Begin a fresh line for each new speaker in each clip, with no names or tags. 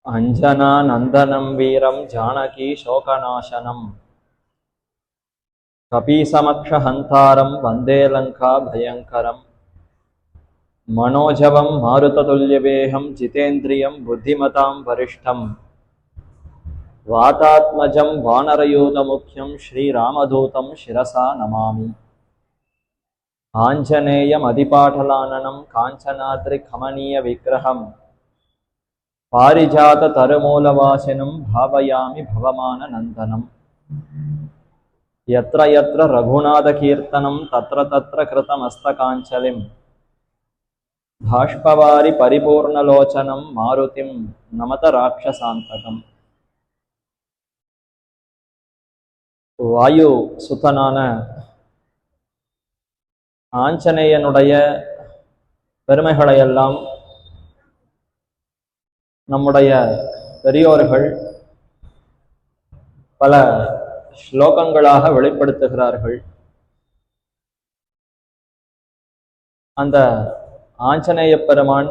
अंजनानन्दनं वीरं जानकी शोकनाशनं कपीसमक्षहन्तारं वन्दे लङ्काभयङ्करं मनोजवं मारुततुल्यवेहं जितेन्द्रियं बुद्धिमतां वरिष्ठं वातात्मजं वानरयूथमुख्यं श्रीरामदूतं शिरसा नमामि। आञ्जनेयमधिपाटलाननं काञ्चनाद्रिकमनीयविग्रहं पारिजाततरुमूलवासिनं भावयामि भवमाननन्दनं। यत्र यत्र रघुनाथकीर्तनं तत्र तत्र कृतमस्तकाञ्जलिं बाष्पवारि परिपूर्णलोचनं मारुतिं नमत राक्षसान्तकम्। வாயு சுத்தனான ஆஞ்சநேயனுடைய பெருமைகளையெல்லாம் நம்முடைய பெரியோர்கள் பல ஸ்லோகங்களாக வெளிப்படுத்துகிறார்கள். அந்த ஆஞ்சநேய பெருமான்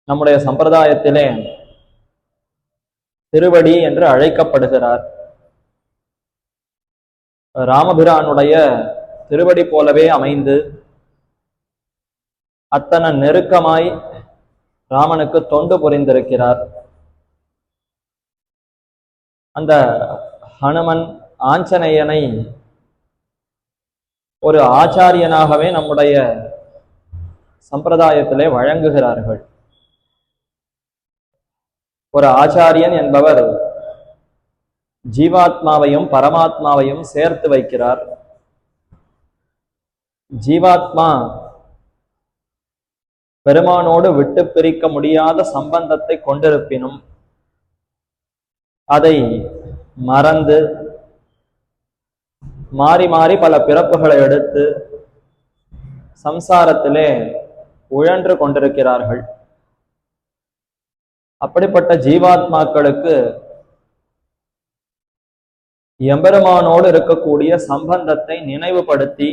நம்முடைய சம்பிரதாயத்திலே திருவடி என்று அழைக்கப்படுகிறார். ராமபிரானுடைய திருவடி போலவே அமைந்து அத்தனை நெருக்கமாய் ராமனுக்கு தொண்டு புரிந்திருக்கிறார். அந்த ஹனுமன் ஆஞ்சநேயனை ஒரு ஆச்சாரியனாகவே நம்முடைய சம்பிரதாயத்திலே வழங்குகிறார்கள். ஒரு ஆச்சாரியன் என்பவர் ஜீவாத்மாவையும் பரமாத்மாவையும் சேர்த்து வைக்கிறார். ஜீவாத்மா பெருமானோடு விட்டு பிரிக்க முடியாத சம்பந்தத்தை கொண்டிருப்பினும் அதை மறந்து மாறி மாறி பல பிறப்புகளை எடுத்து சம்சாரத்திலே உழன்று கொண்டிருக்கிறார்கள். அப்படிப்பட்ட ஜீவாத்மாக்களுக்கு எம்பெருமானோடு இருக்கக்கூடிய சம்பந்தத்தை நினைவுபடுத்தி,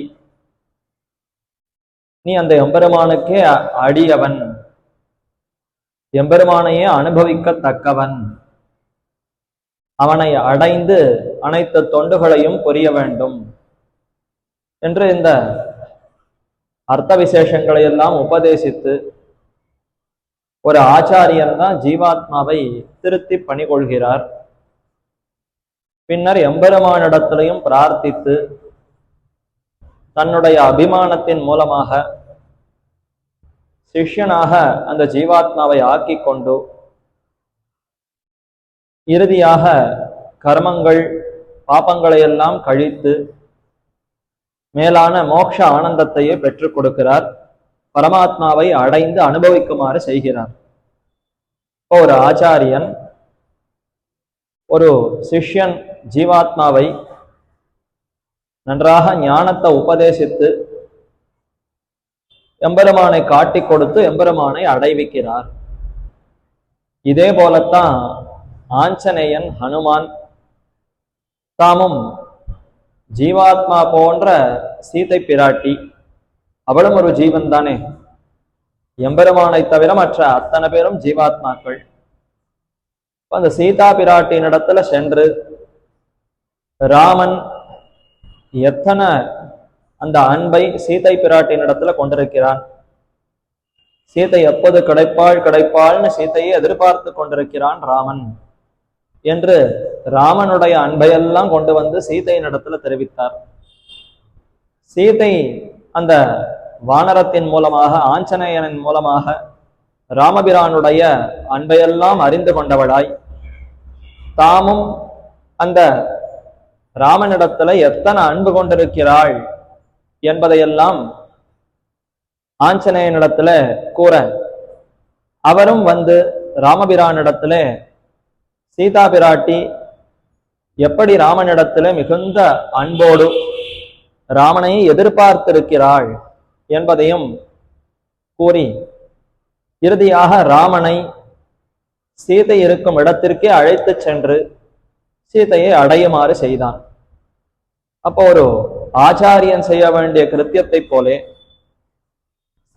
நீ அந்த எம்பெருமானுக்கே அடியவன், எம்பெருமானையே அனுபவிக்கத்தக்கவன், அவனை அடைந்து அனைத்து தொண்டுகளையும் புரிய வேண்டும் என்று இந்த அர்த்த விசேஷங்களை எல்லாம் உபதேசித்து ஒரு ஆச்சாரியன் தான் ஜீவாத்மாவை திருத்தி பணிகொள்கிறார். பின்னர் எம்பெருமானிடத்திலையும் பிரார்த்தித்து தன்னுடைய அபிமானத்தின் மூலமாக சிஷ்யனாக அந்த ஜீவாத்மாவை ஆக்கி கொண்டு இறுதியாக கர்மங்கள் பாபங்களை எல்லாம் கழித்து மேலான மோட்ச ஆனந்தத்தையே பெற்றுக் கொடுக்கிறார். பரமாத்மாவை அடைந்து அனுபவிக்குமாறு செய்கிறார். ஒரு ஆச்சாரியன் ஒரு சிஷ்யன் ஜீவாத்மாவை நன்றாக ஞானத்தை உபதேசித்து எம்பெருமானை காட்டி கொடுத்து எம்பெருமானை அடைவிக்கிறார். இதே போலத்தான் ஆஞ்சநேயன் ஹனுமான் தாமும் ஜீவாத்மா போன்ற சீதை பிராட்டி, அவளும் ஒரு ஜீவன் தானே. எம்பெருமானை தவிர மற்ற அத்தனை பேரும் ஜீவாத்மாக்கள். அந்த சீதா பிராட்டியின் இடத்துல சென்று ராமன் எத்தனை அந்த அன்பை சீதை பிராட்டியின் இடத்துல கொண்டிருக்கிறான். சீதை எப்போது கிடைப்பாள் கிடைப்பாள்னு சீதையை எதிர்பார்த்து கொண்டிருக்கிறான் ராமன் என்று ராமனுடைய அன்பையெல்லாம் கொண்டு வந்து சீதையின் இடத்துல தெரிவித்தார். சீதை அந்த வானரத்தின் மூலமாக ஆஞ்சநேயனின் மூலமாக ராமபிரானுடைய அன்பையெல்லாம் அறிந்து கொண்டவளாய் தாமும் அந்த ராமனிடத்துல எத்தனை அன்பு கொண்டிருக்கிறாள் என்பதையெல்லாம் ஆஞ்சநேயனிடத்துல கூற, அவரும் வந்து ராமபிரானிடத்துல சீதா பிராட்டி எப்படி ராமனிடத்துல மிகுந்த அன்போடு ராமனை எதிர்பார்த்திருக்கிறாள் என்பதையும் கூறி இறுதியாக ராமனை சீதை இருக்கும் இடத்திற்கே அழைத்து சென்று சீதையை அடையுமாறு செய்தான். அப்போ ஒரு ஆச்சாரியன் செய்ய வேண்டிய கிருத்தியத்தை போலே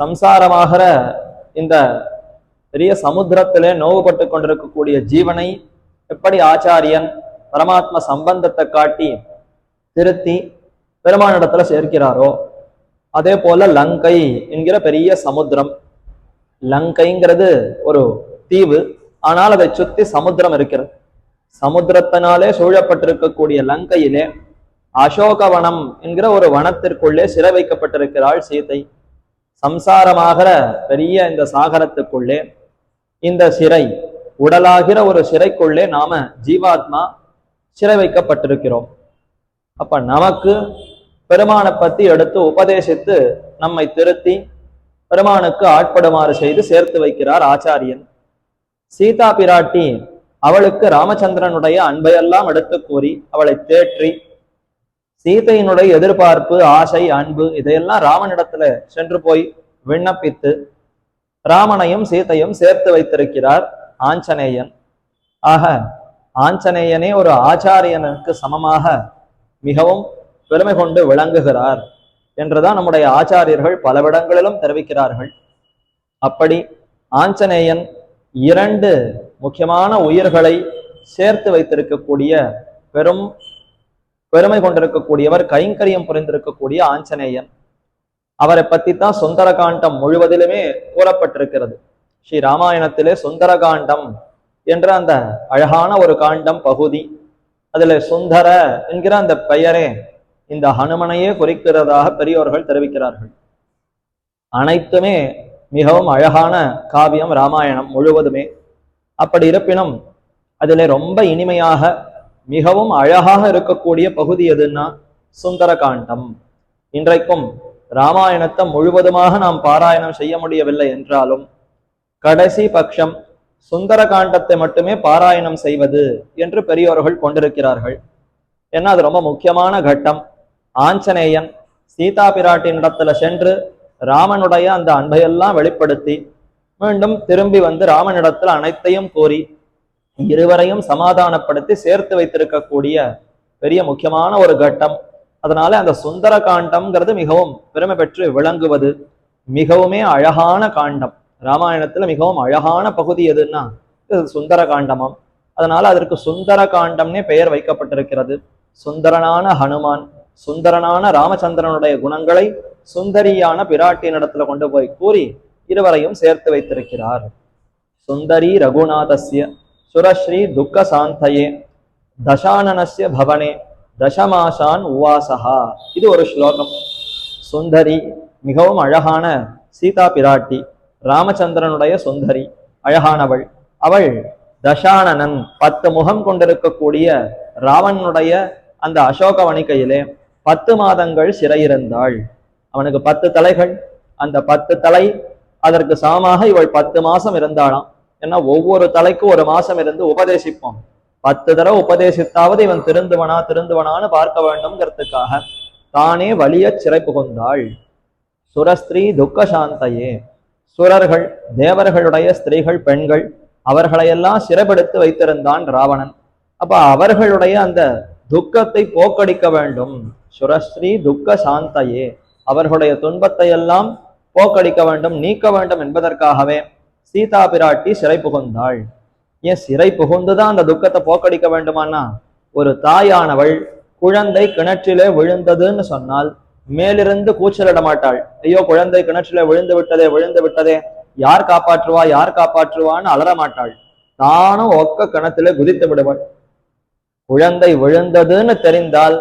சம்சாரமாகிற இந்த பெரிய சமுத்திரத்திலே நோவுபட்டு கொண்டிருக்கக்கூடிய ஜீவனை எப்படி ஆச்சாரியன் பரமாத்ம சம்பந்தத்தை காட்டி திருத்தி பெருமானிடத்துல சேர்க்கிறாரோ, அதே போல லங்கை என்கிற பெரிய சமுத்திரம், லங்கைங்கிறது ஒரு தீவு, ஆனால் அதை சுத்தி சமுத்திரம் இருக்கிறது. சமுத்திரத்தினாலே சூழப்பட்டிருக்கக்கூடிய லங்கையிலே அசோகவனம் என்கிற ஒரு வனத்திற்குள்ளே சிறை வைக்கப்பட்டிருக்கிறாள் சீதை. சம்சாரமாகிற பெரிய இந்த சாகரத்துக்குள்ளே இந்த சிறை, உடலாகிற ஒரு சிறைக்குள்ளே நாம ஜீவாத்மா சிறை வைக்கப்பட்டிருக்கிறோம். அப்ப நமக்கு பெருமானை பத்தி எடுத்து உபதேசித்து நம்மை திருத்தி பெருமானுக்கு ஆட்படுமாறு செய்து சேர்த்து வைக்கிறார் ஆச்சாரியன். சீதா பிராட்டி அவளுக்கு ராமச்சந்திரனுடைய அன்பையெல்லாம் எடுத்து கூறி அவளை தேற்றி சீதையினுடைய எதிர்பார்ப்பு, ஆசை, அன்பு இதையெல்லாம் ராமனிடத்துல சென்று போய் விண்ணப்பித்து ராமனையும் சீதையும் சேர்த்து வைத்திருக்கிறார் ஆஞ்சநேயன். ஆக ஆஞ்சநேயனே ஒரு ஆச்சாரியனுக்கு சமமாக மிகவும் பெருமை கொண்டு விளங்குகிறார் என்றுதான் நம்முடைய ஆச்சாரியர்கள் பலவிடங்களிலும் தெரிவிக்கிறார்கள். அப்படி ஆஞ்சநேயன் 2 முக்கியமான உயிர்களை சேர்த்து வைத்திருக்கக்கூடிய பெருமை கொண்டிருக்கக்கூடியவர், கைங்கரியம் புரிந்திருக்கக்கூடிய ஆஞ்சநேயன். அவரை பத்தி தான் சுந்தரகாண்டம் முழுவதிலுமே கூறப்பட்டிருக்கிறது. ஸ்ரீ ராமாயணத்திலே சுந்தரகாண்டம் என்ற அந்த அழகான ஒரு காண்டம் பகுதி, அதுல சுந்தர என்கிற அந்த பெயரே இந்த ஹனுமனையே குறிக்கிறதாக பெரியோர்கள் தெரிவிக்கிறார்கள். அனைத்துமே மிகவும் அழகான காவியம் ராமாயணம் முழுவதுமே. அப்படி இருப்பினும் அதிலே ரொம்ப இனிமையாக மிகவும் அழகாக இருக்கக்கூடிய பகுதி எதுன்னா சுந்தரகாண்டம். இன்றைக்கும் ராமாயணத்தை முழுவதுமாக நாம் பாராயணம் செய்ய முடியவில்லை என்றாலும் கடைசி பட்சம் சுந்தரகாண்டத்தை மட்டுமே பாராயணம் செய்வது என்று பெரியோர்கள் கொண்டிருக்கிறார்கள். ஏன்னா அது ரொம்ப முக்கியமான கட்டம். ஆஞ்சநேயன் சீதா பிராட்டினிடத்துல சென்று ராமனுடைய அந்த அன்பையெல்லாம் வெளிப்படுத்தி மீண்டும் திரும்பி வந்து ராமனிடத்துல அனைத்தையும் கோரி இருவரையும் சமாதானப்படுத்தி சேர்த்து வைத்திருக்கக்கூடிய பெரிய முக்கியமான ஒரு கட்டம். அதனால அந்த சுந்தர காண்டம்ங்கிறது மிகவும் பெருமை பெற்று விளங்குவது. மிகவுமே அழகான காண்டம். ராமாயணத்துல மிகவும் அழகான பகுதி எதுன்னா சுந்தர காண்டமாம். அதனால அதற்கு சுந்தர காண்டம்னே பெயர் வைக்கப்பட்டிருக்கிறது. சுந்தரனான ஹனுமான், சுந்தரனான ராமச்சந்திரனுடைய குணங்களை சுந்தரியான பிராட்டியினிடத்துல கொண்டு போய் கூறி இருவரையும் சேர்த்து வைத்திருக்கிறார். சுந்தரி ரகுநாதஸ்ய சுரஸ்ரீ துக்க சாந்தயே தசானனஸ்ய பவனே தசமாசான் உவாசகா. இது ஒரு ஸ்லோகம். சுந்தரி மிகவும் அழகான சீதா பிராட்டி, ராமச்சந்திரனுடைய சுந்தரி, அழகானவள். அவள் தசானனன் 10 முகம் கொண்டிருக்கக்கூடிய ராவணனுடைய அந்த அசோக வணிகையிலே 10 மாதங்கள் சிறையிருந்தாள். அவனுக்கு 10 தலைகள். அந்த 10 தலை அதற்கு சமமாக இவள் 10 மாசம் இருந்தாளாம். ஏன்னா ஒவ்வொரு தலைக்கும் 1 மாசம் இருந்து உபதேசிப்போம். 10 தடவை உபதேசித்தாவது இவன் திருந்துவனான்னு பார்க்க வேண்டும்ங்கிறதுக்காக தானே வலிய சிறை புகுந்தாள். சுரஸ்திரீ துக்க சாந்தையே, சுரர்கள் தேவர்களுடைய ஸ்திரீகள் பெண்கள் அவர்களையெல்லாம் சிறைப்படுத்தி வைத்திருந்தான் ராவணன். அப்ப அவர்களுடைய அந்த துக்கத்தை போக்கடிக்க வேண்டும். சுரஸ்ரீ துக்க சாந்தையே, அவர்களுடைய துன்பத்தை எல்லாம் போக்கடிக்க வேண்டும், நீக்க வேண்டும் என்பதற்காகவே சீதா பிராட்டி சிறை புகுந்தாள். ஏன் சிறை புகுந்துதான் அந்த துக்கத்தை போக்கடிக்க வேண்டுமானா, ஒரு தாயானவள் குழந்தை கிணற்றிலே விழுந்ததுன்னு சொன்னால் மேலிருந்து கூச்சலிட மாட்டாள். ஐயோ குழந்தை கிணற்றிலே விழுந்து விட்டதே, யார் காப்பாற்றுவான்னு அலற மாட்டாள். தானும் ஒக்க கிணத்திலே குதித்து விடுவாள். குழந்தை விழுந்ததுன்னு தெரிந்தால்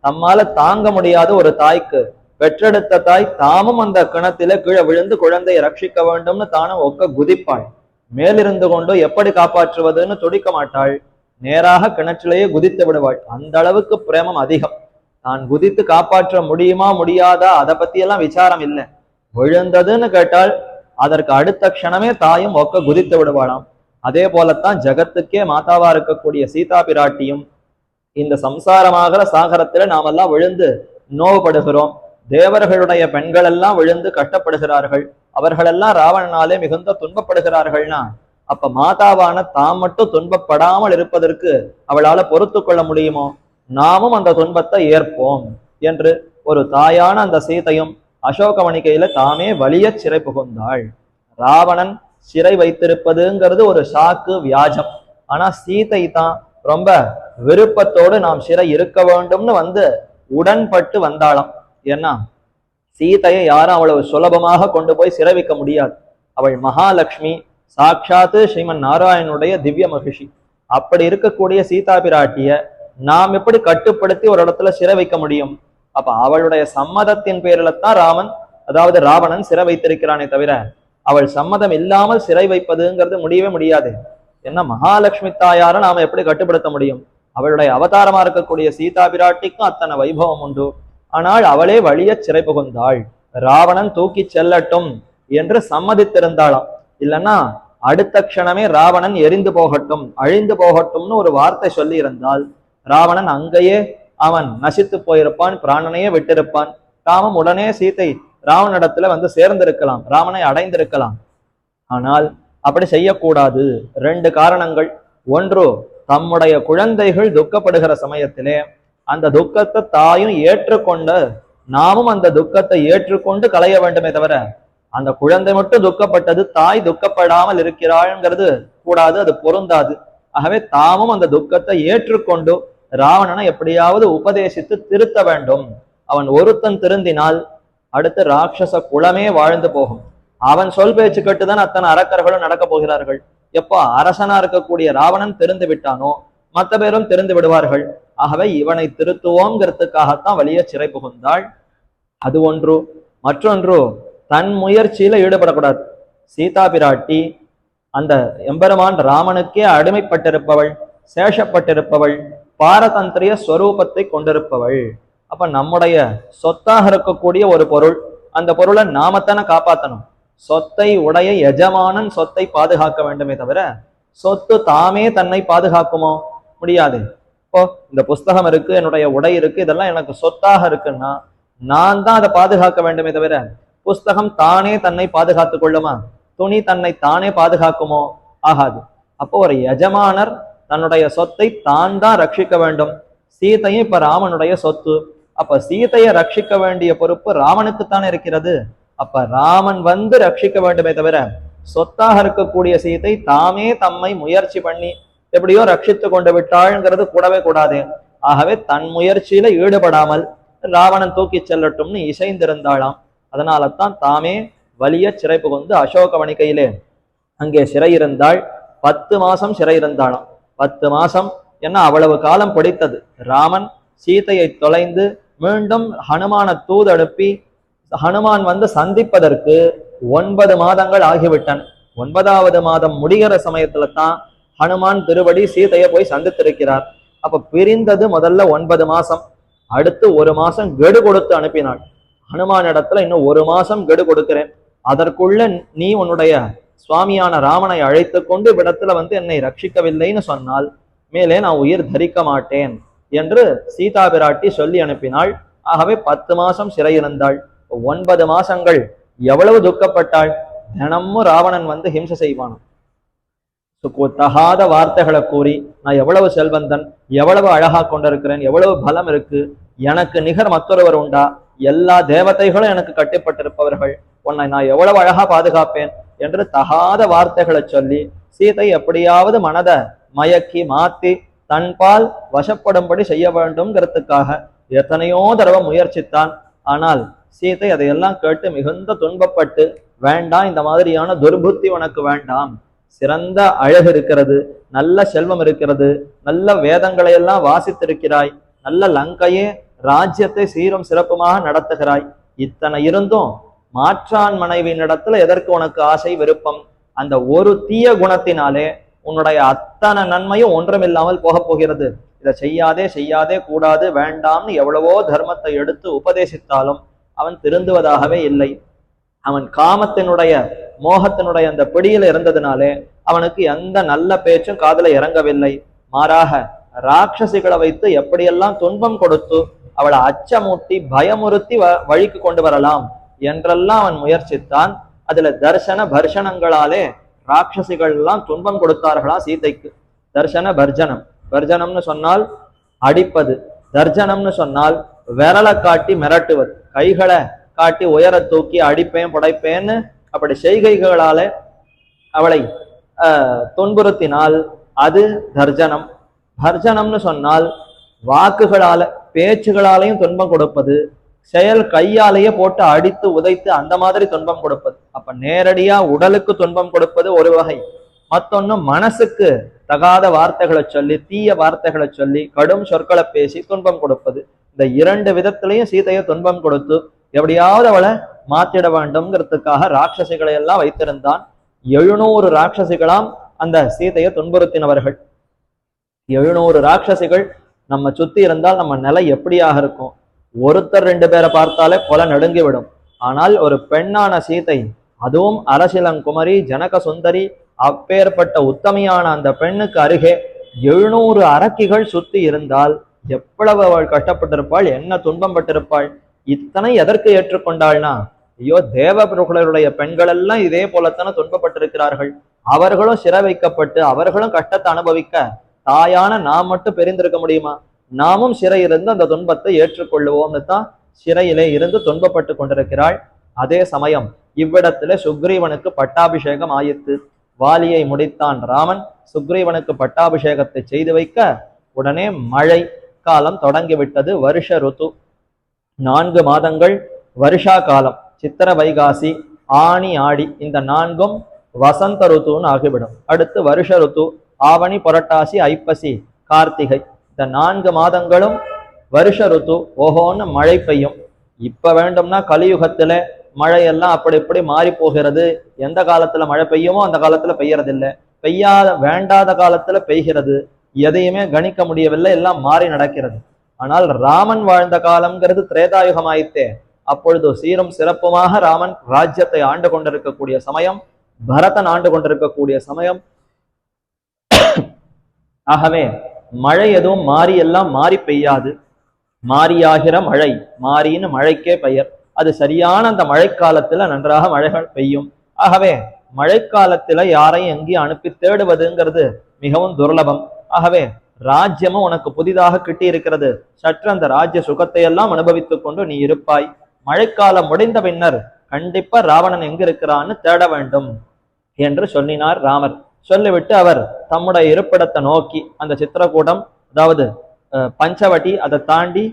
தம்மால தாங்க முடியாத ஒரு தாய்க்கு, பெற்றெடுத்த தாய் தாமும் அந்த கிணத்திலே கீழே விழுந்து குழந்தையை ரட்சிக்க வேண்டும்னு தானும் ஒக்க குதிப்பாள். மேலிருந்து கொண்டு எப்படி காப்பாற்றுவதுன்னு துடிக்க மாட்டாள். நேராக கிணற்றிலேயே குதித்து விடுவாள். அந்த அளவுக்கு பிரேமம் அதிகம். தான் குதித்து காப்பாற்ற முடியாதா அதை பத்தியெல்லாம் விசாரம் இல்லை. விழுந்ததுன்னு கேட்டால் அதற்கு அடுத்த க்ஷணமே தாயும் ஒக்க குதித்து விடுவாளாம். அதே போலத்தான் ஜகத்துக்கே மாதாவா இருக்கக்கூடிய சீதா பிராட்டியும் இந்த சம்சாரமாகிற சாகரத்துல நாமெல்லாம் விழுந்து நோவுபடுகிறோம். தேவர்களுடைய பெண்கள் எல்லாம் விழுந்து கஷ்டப்படுகிறார்கள். அவர்களெல்லாம் ராவணனாலே மிகுந்த துன்பப்படுகிறார்கள்னா அப்ப மாதாவான தாம் மட்டும் துன்பப்படாமல் இருப்பதற்கு அவளால பொறுத்து கொள்ள முடியுமோ? நாமும் அந்த துன்பத்தை ஏற்போம் என்று ஒரு தாயான அந்த சீதையும் அசோகவணிகையில தாமே வலிய சிறை புகுந்தாள். ராவணன் சிறை வைத்திருப்பதுங்கிறது ஒரு சாக்கு வியாஜம். ஆனா சீதை தான் ரொம்ப விருப்பத்தோடு நாம் சிறை இருக்க வேண்டும்னு வந்து உடன்பட்டு வந்தாளாம். ஏன்னா சீதையை யாரும் அவ்வளவு சுலபமாக கொண்டு போய் சிறை வைக்க முடியாது. அவள் மகாலட்சுமி, சாட்சாத்து ஸ்ரீமன் நாராயணனுடைய திவ்ய மகிஷி. அப்படி இருக்கக்கூடிய சீதா பிராட்டிய நாம் எப்படி கட்டுப்படுத்தி ஒரு இடத்துல சிறை வைக்க முடியும்? அப்ப அவளுடைய சம்மதத்தின் பேரில தான் ராவணன் சிறை வைத்திருக்கிறானே தவிர அவள் சம்மதம் இல்லாமல் சிறை வைப்பதுங்கிறது முடியவே முடியாது. என்ன மகாலட்சுமி தாயார நாம எப்படி கட்டுப்படுத்த முடியும்? அவளுடைய அவதாரமா இருக்கக்கூடிய சீதா பிராட்டிக்கும் அத்தனை வைபவம் உண்டு. ஆனால் அவளே வழிய சிறை புகுந்தாள். ராவணன் தூக்கி செல்லட்டும் என்று சம்மதித்திருந்தாளாம். இல்லைன்னா அடுத்த க்ஷணமே ராவணன் எரிந்து போகட்டும், அழிந்து போகட்டும்னு ஒரு வார்த்தை சொல்லி இருந்தால் ராவணன் அங்கேயே அவன் நசித்து போயிருப்பான், பிராணனையே விட்டிருப்பான். ராமன் உடனே சீதை ராவனிடத்துல வந்து சேர்ந்திருக்கலாம், ராமனை அடைந்திருக்கலாம். ஆனால் அப்படி செய்யக்கூடாது. 2 காரணங்கள். ஒன்று, தம்முடைய குழந்தைகள் துக்கப்படுகிற சமயத்திலே அந்த துக்கத்தை தாயும் ஏற்றுக்கொண்டு நாமும் அந்த துக்கத்தை ஏற்றுக்கொண்டு களைய வேண்டுமே தவிர அந்த குழந்தை மட்டும் துக்கப்பட்டது தாய் துக்கப்படாமல் இருக்கிறாள்ங்கிறது கூடாது, அது பொருந்தாது. ஆகவே தாமும் அந்த துக்கத்தை ஏற்றுக்கொண்டு ராவணனை எப்படியாவது உபதேசித்து திருத்த வேண்டும். அவன் ஒருத்தன் திருந்தினால் அடுத்து ராட்சச குலமே வாழ்ந்து போகும். அவன் சொல் பேச்சு கேட்டுதான் அத்தனை அரக்கர்களும் நடக்க போகிறார்கள். எப்போ அரசனா இருக்கக்கூடிய ராவணன் திருந்து விட்டானோ மற்ற பேரும் திருந்து விடுவார்கள். ஆகவே இவனை திருத்துவோங்கிறதுக்காகத்தான் வலிய சிறை புகுந்தாள். அது ஒன்று. மற்றொன்று, தன் முயற்சியில ஈடுபடக்கூடாது. சீதா பிராட்டி அந்த எம்பெருமான் ராமனுக்கே அடிமைப்பட்டிருப்பவள், சேஷப்பட்டிருப்பவள், பாரதந்திரிய ஸ்வரூபத்தை கொண்டிருப்பவள். அப்ப நம்முடைய சொத்தாக இருக்கக்கூடிய ஒரு பொருள், அந்த பொருளை நாமத்தானே காப்பாற்றணும். சொத்தை உடைய எஜமானன் சொத்தை பாதுகாக்க வேண்டுமே தவிர சொத்து தாமே தன்னை பாதுகாக்குமோ? முடியாது. இப்போ இந்த புஸ்தகம் இருக்கு, என்னுடைய உடை இருக்கு, இதெல்லாம் எனக்கு சொத்தாக இருக்குன்னா நான் தான் அதை பாதுகாக்க வேண்டுமே தவிர புஸ்தகம் தானே தன்னை பாதுகாத்துக் கொள்ளுமா? துணி தன்னை தானே பாதுகாக்குமோ? ஆகாது. அப்போ ஒரு எஜமானர் தன்னுடைய சொத்தை தான் தான் ரட்சிக்க வேண்டும். சீதையும் இப்ப ராமனுடைய சொத்து. அப்ப சீதையை ரட்சிக்க வேண்டிய பொறுப்பு ராமனுக்குத்தானே இருக்கிறது. அப்ப ராமன் வந்து ரட்சிக்க வேண்டுமே தவிர சொத்தாக இருக்கக்கூடிய சீதை தாமே தம்மை முயற்சி பண்ணி எப்படியோ ரட்சித்து கொண்டு விட்டாள்ங்கிறது கூடவே கூடாது. ஆகவே தன் முயற்சியில ஈடுபடாமல் ராவணன் தூக்கி செல்லட்டும்னு இசைந்திருந்தாளாம். அதனால தான் தாமே வலிய சிறை புகுந்து அசோகவனிகையிலே அங்கே சிறையிருந்தாள். 10 மாசம் சிறையிருந்தாளாம். 10 மாசம் என்ன அவ்வளவு காலம் பிடித்தது. ராமன் சீதையை தொலைந்து மீண்டும் ஹனுமான தூதனுப்பி ஹனுமான் வந்து சந்திப்பதற்கு 9 மாதங்கள் ஆகிவிட்டன. 9வது மாதம் முடிகிற சமயத்துல தான் ஹனுமான் திருவடி சீதையை போய் சந்தித்திருக்கிறார். அப்ப பிரிந்தது முதல்ல 9 மாசம். அடுத்து 1 மாசம் கெடு கொடுத்து அனுப்பினாள். ஹனுமான் இடத்துல இன்னும் 1 மாசம் கெடு கொடுக்கிறேன், அதற்குள்ள நீ உன்னுடைய சுவாமியான ராமனை அழைத்து கொண்டு இவ்விடத்துல வந்து என்னை ரட்சிக்கவில்லைன்னு சொன்னால் மேலே நான் உயிர் தரிக்க மாட்டேன் என்று சீதா பிராட்டி சொல்லி அனுப்பினாள். ஆகவே 10 மாசம் சிறையிருந்தாள். 9 மாசங்கள் எவ்வளவு துக்கப்பட்டாள். தினமும் ராவணன் வந்து ஹிம்சை செய்வான். தகாத வார்த்தைகளை கூறி நான் எவ்வளவு செல்வந்தன், எவ்வளவு அழகா கொண்டிருக்கிறேன், எவ்வளவு பலம் இருக்கு, எனக்கு நிகர் மற்றொருவர் உண்டா, எல்லா தேவதைகளும் எனக்கு கட்டுப்பட்டிருப்பவர்கள், உன்னை நான் எவ்வளவு அழகா பாதுகாப்பேன் என்று தகாத வார்த்தைகளை சொல்லி சீதை எப்படியாவது மனதை மயக்கி மாத்தி தன்பால் வசப்படும்படி செய்ய வேண்டும்ங்கிறதுக்காக எத்தனையோ தடவை முயற்சித்தான். ஆனால் சீதை அதையெல்லாம் கேட்டு மிகுந்த துன்பப்பட்டு, வேண்டாம், இந்த மாதிரியான துர்புத்தி உனக்கு வேண்டாம், சிறந்த அழகு இருக்கிறது, நல்ல செல்வம் இருக்கிறது, நல்ல வேதங்களை எல்லாம் வாசித்திருக்கிறாய், நல்ல லங்கையே ராஜ்யத்தை சீரும் சிறப்புமாக நடத்துகிறாய், இத்தனை இருந்தும் மாற்றான் மனைவியின் இடத்துல எதற்கு உனக்கு ஆசை விருப்பம்? அந்த ஒரு தீய குணத்தினாலே உன்னுடைய அத்தனை நன்மையும் ஒன்றுமில்லாமல் போக போகிறது. இதை செய்யாதே செய்யாதே கூடாது வேண்டாம்னு எவ்வளவோ தர்மத்தை எடுத்து உபதேசித்தாலும் அவன் திருந்துவதாகவே இல்லை. அவன் காமத்தினுடைய மோகத்தினுடைய அந்த பிடியில இருந்ததுனாலே அவனுக்கு எந்த நல்ல பேச்சும் காதுல இறங்கவில்லை. மாறாக ராட்சசிகளை வைத்து எப்படியெல்லாம் துன்பம் கொடுத்து அவளை அச்சமூட்டி பயமுறுத்தி வழிக்கு கொண்டு வரலாம் என்றெல்லாம் அவன் முயற்சித்தான். அதுல தர்சன பர்ஷனங்களாலே ராட்சசிகள் எல்லாம் துன்பம் கொடுத்தார்களா சீதைக்கு. தர்சன பர்ஜனம், பர்ஜனம்னு சொன்னால் அடிப்பது, தர்ஜனம்னு சொன்னால் விரலை காட்டி மிரட்டுவது, கைகளை காட்டி உயர தூக்கி அடிப்பேன் புடைப்பேன்னு அப்படி செய்கைகளால அவளை துன்புறுத்தினால் அது தர்ஜனம். பர்ஜனம்னு சொன்னால் வாக்குகளால பேச்சுகளாலையும் துன்பம் கொடுப்பது, செயல் கையாலேயே போட்டு அடித்து உதைத்து அந்த மாதிரி துன்பம் கொடுப்பது. அப்ப நேரடியா உடலுக்கு துன்பம் கொடுப்பது ஒரு வகை, மத்தொன்னு மனசுக்கு தகாத வார்த்தைகளை சொல்லி தீய வார்த்தைகளை சொல்லி கடும் சொற்களை பேசி துன்பம் கொடுப்பது. இந்த இரண்டு விதத்திலையும் சீதையை துன்பம் கொடுத்து எப்படியாவது அவளை மாத்திட வேண்டும்ங்கிறதுக்காக ராட்சசிகளை எல்லாம் வைத்திருந்தான். 700 ராட்சசிகளாம் அந்த சீதையை துன்புறுத்தினவர்கள். 700 ராட்சசிகள் நம்ம சுத்தி இருந்தால் நம்ம நிலை எப்படியாக இருக்கும்? ஒருத்தர் 2 பேரை பார்த்தாலே கொலை நடுங்கி விடும். ஆனால் ஒரு பெண்ணான சீதை, அதுவும் அரசிலங்குமரி ஜனக சுந்தரி, அப்பேற்பட்ட உத்தமையான அந்த பெண்ணுக்கு அருகே 700 அரக்கிகள் சுத்தி இருந்தால் எவ்வளவு அவள் கஷ்டப்பட்டிருப்பாள், என்ன துன்பம் பட்டிருப்பாள். இத்தனை எதற்கு ஏற்றுக்கொண்டாள்னா, ஐயோ தேவபுருகளுடைய பெண்கள் எல்லாம் இதே போலத்தானே துன்பப்பட்டிருக்கிறார்கள், அவர்களும் சிறை வைக்கப்பட்டு அவர்களும் கஷ்டத்தை அனுபவிக்க தாயான நாம் மட்டும் பெரிந்திருக்க முடியுமா? நாமும் சிறை இருந்து அந்த துன்பத்தை ஏற்றுக்கொள்ளுவோம்னு தான் சிறையிலே இருந்து துன்பப்பட்டு கொண்டிருக்கிறாள். அதே சமயம் இவ்விடத்துல சுக்ரீவனுக்கு பட்டாபிஷேகம் ஆயிற்று. வாலியை முடித்தான் ராமன். சுக்ரீவனுக்கு பட்டாபிஷேகத்தை செய்து வைக்க உடனே மழை காலம் தொடங்கிவிட்டது. வருஷ ருத்து, 4 மாதங்கள் வருஷா காலம். சித்திர வைகாசி ஆணி ஆடி இந்த 4ம் வசந்த ருத்துன்னு ஆகிவிடும். அடுத்து வருஷ ருத்து, ஆவணி புரட்டாசி ஐப்பசி கார்த்திகை, இந்த 4 மாதங்களும் வருஷ ருத்து. ஓஹோன்னு மழை பெய்யும். இப்ப வேண்டும்னா கலியுகத்துல மழையெல்லாம் அப்படி இப்படி மாறி போகிறது. எந்த காலத்துல மழை பெய்யுமோ அந்த காலத்துல பெய்யறதில்லை, பெய்யாத வேண்டாத காலத்துல பெய்கிறது. எதையுமே கணிக்க முடியவில்லை, எல்லாம் மாறி நடக்கிறது. ஆனால் ராமன் வாழ்ந்த காலம்ங்கிறது திரேதாயுகம் ஆயித்தே. அப்பொழுது சீரும் சிறப்புமாக ராமன் ராஜ்யத்தை ஆண்டு கொண்டிருக்கக்கூடிய சமயம், பரதன் ஆண்டு கொண்டிருக்கக்கூடிய சமயம். ஆகவே மழை எதுவும் மாறி எல்லாம் மாறி பெய்யாது. மாறியாகிற மழை, மாறின்னு மழைக்கே பெயர். அது சரியான அந்த மழைக்காலத்துல நன்றாக மழைகள் பெய்யும். ஆகவே மழைக்காலத்துல யாரையும் எங்கேயும் அனுப்பி தேடுவதுங்கிறது மிகவும் துர்லபம். ஆகவே ராஜ்யமும் உனக்கு புதிதாக கிட்டி இருக்கிறது. சற்று அந்த ராஜ்ய சுகத்தை எல்லாம் அனுபவித்துக் கொண்டு நீ இருப்பாய். மழைக்காலம் முடிந்த பின்னர் கண்டிப்பா ராவணன் எங்க இருக்கிறான்னு தேட வேண்டும் என்று சொல்லினார் ராமர். சொல்லிவிட்டு அவர் தம்முடைய இருப்பிடத்தை நோக்கி அந்த சித்திரக்கூடம், அதாவது பஞ்சவட்டி, அதை தாண்டி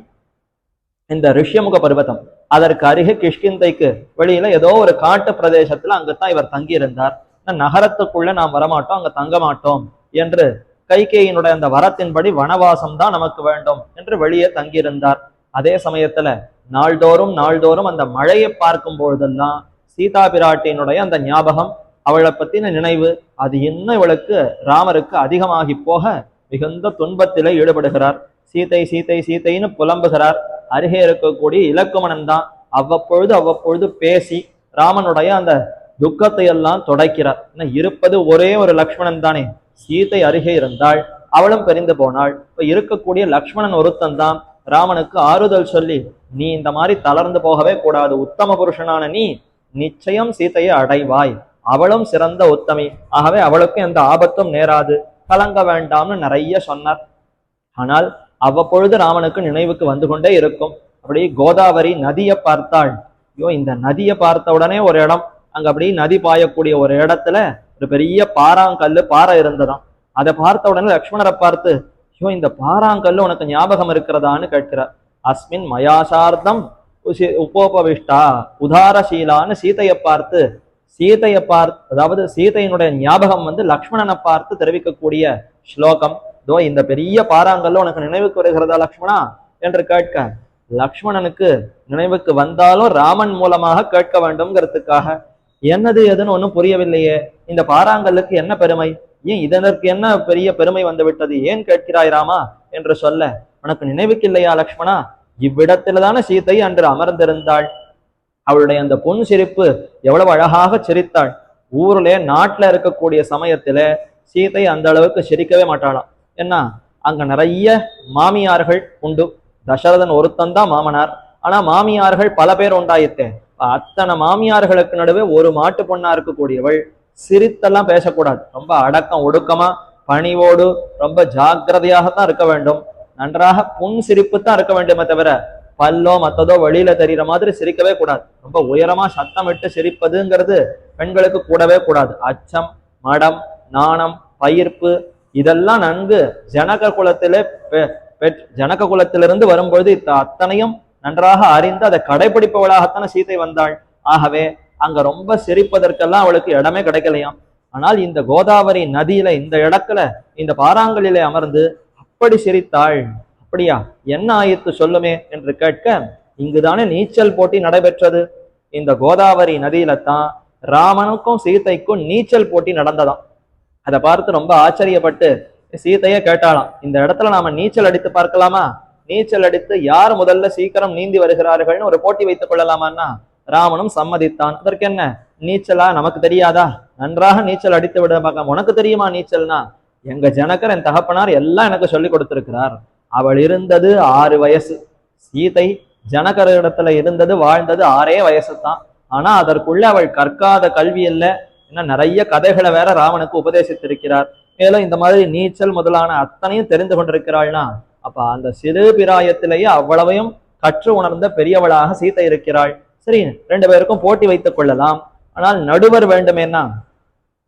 இந்த ரிஷ்யமுக பர்வதம், அதற்கு அருகே கிஷ்கிந்தைக்கு வெளியில ஏதோ ஒரு காட்டு பிரதேசத்துல அங்குத்தான் இவர் தங்கியிருந்தார். நகரத்துக்குள்ள நாம் வரமாட்டோம், அங்க தங்க மாட்டோம் என்று கைகேயினுடைய அந்த வரத்தின்படி வனவாசம் தான் நமக்கு வேண்டும் என்று வெளியே தங்கியிருந்தார். அதே சமயத்துல நாள்தோறும் அந்த மழையை பார்க்கும் பொழுதெல்லாம் சீதா பிராட்டியினுடைய அந்த ஞாபகம், அவளை பத்தின நினைவு, அது இன்னும் இவளுக்கு ராமருக்கு அதிகமாகி போக மிகுந்த துன்பத்திலே ஈடுபடுகிறார். சீதை சீதை சீதைன்னு புலம்புகிறார். அருகே இருக்கக்கூடிய இலக்குமணன் தான் அவ்வப்பொழுது பேசி ராமனுடைய அந்த துக்கத்தை எல்லாம் துடைக்கிறார். இருப்பது ஒரே ஒரு லக்ஷ்மணன் தானே, சீதை அருகே இருந்தாள், அவளும் பிரிந்து போனாள். இப்ப இருக்கக்கூடிய லக்ஷ்மணன் ஒருத்தன் தான் ராமனுக்கு ஆறுதல் சொல்லி, நீ இந்த மாதிரி தளர்ந்து போகவே கூடாது, உத்தம புருஷனான நீ நிச்சயம் சீதையை அடைவாய், அவளும் சிறந்த உத்தமி, ஆகவே அவளுக்கும் எந்த ஆபத்தும் நேராது, கலங்க வேண்டாம்னு நிறைய சொன்னார். ஆனால் அவ்வப்பொழுது ராமனுக்கு நினைவுக்கு வந்து கொண்டே இருக்கும். அப்படி கோதாவரி நதியை பார்த்தாள். ஐயோ, இந்த நதியை பார்த்த உடனே ஒரு இடம், அங்க அப்படி நதி பாயக்கூடிய ஒரு இடத்துல ஒரு பெரிய பாறாங்கல்லு பாறை இருந்ததாம். அதை பார்த்த உடனே லக்ஷ்மணரை பார்த்து, ஐயோ இந்த பாறாங்கல்லு உனக்கு ஞாபகம் இருக்கிறதான்னு கேட்கிறார். அஸ்மின் மயாசார்த்தம் உபோபவிஷ்டா உதாரசீலான்னு சீதையை பார்த்து அதாவது சீதையினுடைய ஞாபகம் வந்து லக்ஷ்மணனை பார்த்து தெரிவிக்கக்கூடிய ஸ்லோகம். இதோ இந்த பெரிய பாறாங்கல்ல உனக்கு நினைவுக்கு வருகிறதா லக்ஷ்மணா என்று கேட்க, லக்ஷ்மணனுக்கு நினைவுக்கு வந்தாலும் ராமன் மூலமாக கேட்க வேண்டும்ங்கிறதுக்காக, என்னது எதுன்னு ஒன்றும் புரியவில்லையே, இந்த பாறாங்கல்லுக்கு என்ன பெருமை, ஏன் இதற்கு என்ன பெரிய பெருமை வந்து விட்டது, ஏன் கேட்கிறாய் ராமா என்று சொல்ல, உனக்கு நினைவுக்கு இல்லையா லக்ஷ்மணா, இவ்விடத்தில்தான சீதை அன்று அமர்ந்திருந்தாள், அவளுடைய அந்த பொன் சிரிப்பு எவ்வளவு அழகாக சிரித்தாள். ஊர்ல நாட்டுல இருக்கக்கூடிய சமயத்துல சீதை அந்த அளவுக்கு சிரிக்கவே மாட்டாளாம். என்ன, அங்க நிறைய மாமியார்கள் உண்டு. தசரதன் ஒருத்தந்தான் மாமனார், ஆனா மாமியார்கள் பல பேர் உண்டாயித்தேன். அத்தனை மாமியார்களுக்கு நடுவே ஒரு மாட்டு பொண்ணா இருக்கக்கூடியவள் சிரித்தெல்லாம் பேசக்கூடாது. ரொம்ப அடக்கம் ஒடுக்கமா பணிவோடு ரொம்ப ஜாக்கிரதையாகத்தான் இருக்க வேண்டும். நன்றாக புன் சிரிப்பு தான் இருக்க வேண்டுமே தவிர பல்லோ மத்ததோ வெளியில தெரிகிற மாதிரி சிரிக்கவே கூடாது. ரொம்ப உயரமா சத்தம் விட்டு சிரிப்பதுங்கிறது பெண்களுக்கு கூடவே கூடாது. அச்சம், மடம், நாணம், பயிர்ப்பு இதெல்லாம் நன்கு ஜனக குலத்திலே ஜனக குலத்திலிருந்து வரும்பொழுது அத்தனையும் நன்றாக அறிந்து அதை கடைபிடிப்பவளாகத்தான சீதை வந்தாள். ஆகவே அங்க ரொம்ப சிரிப்பதற்கெல்லாம் அவளுக்கு இடமே கிடைக்கலையாம். ஆனால் இந்த கோதாவரி நதியில இந்த இடத்துல இந்த பாறாங்கலிலே அமர்ந்து அப்படி சிரித்தாள். அப்படியா, என்ன ஆயிற்று சொல்லுமே என்று கேட்க, இங்குதானே நீச்சல் போட்டி நடைபெற்றது. இந்த கோதாவரி நதியில தான் ராமனுக்கும் சீதைக்கும் நீச்சல் போட்டி நடந்ததாம். அதை பார்த்து ரொம்ப ஆச்சரியப்பட்டு சீதைய கேட்டாளாம், இந்த இடத்துல நாம நீச்சல் அடித்து பார்க்கலாமா? நீச்சல் அடித்து யார் முதல்ல சீக்கிரம் நீந்தி வருகிறார்கள்னு ஒரு போட்டி வைத்துக் கொள்ளலாமான்னா ராமனும் சம்மதித்தான். அதற்கு என்ன, நீச்சலா, நமக்கு தெரியாதா? நன்றாக நீச்சல் அடித்து விட பார்க்கலாம். உனக்கு தெரியுமா நீச்சல்னா? எங்க ஜனகர், என் தகப்பனார் எல்லாம் எனக்கு சொல்லி கொடுத்திருக்கிறார். அவள் இருந்தது 6 வயசு. சீதை ஜனகர் இடத்துல இருந்தது வாழ்ந்தது 6 வயசு தான். ஆனா அதற்குள்ள அவள் கற்காத கல்வி இல்லை. இன்னும் நிறைய கதைகளை வேற ராமனுக்கு உபதேசித்திருக்கிறார். மேலும் இந்த மாதிரி நீச்சல் முதலான அத்தனையும் தெரிந்து கொண்டிருக்கிறாள்னா அப்ப அந்த சிறு பிராயத்திலேயே அவ்வளவையும் கற்று உணர்ந்த பெரியவளாக சீதை இருக்கிறாள். சரி, 2 பேருக்கும் போட்டி வைத்துக் கொள்ளலாம். ஆனால் நடுவர் வேண்டுமேனா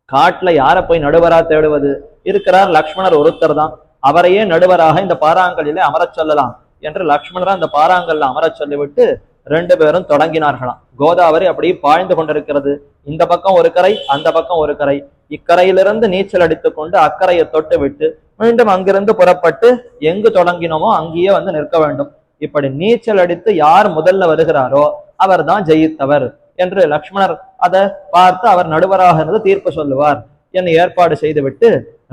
காட்டுல யாரை போய் நடுவரா தேடுவது? இருக்கிறார் லக்ஷ்மணர் ஒருத்தர் தான். அவரையே நடுவராக இந்த பாறாங்கல்லிலே அமரச் சொல்லலாம் என்று லக்ஷ்மணரை அந்த பாறாங்கல்ல அமரச் சொல்லிவிட்டு 2 பேரும் தொடங்கினார்களாம். கோதாவரி அப்படி பாய்ந்து கொண்டிருக்கிறது. இந்த பக்கம் ஒரு கரை, அந்த பக்கம் ஒரு கரை. இக்கரையிலிருந்து நீச்சல் அடித்துக் கொண்டு அக்கறையை தொட்டு விட்டு மீண்டும் அங்கிருந்து புறப்பட்டு எங்கு தொடங்கினோமோ அங்கேயே வந்து நிற்க வேண்டும். இப்படி நீச்சல் அடித்து யார் முதல்ல வருகிறாரோ அவர் தான் ஜெயித்தவர் என்று லக்ஷ்மணர் அதை பார்த்து அவர் நடுவராக இருந்து தீர்ப்பு சொல்லுவார் என்று ஏற்பாடு செய்துவிட்டு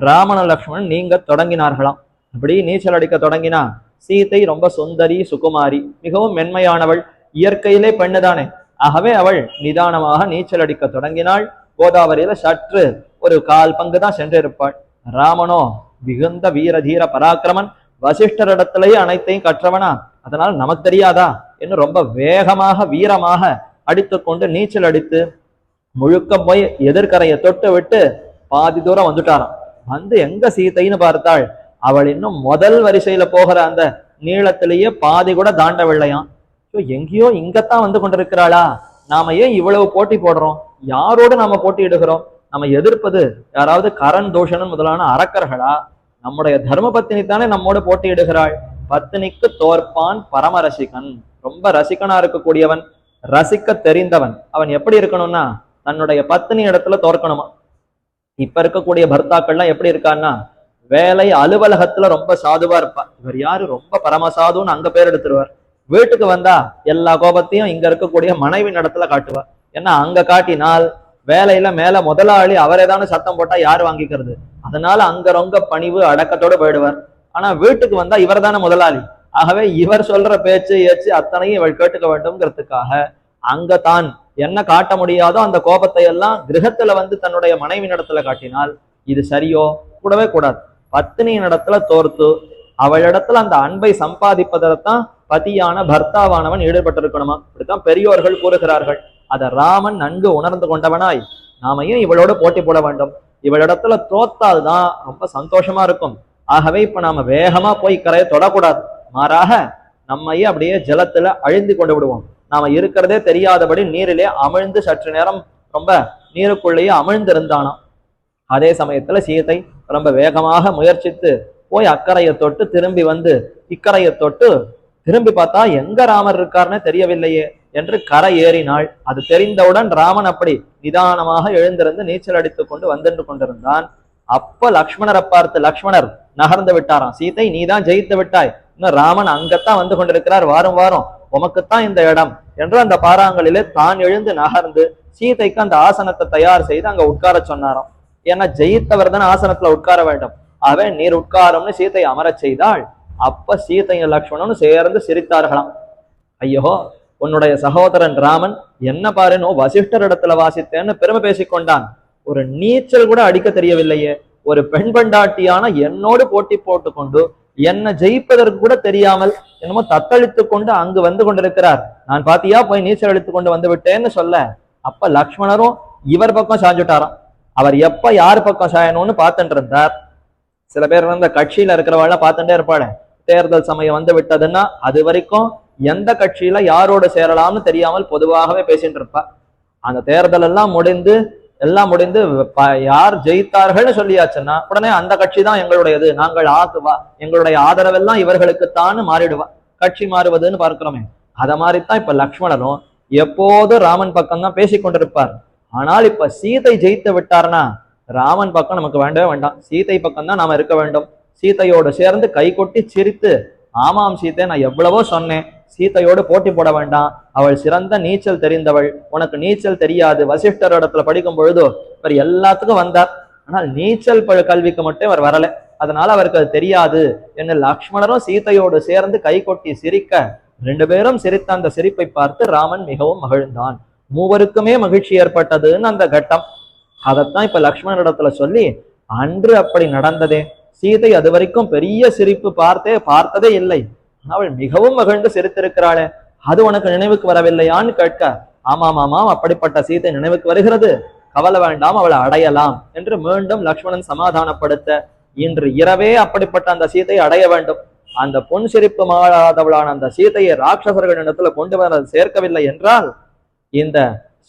ராமன லக்ஷ்மணன் நீங்க தொடங்கினார்களாம். அப்படி நீச்சல் அடிக்க தொடங்கினா சீதை ரொம்ப சுந்தரி, சுகுமாரி, மிகவும் மென்மையானவள், இயற்கையிலே பெண்ணுதானே. ஆகவே அவள் நிதானமாக நீச்சல் அடிக்க தொடங்கினாள். கோதாவரியில சற்று ஒரு 1/4 பங்கு தான் சென்றிருப்பாள். ராமனோ மிகுந்த வீர தீர பராக்கிரமன், வசிஷ்டரிடத்திலேயே அனைத்தையும் கற்றவனா, அதனால் நமக்கு தெரியாதா என்று ரொம்ப வேகமாக வீரமாக அடித்து கொண்டு நீச்சல் அடித்து முழுக்க போய் எதிர்கரையை தொட்டு விட்டு பாதி தூரம் வந்துட்டாராம். வந்து எங்க சீதைன்னு பார்த்தாள், அவள் இன்னும் முதல் வரிசையில போகிற அந்த நீளத்திலேயே பாதி கூட தாண்டவில்லையாம். எங்கேயோ இங்கத்தான் வந்து கொண்டிருக்கிறாளா? நாம ஏன் இவ்வளவு போட்டி போடுறோம்? யாரோடு நாம போட்டியிடுகிறோம்? நம்ம எதிர்ப்பது யாராவது கரண் தூஷணன் முதலான அரக்கர்களா? நம்முடைய தர்ம பத்தினி தானே நம்மோடு போட்டியிடுகிறாள். பத்தினிக்கு தோற்பான் பரம ரசிகன். ரொம்ப ரசிகனா இருக்கக்கூடியவன், ரசிக்க தெரிந்தவன். அவன் எப்படி இருக்கணும்னா தன்னுடைய பத்தினி இடத்துல தோற்கணுமா. இப்ப இருக்கக்கூடிய பர்த்தாக்கள்லாம் எப்படி இருக்கான்னா வேலை அலுவலகத்துல ரொம்ப சாதுவா இருப்பா. இவர் யாரு, ரொம்ப பரமசாதுன்னு அங்க பேர் எடுத்துருவார். வீட்டுக்கு வந்தா எல்லா கோபத்தையும் இங்க இருக்கக்கூடிய மனைவி இடத்துல காட்டுவார். ஏன்னா அங்க காட்டினால் வேலையில மேல முதலாளி அவர் ஏதாவது சத்தம் போட்டா யாரு வாங்கிக்கிறது? அதனால அங்க ரொம்ப பணிவு அடக்கத்தோடு போயிடுவார். ஆனா வீட்டுக்கு வந்தா இவர் தானே முதலாளி. ஆகவே இவர் சொல்ற பேச்சு ஏச்சு அத்தனையும் இவள் கேட்டுக்க வேண்டும்ங்கிறதுக்காக அங்க தான் என்ன காட்ட முடியாதோ அந்த கோபத்தை எல்லாம் கிரகத்துல வந்து தன்னுடைய மனைவி இடத்துல காட்டினால் இது சரியோ? கூடவே கூடாது. பத்தினியின் இடத்துல தோர்த்து அவளிடத்துல அந்த அன்பை சம்பாதிப்பதற்தான் பதியான பர்த்தாவானவன் ஈடுபட்டிருக்கணுமா. இப்படித்தான் பெரியோர்கள் கூறுகிறார்கள். அதை ராமன் நன்கு உணர்ந்து கொண்டவனாய் நாம ஏன் இவளோட போட்டி போட வேண்டும்? இவளிடத்துல தோத்தால்தான் ரொம்ப சந்தோஷமா இருக்கும். ஆகவே இப்ப நாம வேகமா போய் கரையை தொடக்கூடாது. மாறாக நம்மையே அப்படியே ஜலத்துல அழிந்து கொண்டு விடுவோம். நாம இருக்கிறதே தெரியாதபடி நீரிலே அமிழ்ந்து சற்று நேரம் ரொம்ப நீருக்குள்ளேயே அமிழ்ந்திருந்தானாம். அதே சமயத்துல சீதை ரொம்ப வேகமாக முயற்சித்து போய் அக்கறையை தொட்டு திரும்பி வந்து இக்கரையை தொட்டு திரும்பி பார்த்தா எங்க ராமர் இருக்காருன்னு தெரியவில்லையே என்று கரை ஏறினாள். அது தெரிந்தவுடன் ராமன் அப்படி நிதானமாக எழுந்திருந்து நீச்சல் அடித்துக் கொண்டு வந்து கொண்டிருந்தான். அப்ப லக்ஷ்மணரை பார்த்து லக்ஷ்மணர் நகர்ந்து விட்டாராம். சீதை, நீதான் ஜெயித்து விட்டாய், இன்னும் ராமன் அங்கத்தான் வந்து கொண்டிருக்கிறார், வாரும் வாரும், உமக்குத்தான் இந்த இடம் என்று அந்த பாறாங்கலிலே தான் எழுந்து நகர்ந்து சீதைக்கு அந்த ஆசனத்தை தயார் செய்து அங்க உட்கார சொன்னாராம். ஏன்னா ஜெயித்தவர் தான் ஆசனத்துல உட்கார வேண்டும். அவன் நீர் உட்காரம்னு சீதை அமரச் செய்தாள். அப்ப சீதையும் லக்ஷ்மணனும் சேர்ந்து சிரித்தார்களாம். ஐயோ, உன்னுடைய சகோதரன் ராமன் என்ன பாருனோ வசிஷ்டர் இடத்துல வாசித்தேன்னு பெருமை பேசிக்கொண்டான். ஒரு நீச்சல் கூட அடிக்க தெரியவில்லையே. ஒரு பெண் பெண்டாட்டியான என்னோடு போட்டி போட்டு கொண்டு என்னை ஜெயிப்பதற்கு கூட தெரியாமல் என்னமோ தத்தளித்து கொண்டு அங்கு வந்து கொண்டிருக்கிறார். நான் பாத்தியா போய் நீச்சல் அடித்து கொண்டு வந்து விட்டேன்னு சொல்ல, அப்ப லக்ஷ்மணரும் இவர் பக்கம் சாஞ்சுட்டாராம். அவர் எப்ப யார் பக்கம் சாயணும்னு பார்த்துட்டு இருந்தார். சில பேர் வந்து கட்சியில இருக்கிறவாள் பார்த்துட்டே இருப்பாள். தேர்தல் சமயம் வந்து விட்டதுன்னா அது வரைக்கும் எந்த கட்சியில யாரோடு சேரலாம்னு தெரியாமல் பொதுவாகவே பேசிட்டு இருப்பா. அந்த தேர்தல் எல்லாம் முடிந்து யார் ஜெயித்தார்கள்னு சொல்லியாச்சுன்னா உடனே அந்த கட்சி தான் எங்களுடையது, நாங்கள் எங்களுடைய ஆதரவெல்லாம் இவர்களுக்குத்தான் மாறிடுவா. கட்சி மாறுவதுன்னு பார்க்கிறோமே, அத மாதிரித்தான் இப்ப லக்ஷ்மணரும் எப்போதும் ராமன் பக்கம் தான் பேசி கொண்டிருப்பார். ஆனால் இப்ப சீதை ஜெயித்து விட்டார்னா ராமன் பக்கம் நமக்கு வேண்டவே வேண்டாம், சீதை பக்கம் தான் நாம இருக்க வேண்டும். சீதையோடு சேர்ந்து கை கொட்டி சிரித்து, ஆமாம் சீதை, நான் எவ்வளவோ சொன்னேன், சீதையோடு போட்டி போட வேண்டாம், அவள் சிறந்த நீச்சல் தெரிந்தவள், உனக்கு நீச்சல் தெரியாது. வசிஷ்டர் இடத்துல படிக்கும் பொழுது இவர் எல்லாத்துக்கும் வந்தார், ஆனால் நீச்சல் கல்விக்கு மட்டும் அவர் வரல, அதனால அவருக்கு அது தெரியாது என்று லக்ஷ்மணரும் சீதையோடு சேர்ந்து கை கொட்டி சிரிக்க, ரெண்டு பேரும் சிரித்த அந்த சிரிப்பை பார்த்து ராமன் மிகவும் மகிழ்ந்தான். மூவருக்குமே மகிழ்ச்சி ஏற்பட்டதுன்னு அந்த கட்டம். அதைத்தான் இப்ப லக்ஷ்மணனிடத்துல சொல்லி, அன்று அப்படி நடந்ததே, சீதை அது வரைக்கும் பெரிய சிரிப்பு பார்த்ததே இல்லை, அவள் மிகவும் மகிழ்ந்து சிரித்திருக்கிறாளே, அது உனக்கு நினைவுக்கு வரவில்லையான்னு கேட்க, ஆமாம் ஆமாம், அப்படிப்பட்ட சீதை நினைவுக்கு வருகிறது, கவலை வேண்டாம், அவளை அடையலாம் என்று மீண்டும் லக்ஷ்மணன் சமாதானப்படுத்த, இன்று இரவே அப்படிப்பட்ட அந்த சீதையை அடைய வேண்டும். அந்த பொன் சிரிப்பு மாறாதவளான அந்த சீதையை ராட்சசர்களிடத்துல கொண்டு வர சேர்க்கவில்லை என்றால் இந்த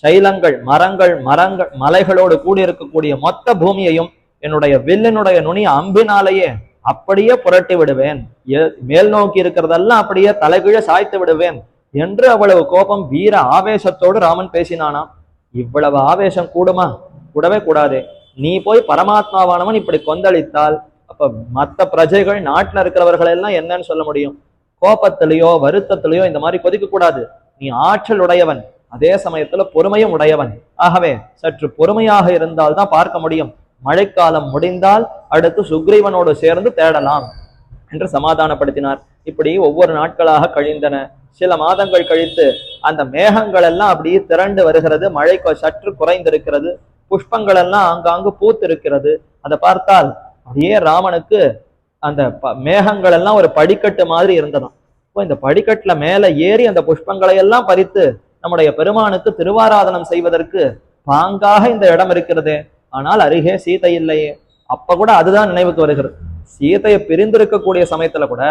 சைலங்கள், மரங்கள் மலைகளோடு கூடியிருக்கக்கூடிய மொத்த பூமியையும் என்னுடைய வில்லினுடைய நுனி அம்பினாலேயே அப்படியே புரட்டி விடுவேன், மேல் நோக்கி இருக்கிறதெல்லாம் அப்படியே தலைகீழ சாய்த்து விடுவேன் என்று அவ்வளவு கோபம் வீர ஆவேசத்தோடு ராமன் பேசினானாம். இவ்வளவு ஆவேசம் கூடுமா? கூடவே கூடாதே. நீ போய் பரமாத்மாவானவன் இப்படி கொந்தளித்தால் அப்ப மற்ற பிரஜைகள், நாட்டுல இருக்கிறவர்கள் எல்லாம் என்னன்னு சொல்ல முடியும்? கோபத்திலேயோ வருத்தத்திலேயோ இந்த மாதிரி கொதிக்க கூடாது. நீ ஆற்றல் உடையவன், அதே சமயத்துல பொறுமையும் உடையவன், ஆகவே சற்று பொறுமையாக இருந்தால் தான் பார்க்க முடியும். மழைக்காலம் முடிந்தால் அடுத்து சுக்ரீவனோடு சேர்ந்து தேடலாம் என்று சமாதானப்படுத்தினார். இப்படி ஒவ்வொரு நாட்களாக கழிந்தன. சில மாதங்கள் கழித்து அந்த மேகங்கள் எல்லாம் அப்படியே திரண்டு வருகிறது, மழை சற்று குறைந்திருக்கிறது, புஷ்பங்கள் எல்லாம் ஆங்காங்கு பூத்து இருக்கிறது. அதை பார்த்தால் அப்படியே ராமனுக்கு அந்த மேகங்கள் எல்லாம் ஒரு படிக்கட்டு மாதிரி இருந்ததாம். இப்போ இந்த படிக்கட்டுல மேல ஏறி அந்த புஷ்பங்களை எல்லாம் பறித்து நம்முடைய பெருமானுக்கு திருவாராதனம் செய்வதற்கு பாங்காக இந்த இடம் இருக்கிறதே, ஆனால் அருகே சீதை இல்லையே. அப்ப கூட அதுதான் நினைவுக்கு வருகிறது. சீதையை பிரிந்திருக்கக்கூடிய சமயத்துல கூட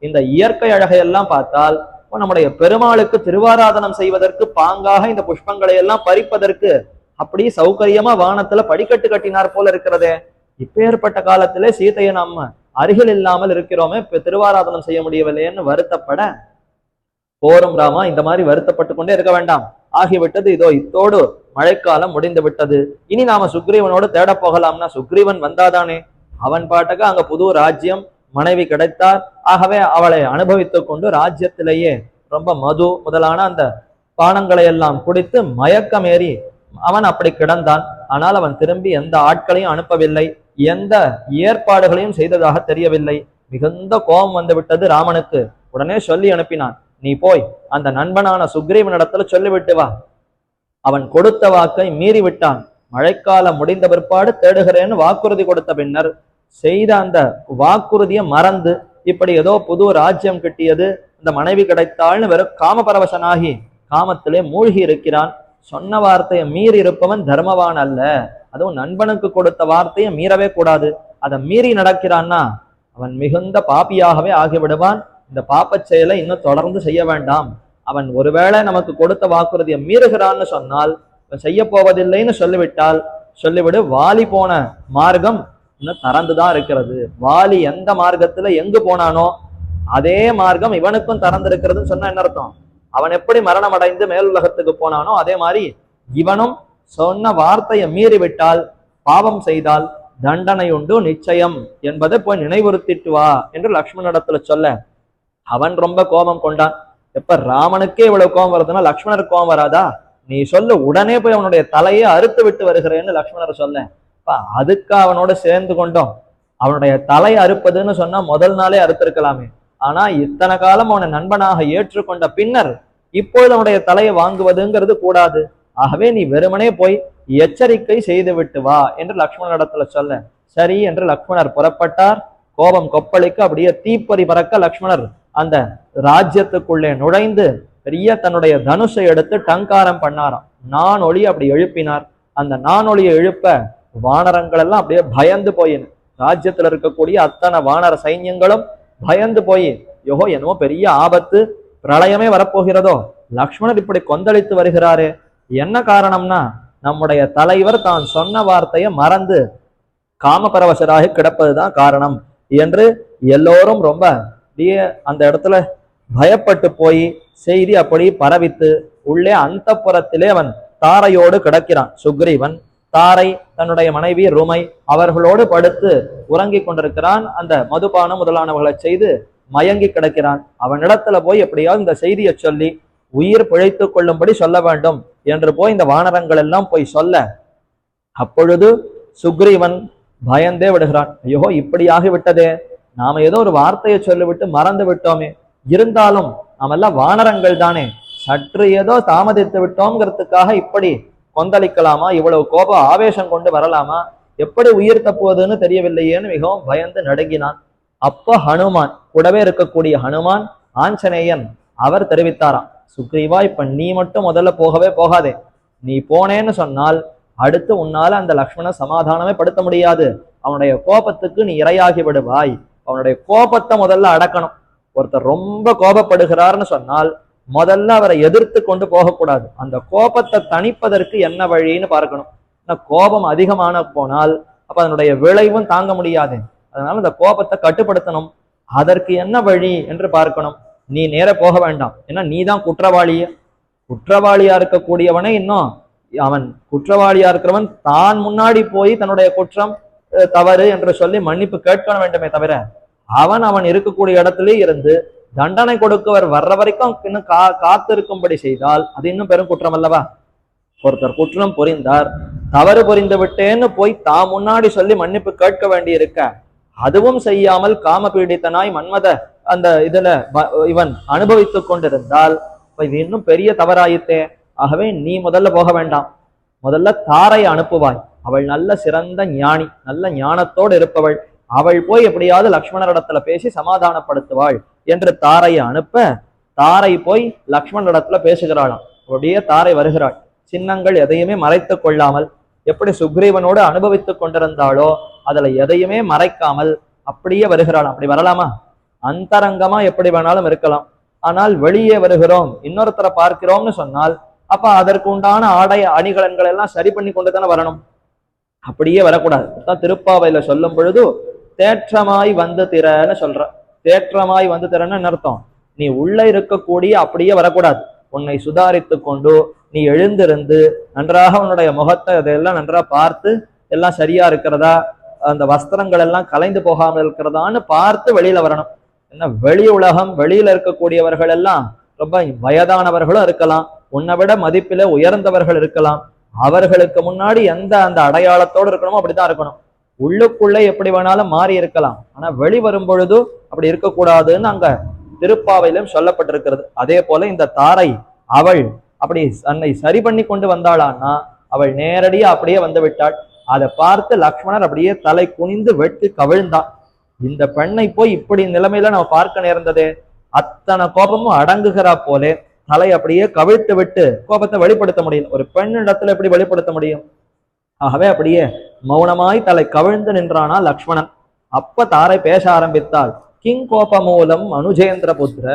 இந்த இயற்கை அழகையெல்லாம் பார்த்தால் நம்முடைய பெருமாளுக்கு திருவாராதனம் செய்வதற்கு பாங்காக இந்த புஷ்பங்களை எல்லாம் பறிப்பதற்கு அப்படி சௌகரியமா வானத்துல படிக்கட்டு கட்டினார் போல இருக்கிறதே. இப்பேற்பட்ட காலத்திலே சீதையை நம்ம அருகில் இல்லாமல் இருக்கிறோமே, இப்ப திருவாராதனம் செய்ய முடியவில்லைன்னு வருத்தப்பட, போரும் ராமா, இந்த மாதிரி வருத்தப்பட்டு கொண்டே இருக்க வேண்டாம், ஆகிவிட்டது, இதோ இத்தோடு மழைக்காலம் முடிந்து விட்டது, இனி நாம சுக்ரீவனோடு தேட போகலாம்னா சுக்ரீவன் வந்தாதானே. அவன் பாட்டுக்கு அங்க புது ராஜ்யம், மனைவி கிடைத்தார், ஆகவே அவளை அனுபவித்துக் கொண்டு ராஜ்யத்திலேயே ரொம்ப மது முதலான அந்த பானங்களை எல்லாம் குடித்து மயக்கமேறி அவன் அப்படி கிடந்தான். ஆனால் அவன் திரும்பி எந்த ஆட்களையும் அனுப்பவில்லை, எந்த ஏற்பாடுகளையும் செய்ததாக தெரியவில்லை. மிகுந்த கோபம் வந்து விட்டது ராமனுக்கு. உடனே சொல்லி அனுப்பினான், நீ போய் அந்த நண்பனான சுக்ரீவனிடத்துல சொல்லிவிட்டு வா. அவன் கொடுத்த வாக்கை மீறி விட்டான். மழைக்காலம் முடிந்த பிற்பாடு தேடுகிறேன்னு வாக்குறுதி கொடுத்த பின்னர் செய்த அந்த வாக்குறுதியை மறந்து இப்படி ஏதோ புது ராஜ்யம் கிட்டியது, இந்த மனைவி கிடைத்தாள்னு வெறும் காமபரவசனாகி காமத்திலே மூழ்கி இருக்கிறான். சொன்ன வார்த்தையை மீறி இருப்பவன் தர்மவான் அல்ல. அதுவும் நண்பனுக்கு கொடுத்த வார்த்தையை மீறவே கூடாது. அதை மீறி நடக்கிறான்னா அவன் மிகுந்த பாப்பியாகவே ஆகிவிடுவான். இந்த பாப்பச் செயலை இன்னும் தொடர்ந்து செய்ய வேண்டாம். அவன் ஒருவேளை நமக்கு கொடுத்த வாக்குறுதியை மீறுகிறான்னு சொன்னால், செய்ய போவதில்லைன்னு சொல்லிவிடு. வாலி போன மார்க்கம் இன்னும் திறந்துதான் இருக்கிறது. வாலி எந்த மார்க்கத்துல எங்கு போனானோ அதே மார்க்கம் இவனுக்கும் திறந்திருக்கிறதுன்னு சொன்னா என்ன அர்த்தம்? அவன் எப்படி மரணம் அடைந்து மேலுலகத்துக்கு போனானோ அதே மாதிரி இவனும் சொன்ன வார்த்தையை மீறிவிட்டால், பாவம் செய்தால் தண்டனை உண்டு நிச்சயம் என்பதை போய் நினைவுறுத்திட்டு வா என்று லக்ஷ்மணனிடத்துல சொல்ல, அவன் ரொம்ப கோபம் கொண்டான். எப்ப ராமனுக்கே இவ்வளவு கோபம் வருதுன்னா லக்ஷ்மணருக்கு கோபம் வராதா? நீ சொல்லு, உடனே போய் அவனுடைய தலையை அறுத்து விட்டு வருகிறேன்னு லக்ஷ்மணர் சொல்ல, அதுக்கு அவனோட சேர்ந்து கொண்டோம். அவனுடைய தலை அறுப்பதுன்னு சொன்னா முதல் நாளே அறுத்திருக்கலாமே. ஆனா இத்தனை காலம் அவனை நண்பனாக ஏற்றுக்கொண்ட பின்னர் இப்பொழுது அவனுடைய தலையை வாங்குவதுங்கிறது கூடாது. ஆகவே நீ வெறுமனே போய் எச்சரிக்கை செய்து விட்டு வா என்று லக்ஷ்மணனிடத்துல சொல்ல, சரி என்று லக்ஷ்மணர் புறப்பட்டார். கோபம் கொப்பளிக்க அப்படியே தீப்பொறி பறக்க லக்ஷ்மணர் அந்த ராஜ்யத்துக்குள்ளே நுழைந்து பெரிய தன்னுடைய தனுஷை எடுத்து டங்காரம் பண்ணாராம். நான் ஒளி அப்படி எழுப்பினார். அந்த நான் ஒளியை எழுப்ப வானரங்கள் எல்லாம் அப்படியே பயந்து போயின. ராஜ்யத்துல இருக்கக்கூடிய அத்தனை வானர சைன்யங்களும் பயந்து போய், யோகோ என்னமோ பெரிய ஆபத்து, பிரளயமே வரப்போகிறதோ, லக்ஷ்மணர் இப்படி கொந்தளித்து வருகிறாரே, என்ன காரணம்னா நம்முடைய தலைவர் தான் சொன்ன வார்த்தையை மறந்து காமபரவசராக கிடப்பதுதான் காரணம் என்று எல்லோரும் ரொம்ப அந்த இடத்துல பயப்பட்டு போய் செய்தி அப்படி பரவித்து உள்ளே அந்த புறத்திலே அவன் தாரையோடு கிடக்கிறான். சுக்ரீவன் தாரை தன்னுடைய மனைவி ருமை அவர்களோடு படுத்து உறங்கி கொண்டிருக்கிறான். அந்த மதுபானம் முதலானவர்களை செய்து மயங்கி கிடக்கிறான். அவனிடத்துல போய் எப்படியாவது இந்த செய்தியை சொல்லி உயிர் பிழைத்து கொள்ளும்படி சொல்ல வேண்டும் என்று போய் இந்த வானரங்கள் எல்லாம் போய் சொல்ல, அப்பொழுது சுக்ரீவன் பயந்தே விடுகிறான். ஐயோ, இப்படியாகி விட்டதே, நாம ஏதோ ஒரு வார்த்தையை சொல்லிவிட்டு மறந்து விட்டோமே, இருந்தாலும் நாமெல்லாம் வானரங்கள் தானே, சற்று ஏதோ தாமதித்து விட்டோம்ங்கிறதுக்காக இப்படி கொந்தளிக்கலாமா, இவ்வளவு கோப ஆவேசம் கொண்டு வரலாமா, எப்படி உயிர் தப்புவதுன்னு தெரியவில்லையேன்னு மிகவும் பயந்து நடுங்கினான். அப்ப ஹனுமான், கூடவே இருக்கக்கூடிய ஹனுமான் ஆஞ்சநேயன் அவர் தெரிவித்தாராம், சுக்ரீவா இப்ப நீ மட்டும் முதல்ல போகவே போகாதே, நீ போனேன்னு சொன்னால் அடுத்து உன்னால அந்த லக்ஷ்மண சமாதானமே படுத்த முடியாது, அவனுடைய கோபத்துக்கு நீ இரையாகி விடுவாய், அவனுடைய கோபத்தை முதல்ல அடக்கணும். ஒருத்தர் ரொம்ப கோபப்படுகிறார்னு சொன்னால் முதல்ல அவரை எதிர்த்து கொண்டு போகக்கூடாது, அந்த கோபத்தை தணிப்பதற்கு என்ன வழின்னு பார்க்கணும். கோபம் அதிகமான போனால் அப்ப அதனுடைய விளைவும் தாங்க முடியாது, அதனால அந்த கோபத்தை கட்டுப்படுத்தணும். அதற்கு என்ன வழி என்று பார்க்கணும். நீ நேர போக வேண்டாம், ஏன்னா நீ தான் குற்றவாளிய, குற்றவாளியா இருக்கக்கூடியவனே இன்னும் அவன் குற்றவாளியா இருக்கிறவன் தான் முன்னாடி போய் தன்னுடைய குற்றம் தவறு என்று சொல்லி மன்னிப்பு கேட்க வேண்டுமே தவிர, அவன் இருக்கக்கூடிய இடத்திலே இருந்து தண்டனை கொடுக்கவர் வர்ற வரைக்கும் இன்னும் காத்திருக்கும்படி செய்தால் அது இன்னும் பெரும் குற்றம் அல்லவா. ஒருத்தர் குற்றம் புரிந்தார், தவறு புரிந்து விட்டேன்னு போய் தான் முன்னாடி சொல்லி மன்னிப்பு கேட்க வேண்டி இருக்க, அதுவும் செய்யாமல் காம பீடித்தனாய் மன்மத அந்த இதுல இவன் அனுபவித்துக் கொண்டிருந்தால் இது இன்னும் பெரிய தவறாயித்தே. ஆகவே நீ முதல்ல போக வேண்டாம், முதல்ல தாரை அனுப்புவாய், அவள் நல்ல சிறந்த ஞானி, நல்ல ஞானத்தோடு இருப்பவள், அவள் போய் எப்படியாவது லக்ஷ்மணரிடத்துல பேசி சமாதானப்படுத்துவாள் என்று தாரையை அனுப்ப, தாரை போய் லக்ஷ்மணரிடத்துல பேசுகிறாளாம். அப்படியே தாரை வருகிறாள், சின்னங்கள் எதையுமே மறைத்து கொள்ளாமல், எப்படி சுக்ரீவனோடு அனுபவித்துக் கொண்டிருந்தாளோ அதுல எதையுமே மறைக்காமல் அப்படியே வருகிறாளாம். அப்படி வரலாமா? அந்தரங்கமா எப்படி வேணாலும் இருக்கலாம், ஆனால் வெளியே வருகிறோம் இன்னொருத்தரை பார்க்கிறோம்னு சொன்னால் அப்ப அதற்கு உண்டான ஆடை அணிகலன்கள் எல்லாம் சரி பண்ணி கொண்டு தானே வரணும், அப்படியே வரக்கூடாது. திருப்பாவையில சொல்லும் பொழுது தேற்றமாய் வந்து திறன்னு சொல்ற, தேற்றமாய் வந்து திறன்னு அர்த்தம், நீ உள்ள இருக்கக்கூடிய அப்படியே வரக்கூடாது, உன்னை சுதாரித்து கொண்டு நீ எழுந்திருந்து நன்றாக உன்னுடைய முகத்தை அதையெல்லாம் நன்றாக பார்த்து எல்லாம் சரியா இருக்கிறதா, அந்த வஸ்திரங்கள் எல்லாம் கலைந்து போகாமல் இருக்கிறதான்னு பார்த்து வெளியில வரணும். என்ன வெளி உலகம், வெளியில இருக்கக்கூடியவர்கள் எல்லாம் ரொம்ப வயதானவர்களும் இருக்கலாம், உன்னை விட மதிப்பில உயர்ந்தவர்கள் இருக்கலாம், அவர்களுக்கு முன்னாடி எந்த அந்த அடையாளத்தோடு இருக்கணுமோ அப்படித்தான் இருக்கணும். உள்ளுக்குள்ளே எப்படி வேணாலும் மாறி இருக்கலாம், ஆனா வெளி வரும் பொழுது அப்படி இருக்கக்கூடாதுன்னு அங்க திருப்பாவையிலும் சொல்லப்பட்டிருக்கிறது. அதே போல இந்த தாரை அவள் அப்படி தன்னை சரி பண்ணி கொண்டு வந்தாளான்னா அவள் நேரடியா அப்படியே வந்து விட்டாள். அதை பார்த்து லக்ஷ்மணர் அப்படியே தலை குனிந்து வெட்டு கவிழ்ந்தான். இந்த பெண்ணை போய் இப்படி நிலைமையில நம்ம பார்க்க நேர்ந்ததே, அத்தனை கோபமும் அடங்குகிறா போலே தலை அப்படியே கவிழ்த்து விட்டு கோபத்தை வெளிப்படுத்த முடியும். ஒரு பெண்ணிடத்துல எப்படி வெளிப்படுத்த முடியும்? ஆகவே அப்படியே மௌனமாய் தலை கவிழ்ந்து நின்றானா லக்ஷ்மணன். அப்ப தாரை பேச ஆரம்பித்தாள். கிங் கோப மூலம் அனுஜேந்திர புத்திர,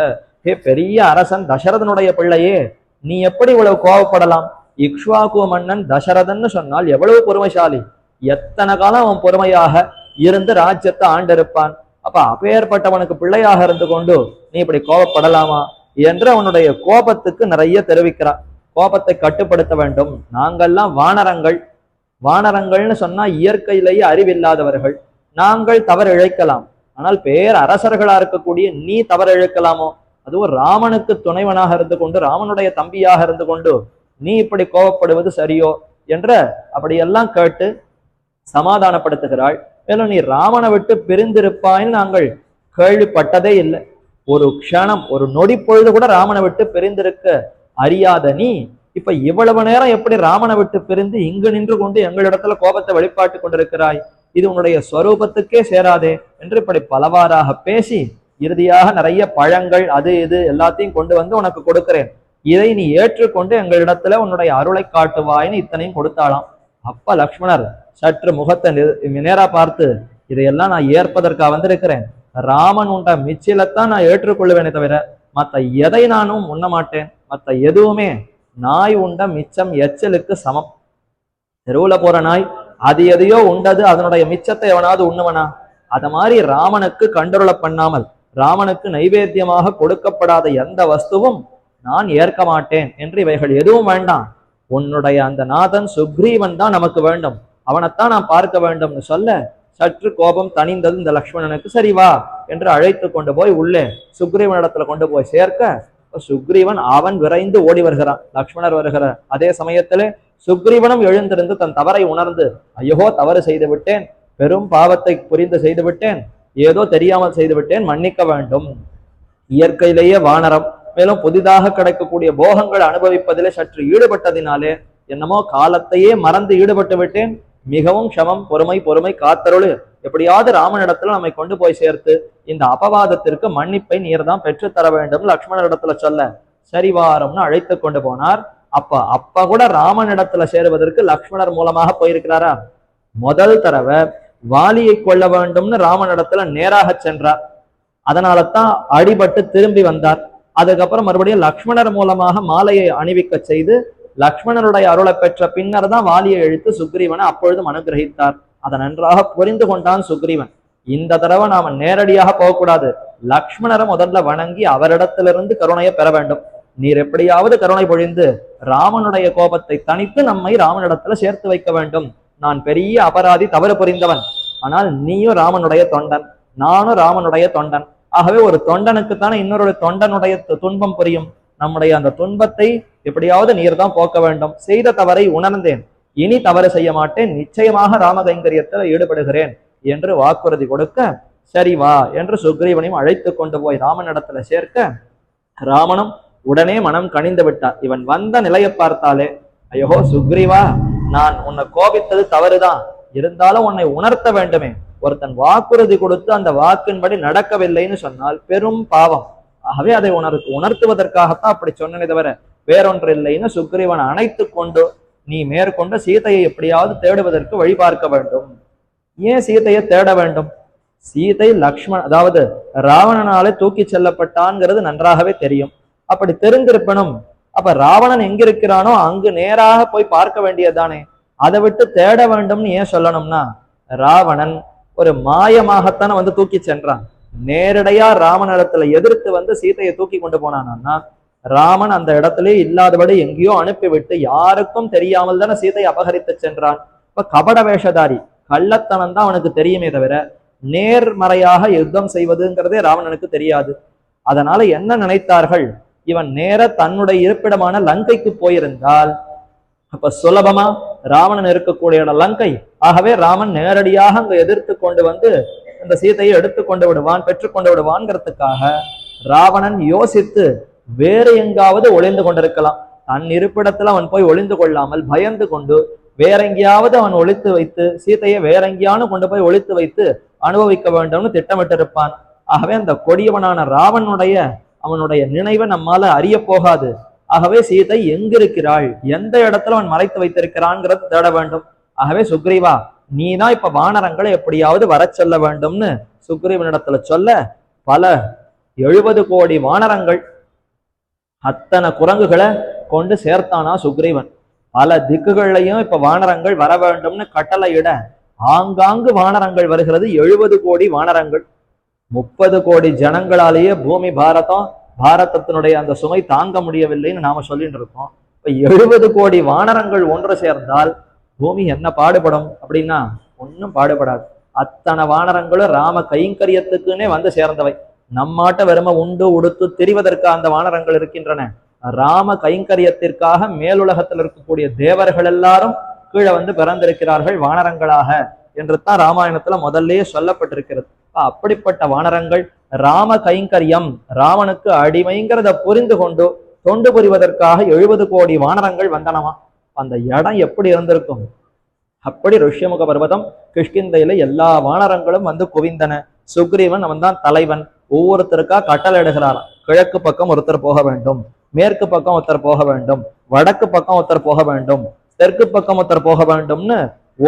ஹே பெரிய அரசன் தசரதனுடைய பிள்ளையே, நீ எப்படி இவ்வளவு கோபப்படலாம்? இக்ஷ்வாகு மன்னன் தசரதன்னு சொன்னால் எவ்வளவு பொறுமைசாலி, எத்தனை காலம் அவன் பொறுமையாக இருந்து ராஜ்யத்தை ஆண்டிருப்பான். அப்ப அப்பேற்பட்டவனுக்கு பிள்ளையாக இருந்து கொண்டு நீ இப்படி கோபப்படலாமா என்று அவனுடைய கோபத்துக்கு நிறைய தெரிவிக்கிறான். கோபத்தை கட்டுப்படுத்த வேண்டும், நாங்கள்லாம் வானரங்கள், வானரங்கள்னு சொன்னா இயற்கையிலேயே அறிவில்லாதவர்கள், நாங்கள் தவறு இழைக்கலாம், ஆனால் பேர் அரசர்களா இருக்கக்கூடிய நீ தவறு இழைக்கலாமோ? அதுவும் ராமனுக்கு துணைவனாக இருந்து கொண்டு ராமனுடைய தம்பியாக இருந்து கொண்டு நீ இப்படி கோபப்படுவது சரியோ என்ற அப்படியெல்லாம் கேட்டு சமாதானப்படுத்துகிறாள். மேலும் நீ ராமனை விட்டு பிரிந்திருப்பாயின்னு நாங்கள் கேள்விப்பட்டதே இல்லை, ஒரு க்ஷணம் ஒரு நொடி பொழுது கூட ராமனை விட்டு பிரிந்திருக்க அறியாத நீ இப்ப இவ்வளவு நேரம் எப்படி ராமனை விட்டு பிரிந்து இங்கு நின்று கொண்டு எங்களிடத்துல கோபத்தை வெளிப்பாட்டு கொண்டிருக்கிறாய்? இது உன்னுடைய ஸ்வரூபத்துக்கே சேராதே என்று இப்படி பலவாறாக பேசி இறுதியாக நிறைய பழங்கள் அது இது எல்லாத்தையும் கொண்டு வந்து உனக்கு கொடுக்கிறேன், இதை நீ ஏற்றுக்கொண்டு எங்களிடத்துல உன்னுடைய அருளை காட்டுவாயின்னு இத்தனையும் கொடுத்தாளாம். அப்ப லக்ஷ்மணர் சற்று முகத்தை நேரா பார்த்து, இதையெல்லாம் நான் ஏற்பதற்காக வந்திருக்கிறேன், ராமன் உண்ட மிச்சிலத்தான் நான் ஏற்றுக்கொள்வேனே தவிர மற்ற எதை நானும் உண்ண மாட்டேன். மற்ற எதுவுமே நாய் உண்ட மிச்சம் எச்சலுக்கு சமம். தெருவுல போற நாய் அது எதையோ உண்டது, அதனுடைய மிச்சத்தை எவனாவது உண்ணுவனா? அத மாதிரி ராமனுக்கு கண்டருள பண்ணாமல், ராமனுக்கு நைவேத்தியமாக கொடுக்கப்படாத எந்த வஸ்துவும் நான் ஏற்க மாட்டேன் என்று இவைகள் எதுவும் வேண்டாம். உன்னுடைய அந்த நாதன் சுக்ரீவன் தான் நமக்கு வேண்டும், அவனைத்தான் நான் பார்க்க வேண்டும்னு சொல்ல சற்று கோபம் தணிந்தது இந்த லக்ஷ்மணனுக்கு. சரி வா என்று அழைத்து கொண்டு போய் உள்ளே சுக்ரீவனிடத்துல கொண்டு போய் சேர்க்க சுக்ரீவன் அவன் விரைந்து ஓடி வருகிறான். லக்ஷ்மணர் வருகிற அதே சமயத்திலே சுக்ரீவனும் எழுந்திருந்து தன் தவறை உணர்ந்து, ஐயோ தவறு செய்து விட்டேன், பெரும் பாவத்தை புரிந்து செய்து விட்டேன், ஏதோ தெரியாமல் செய்து விட்டேன், மன்னிக்க வேண்டும். இயற்கையிலேயே வானரம், மேலும் புதிதாக கிடைக்கக்கூடிய போகங்கள் அனுபவிப்பதிலே சற்று ஈடுபட்டதினாலே என்னமோ காலத்தையே மறந்து ஈடுபட்டு விட்டேன், மிகவும் க்ஷமம், பொறுமை பொறுமை காத்தருளு, எப்படியாவது ராமனிடத்துல நம்மை கொண்டு போய் சேர்த்து இந்த அபவாதத்திற்கு மன்னிப்பை நீர் தான் பெற்று தர வேண்டும் லக்ஷ்மணனிடத்துல சொல்ல சரி வாரம்னு அழைத்து கொண்டு போனார். அப்ப கூட ராமனிடத்துல சேருவதற்கு லக்ஷ்மணர் மூலமாக போயிருக்கிறாரா? முதல் தடவை வாலியை கொள்ள வேண்டும்னு ராமனிடத்துல நேராக சென்றார், அதனால தான் அடிபட்டு திரும்பி வந்தார். அதுக்கப்புறம் மறுபடியும் லக்ஷ்மணர் மூலமாக மாலையை அணிவிக்க செய்து லக்ஷ்மணருடைய அருளை பெற்ற பின்னர் தான் வாலியை இழுத்து சுக்ரீவனை அப்பொழுதும் அனுகிரகித்தார். அதை நன்றாக புரிந்து கொண்டான் சுக்ரீவன். இந்த தடவை நாம நேரடியாக போகக்கூடாது, லக்ஷ்மணரை முதல்ல வணங்கி அவரிடத்திலிருந்து கருணையை பெற வேண்டும். நீர் எப்படியாவது கருணை பொழிந்து ராமனுடைய கோபத்தை தணித்து நம்மை ராமனிடத்துல சேர்த்து வைக்க வேண்டும். நான் பெரிய அபராதி, தவறு புரிந்தவன், ஆனால் நீயும் ராமனுடைய தொண்டன், நானும் ராமனுடைய தொண்டன். ஆகவே ஒரு தொண்டனுக்குத்தானே இன்னொரு தொண்டனுடைய துன்பம் புரியும். நம்முடைய அந்த துன்பத்தை எப்படியாவது நீர் தான் போக்க வேண்டும். செய்த தவறை உணர்ந்தேன், இனி தவறு செய்ய மாட்டேன், நிச்சயமாக ராம கைங்கரியத்தில் ஈடுபடுகிறேன் என்று வாக்குறுதி கொடுக்க சரி வா என்று சுக்ரீவனையும் அழைத்து கொண்டு போய் ராமனிடத்துல சேர்க்க ராமனும் உடனே மனம் கனிந்து விட்டார். இவன் வந்த நிலையை பார்த்தாலே, ஐயோ சுக்ரீவா, நான் உன்னை கோபித்தது தவறுதான், இருந்தாலும் உன்னை உணர்த்த வேண்டுமே. ஒருத்தன் வாக்குறுதி கொடுத்து அந்த வாக்கின்படி நடக்கவில்லைன்னு சொன்னால் பெரும் பாவம். ஆகவே அதை உணர்த்துவதற்காகத்தான் அப்படி சொன்னனே தவிர வேறொன்று இல்லைன்னு சுக்ரீவனை அணைத்து கொண்டு, நீ மேற்கொண்டு சீதையை எப்படியாவது தேடுவதற்கு வழி பார்க்க வேண்டும். ஏன் சீதையை தேட வேண்டும்? சீதை அதாவது ராவணனாலே தூக்கி செல்லப்பட்டான்ங்கிறது நன்றாகவே தெரியும். அப்படி தெரிந்திருப்பனும், அப்ப ராவணன் எங்கிருக்கிறானோ அங்கு நேராக போய் பார்க்க வேண்டியதுதானே. அதை விட்டு தேட வேண்டும்னு ஏன் சொல்லணும்னா, ராவணன் ஒரு மாயமாகத்தானே வந்து தூக்கி சென்றான். நேரடியா ராமனிடத்துல எதிர்த்து வந்து சீதையை தூக்கி கொண்டு போனான்னா, ராமன் அந்த இடத்திலே இல்லாதபடி எங்கேயோ அனுப்பிவிட்டு யாருக்கும் தெரியாமல் தானே சீதையை அபகரித்து சென்றான். இப்ப கபட வேஷதாரி, கள்ளத்தனம் தான் அவனுக்கு தெரியுமே தவிர நேர்மறையாக யுத்தம் செய்வதுங்கிறதே ராவணனுக்கு தெரியாது. அதனால என்ன நினைத்தார்கள், இவன் நேர தன்னுடைய இருப்பிடமான லங்கைக்கு போயிருந்தால் அப்ப சுலபமா ராவணன் இருக்கக்கூடிய லங்கை. ஆகவே ராமன் நேரடியாக அங்க எதிர்த்து கொண்டு வந்து இந்த சீதையை எடுத்து கொண்டு விடுவான், பெற்றுக்கொண்டு விடுவான்ங்கிறதுக்காக ராவணன் யோசித்து வேறு எங்காவது ஒளிந்து கொண்டிருக்கலாம். தன் இருப்பிடத்துல அவன் போய் ஒளிந்து கொள்ளாமல் பயந்து கொண்டு வேற எங்கேயாவது அவன் ஒளித்து வைத்து சீதையை வேற எங்கேயானு கொண்டு போய் ஒளித்து வைத்து அனுபவிக்க வேண்டும்னு திட்டமிட்டு இருப்பான். ஆகவே அந்த கொடியவனான ராவனுடைய அவனுடைய நினைவை நம்மால அறிய போகாது. ஆகவே சீதை எங்கிருக்கிறாள், எந்த இடத்துல அவன் மறைத்து வைத்திருக்கிறான்ங்கிறது தேட வேண்டும். ஆகவே சுக்ரீவா, நீதான் இப்ப வானரங்களை எப்படியாவது வர சொல்ல வேண்டும்னு சுக்ரீவனிடத்துல சொல்ல பல 70 கோடி வானரங்கள், அத்தனை குரங்குகளை கொண்டு சேர்த்தானா சுக்ரீவன். பல திக்குகள்லையும் இப்ப வானரங்கள் வர வேண்டும்னு கட்டளையிட ஆங்காங்கு வானரங்கள் வருகிறது. 70 கோடி வானரங்கள். 30 கோடி ஜனங்களாலேயே பூமி பாரதத்தினுடைய அந்த சுமை தாங்க முடியவில்லைன்னு நாம சொல்லிட்டு இருக்கோம். இப்ப 70 கோடி வானரங்கள் ஒன்று சேர்ந்தால் பூமி என்ன பாடுபடும் அப்படின்னா ஒன்னும் பாடுபடாது. அத்தனை வானரங்களும் ராம கைங்கரியத்துக்குன்னே வந்து சேர்ந்தவை. நம்மாட்ட வெறும உண்டு உடுத்து திரிவதற்கு அந்த வானரங்கள் இருக்கின்றன. ராம கைங்கரியத்திற்காக மேலுலகத்தில் இருக்கக்கூடிய தேவர்கள் எல்லாரும் கீழே வந்து பிறந்திருக்கிறார்கள் வானரங்களாக என்று தான் ராமாயணத்துல முதல்லயே சொல்லப்பட்டிருக்கிறது. அப்படிப்பட்ட வானரங்கள் ராம கைங்கரியம், ராவனுக்கு அடிமைங்கிறத புரிந்து கொண்டு தொண்டு புரிவதற்காக 70 கோடி வானரங்கள் வந்தனமா. அந்த இடம் எப்படி இருந்திருக்கும்? அப்படி ருஷ்யமுக பர்வதம் கிஷ்கிந்தையில எல்லா வானரங்களும் வந்து குவிந்தன. சுக்ரீவன் அவன் தான் தலைவன். ஒவ்வொருத்தருக்கா கட்டளை எடுகிறாராம். கிழக்கு பக்கம் ஒருத்தர் போக வேண்டும், மேற்கு பக்கம் ஒருத்தர் போக வேண்டும், வடக்கு பக்கம் ஒருத்தர் போக வேண்டும், தெற்கு பக்கம் ஒருத்தர் போக வேண்டும்னு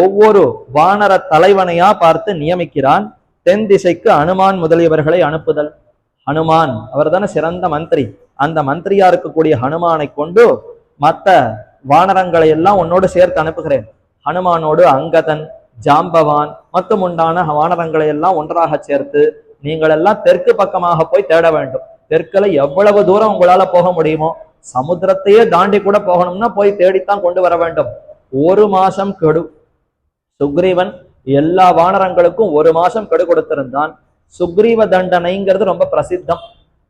ஒவ்வொரு வானர தலைவனையா பார்த்து நியமிக்கிறான். தென் திசைக்கு அனுமான் முதலியவர்களை அனுப்புதல். ஹனுமான் அவர் தானே சிறந்த மந்திரி. அந்த மந்திரியா இருக்கக்கூடிய ஹனுமானை கொண்டு மற்ற வானரங்களை எல்லாம் உன்னோடு சேர்த்து அனுப்புகிறேன். ஹனுமானோடு அங்கதன், ஜாம்பவான் மற்றும் உண்டான வானரங்களை எல்லாம் ஒன்றாக சேர்த்து நீங்கள் எல்லாம் தெற்கு பக்கமாக போய் தேட வேண்டும். தெற்குல எவ்வளவு தூரம் உங்களால போக முடியுமோ, சமுத்திரத்தையே தாண்டி கூட போகணும்னா போய் தேடித்தான் கொண்டு வர வேண்டும். 1 மாசம் கெடு. சுக்ரீவன் எல்லா வானரங்களுக்கும் 1 மாசம் கெடு கொடுத்திருந்தான். சுக்ரீவ தண்டனைங்கிறது ரொம்ப பிரசித்தம்.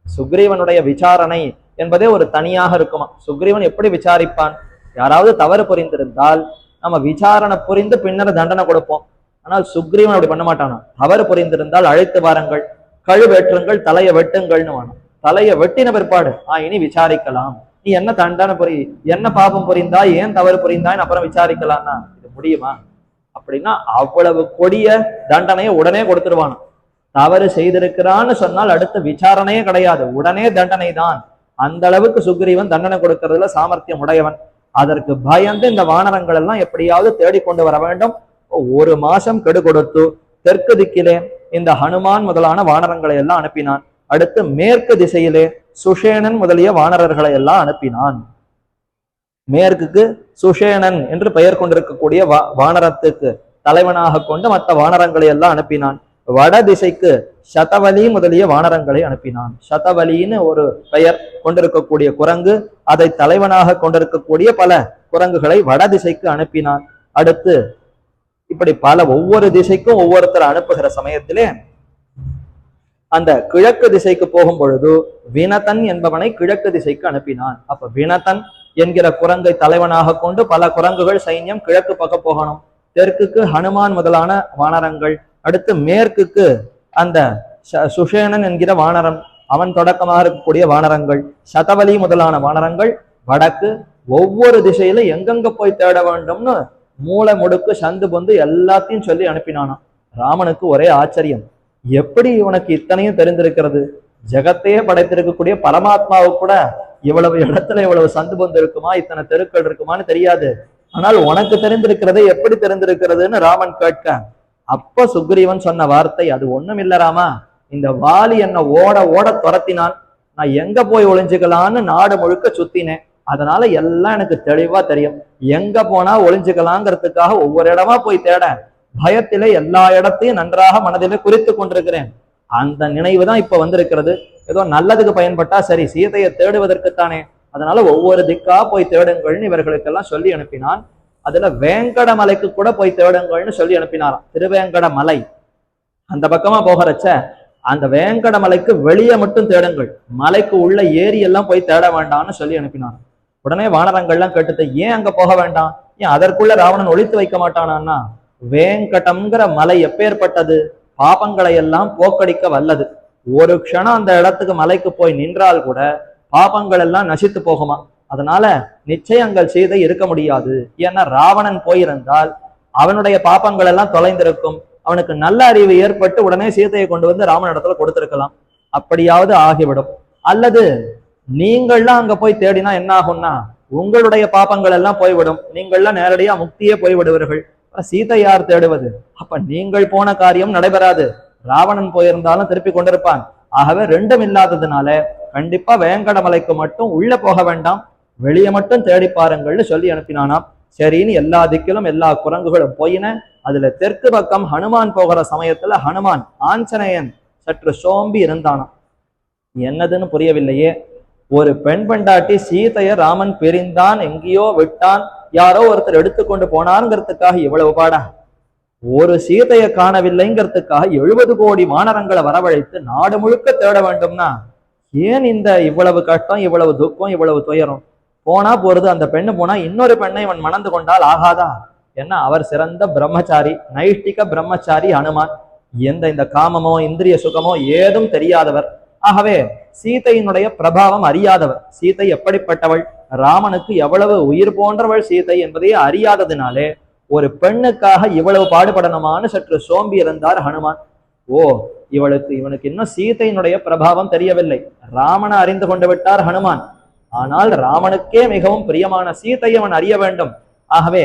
சுக்ரீவனுடைய விசாரணை என்பதே ஒரு தனியாக இருக்குமா. சுக்ரீவன் எப்படி விசாரிப்பான்? யாராவது தவறு புரிந்திருந்தால் நம்ம விசாரணை புரிந்து பின்னர் தண்டனை கொடுப்போம். ஆனால் சுக்ரீவன் அப்படி பண்ண மாட்டானா. தவறு புரிந்திருந்தால் அழைத்து வாருங்கள், கழுவேற்றுங்கள், தலையை வெட்டுங்கள்னு வேணும். தலையை வெட்டின பிற்பாடு இனி விசாரிக்கலாம். நீ என்ன தண்டனை என்ன பாபம் புரிந்தாய், ஏன் தவறு புரிந்தாய் அப்புறம் விசாரிக்கலாம்னா இது முடியுமா? அப்படின்னா அவ்வளவு கொடிய தண்டனையை உடனே கொடுத்துருவானு. தவறு செய்திருக்கிறான்னு சொன்னால் அடுத்த விசாரணையே கிடையாது, உடனே தண்டனை தான். அந்த அளவுக்கு சுக்ரீவன் தண்டனை கொடுக்கறதுல சாமர்த்தியம் உடையவன். அதற்கு பயந்து இந்த வானரங்கள் எல்லாம் எப்படியாவது தேடிக்கொண்டு வர வேண்டும். 1 மாசம் கெடு கொடுத்து தெற்கு திக்கிலே இந்த ஹனுமான் முதலான வானரங்களை எல்லாம் அனுப்பினான். அடுத்து மேற்கு திசையிலே சுஷேனன் முதலிய வானரர்களை எல்லாம் அனுப்பினான். மேற்குக்கு சுஷேனன் என்று பெயர் கொண்டிருக்கக்கூடிய வானரத்துக்கு தலைவனாக கொண்டு மற்ற வானரங்களை எல்லாம் அனுப்பினான். வட திசைக்கு சதவலி முதலிய வானரங்களை அனுப்பினான். சதவலின்னு ஒரு பெயர் கொண்டிருக்கக்கூடிய குரங்கு, அதை தலைவனாக கொண்டிருக்கக்கூடிய பல குரங்குகளை வட திசைக்கு அனுப்பினான். அடுத்து இப்படி பல ஒவ்வொரு திசைக்கும் ஒவ்வொருத்தர் அனுப்புகிற சமயத்திலே அந்த கிழக்கு திசைக்கு போகும் பொழுது வினதன் என்பவனை கிழக்கு திசைக்கு அனுப்பினான். அப்ப வினதன் என்கிற குரங்கை தலைவனாக கொண்டு பல குரங்குகள் சைன்யம் கிழக்கு பக்கம் போகணும். தெற்குக்கு ஹனுமான் முதலான வானரங்கள், அடுத்து மேற்குக்கு அந்த சுஷேனன் என்கிற வானரன், அவன் தொடக்கமாக இருக்கக்கூடிய வானரங்கள், சதவலி முதலான வானரங்கள் வடக்கு. ஒவ்வொரு திசையில எங்கெங்க போய் தேட வேண்டும்னு மூளை முடுக்கு சந்து பொந்து எல்லாத்தையும் சொல்லி அனுப்பினானாம். ராமனுக்கு ஒரே ஆச்சரியம், எப்படி உனக்கு இத்தனையும் தெரிந்திருக்கிறது? ஜெகத்தையே படைத்திருக்கக்கூடிய பரமாத்மாவுக்கு கூட இவ்வளவு இடத்துல இவ்வளவு சந்து பொந்து இருக்குமா, இத்தனை தெருக்கள் இருக்குமான்னு தெரியாது. ஆனால் உனக்கு தெரிந்திருக்கிறதே எப்படி தெரிந்திருக்கிறதுன்னு ராமன் கேட்க, அப்ப சுக்ரீவன் சொன்ன வார்த்தை, அது ஒண்ணும் இல்ல ராமா, இந்த வாலி என்ன ஓட ஓட துரத்தினான், நான் எங்க போய் ஒளிஞ்சுக்கலான்னு நாடு முழுக்க சுத்தினேன். அதனால எல்லாம் எனக்கு தெளிவா தெரியும், எங்க போனா ஒளிஞ்சுக்கலாங்கிறதுக்காக ஒவ்வொரு இடமா போய் தேட பயத்திலே எல்லா இடத்தையும் நன்றாக மனதிலே குறித்து கொண்டிருக்கிறேன். அந்த நினைவு தான் இப்ப வந்திருக்கிறது. ஏதோ நல்லதுக்கு பயன்பட்டா சரி, சீதையை தேடுவதற்குத்தானே, அதனால ஒவ்வொரு திக்கா போய் தேடுங்கள்னு இவர்களுக்கெல்லாம் சொல்லி அனுப்பினான். அதுல வேங்கட மலைக்கு கூட போய் தேடுங்கள்னு சொல்லி அனுப்பினாராம். திருவேங்கட மலை அந்த பக்கமா போகிறச்ச அந்த வேங்கட மலைக்கு வெளியே மட்டும் தேடுங்கள், மலைக்கு உள்ள ஏரி எல்லாம் போய் தேட வேண்டாம்னு சொல்லி அனுப்பினான். உடனே வானரங்கள்லாம் கேட்டுட்டு, ஏன் அங்க போக வேண்டாம், ஏன் அதற்குள்ள ராவணன் ஒழித்து வைக்க மாட்டானான்னா, வேங்கடம்ங்கிற மலை எப்பேற்பட்டது, பாபங்களை எல்லாம் போக்கடிக்க வல்லது. ஒரு க்ஷணம் அந்த இடத்துக்கு மலைக்கு போய் நின்றால் கூட பாபங்கள் எல்லாம் நசித்து போகுமா. அதனால நிச்சயங்கள் சீதை இருக்க முடியாது. ஏன்னா ராவணன் போயிருந்தால் அவனுடைய பாபங்கள் எல்லாம் தொலைந்திருக்கும், அவனுக்கு நல்ல அறிவு ஏற்பட்டு உடனே சீதையை கொண்டு வந்து ராமன் இடத்துல கொடுத்திருக்கலாம். அப்படியாவது ஆகிவிடும். அல்லது நீங்கள்லாம் அங்க போய் தேடினா என்ன ஆகும்னா, உங்களுடைய பாபங்கள் எல்லாம் போய்விடும், நீங்கள்லாம் நேரடியா முக்தியே போய்விடுவீர்கள். சீதை யார் தேடுவது? அப்ப நீங்கள் போன காரியம் நடைபெறாது, ராவணன் போயிருந்தாலும் திருப்பி கொண்டிருப்பான். ஆகவே ரெண்டும் இல்லாததுனால கண்டிப்பா வேங்கடமலைக்கு மட்டும் உள்ள போக வேண்டாம், வெளியே மட்டும் தேடி பாருங்கள்னு சொல்லி அனுப்பினானாம். சரின்னு எல்லா திக்கிலும் எல்லா குரங்குகளும் போயின. அதுல தெற்கு பக்கம் ஹனுமான் போகிற சமயத்துல ஹனுமான் ஆஞ்சநேயன் சற்று சோம்பி இருந்தானாம். என்னதுன்னு புரியவில்லையே, ஒரு பெண் பெண்டாட்டி சீதைய ராமன் பிரிந்தான், எங்கேயோ விட்டான், யாரோ ஒருத்தர் எடுத்துக்கொண்டு போனாருங்கிறதுக்காக இவ்வளவு பாடா? ஒரு சீதையை காணவில்லைங்கிறதுக்காக 70 கோடி வானரங்களை வரவழைத்து நாடு முழுக்க தேட வேண்டும்னா ஏன் இந்த இவ்வளவு கஷ்டம், இவ்வளவு துக்கம், இவ்வளவு துயரம்? போனா போறது, அந்த பெண்ணு போனா இன்னொரு பெண்ணை இவன் மணந்து கொண்டால் ஆகாதா? ஏன்னா அவர் சிறந்த பிரம்மச்சாரி, நைஷ்டிக பிரம்மச்சாரி ஹனுமான். இந்த காமமோ இந்திரிய சுகமோ ஏதும் தெரியாதவர். ஆகவே சீதையினுடைய பிரபாவம் அறியாதவர். சீதை எப்படிப்பட்டவள், ராமனுக்கு எவ்வளவு உயிர் போன்றவள் சீதை என்பதையே அறியாததினாலே ஒரு பெண்ணுக்காக இவ்வளவு பாடுபடணுமான்னு சற்று சோம்பி இருந்தார் ஹனுமான். ஓ, இவனுக்கு இன்னும் சீதையினுடைய பிரபாவம் தெரியவில்லை. ராமனை அறிந்து கொண்டு விட்டார் ஹனுமான். ஆனால் ராமனுக்கே மிகவும் பிரியமான சீதையை அவன் அறிய வேண்டும். ஆகவே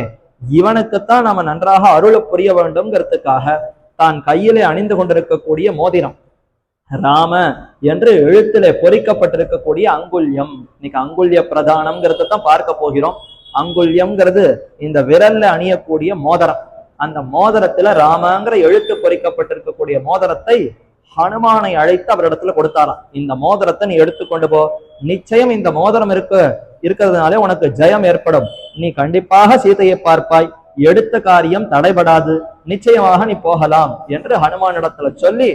இவனுக்குத்தான் நாம நன்றாக அருள் புரிய வேண்டும்ங்கிறதுக்காக தான் கையிலே அணிந்து கொண்டிருக்கக்கூடிய மோதிரம், ராம என்று எழுத்திலே பொறிக்கப்பட்டிருக்கக்கூடிய அங்குல்யம். இன்னைக்கு அங்குல்ய பிரதானம்ங்கிறத தான் பார்க்க போகிறோம். அங்குல்யம்ங்கிறது இந்த விரல்ல அணியக்கூடிய மோதிரம். அந்த மோதிரத்துல ராமங்கிற எழுத்து பொறிக்கப்பட்டிருக்கக்கூடிய மோதிரத்தை ஹனுமானை அழைத்து அவரிடத்துல கொடுத்தாராம். இந்த மோதிரத்தை நீ எடுத்துக்கொண்டு போ, நிச்சயம் இந்த மோதிரம் இருக்கிறதுனாலே உனக்கு ஜெயம் ஏற்படும், நீ கண்டிப்பாக சீதையை பார்ப்பாய், எடுத்த காரியம் தடைபடாது, நிச்சயமாக நீ போகலாம் என்று ஹனுமானிடத்துல சொல்லி,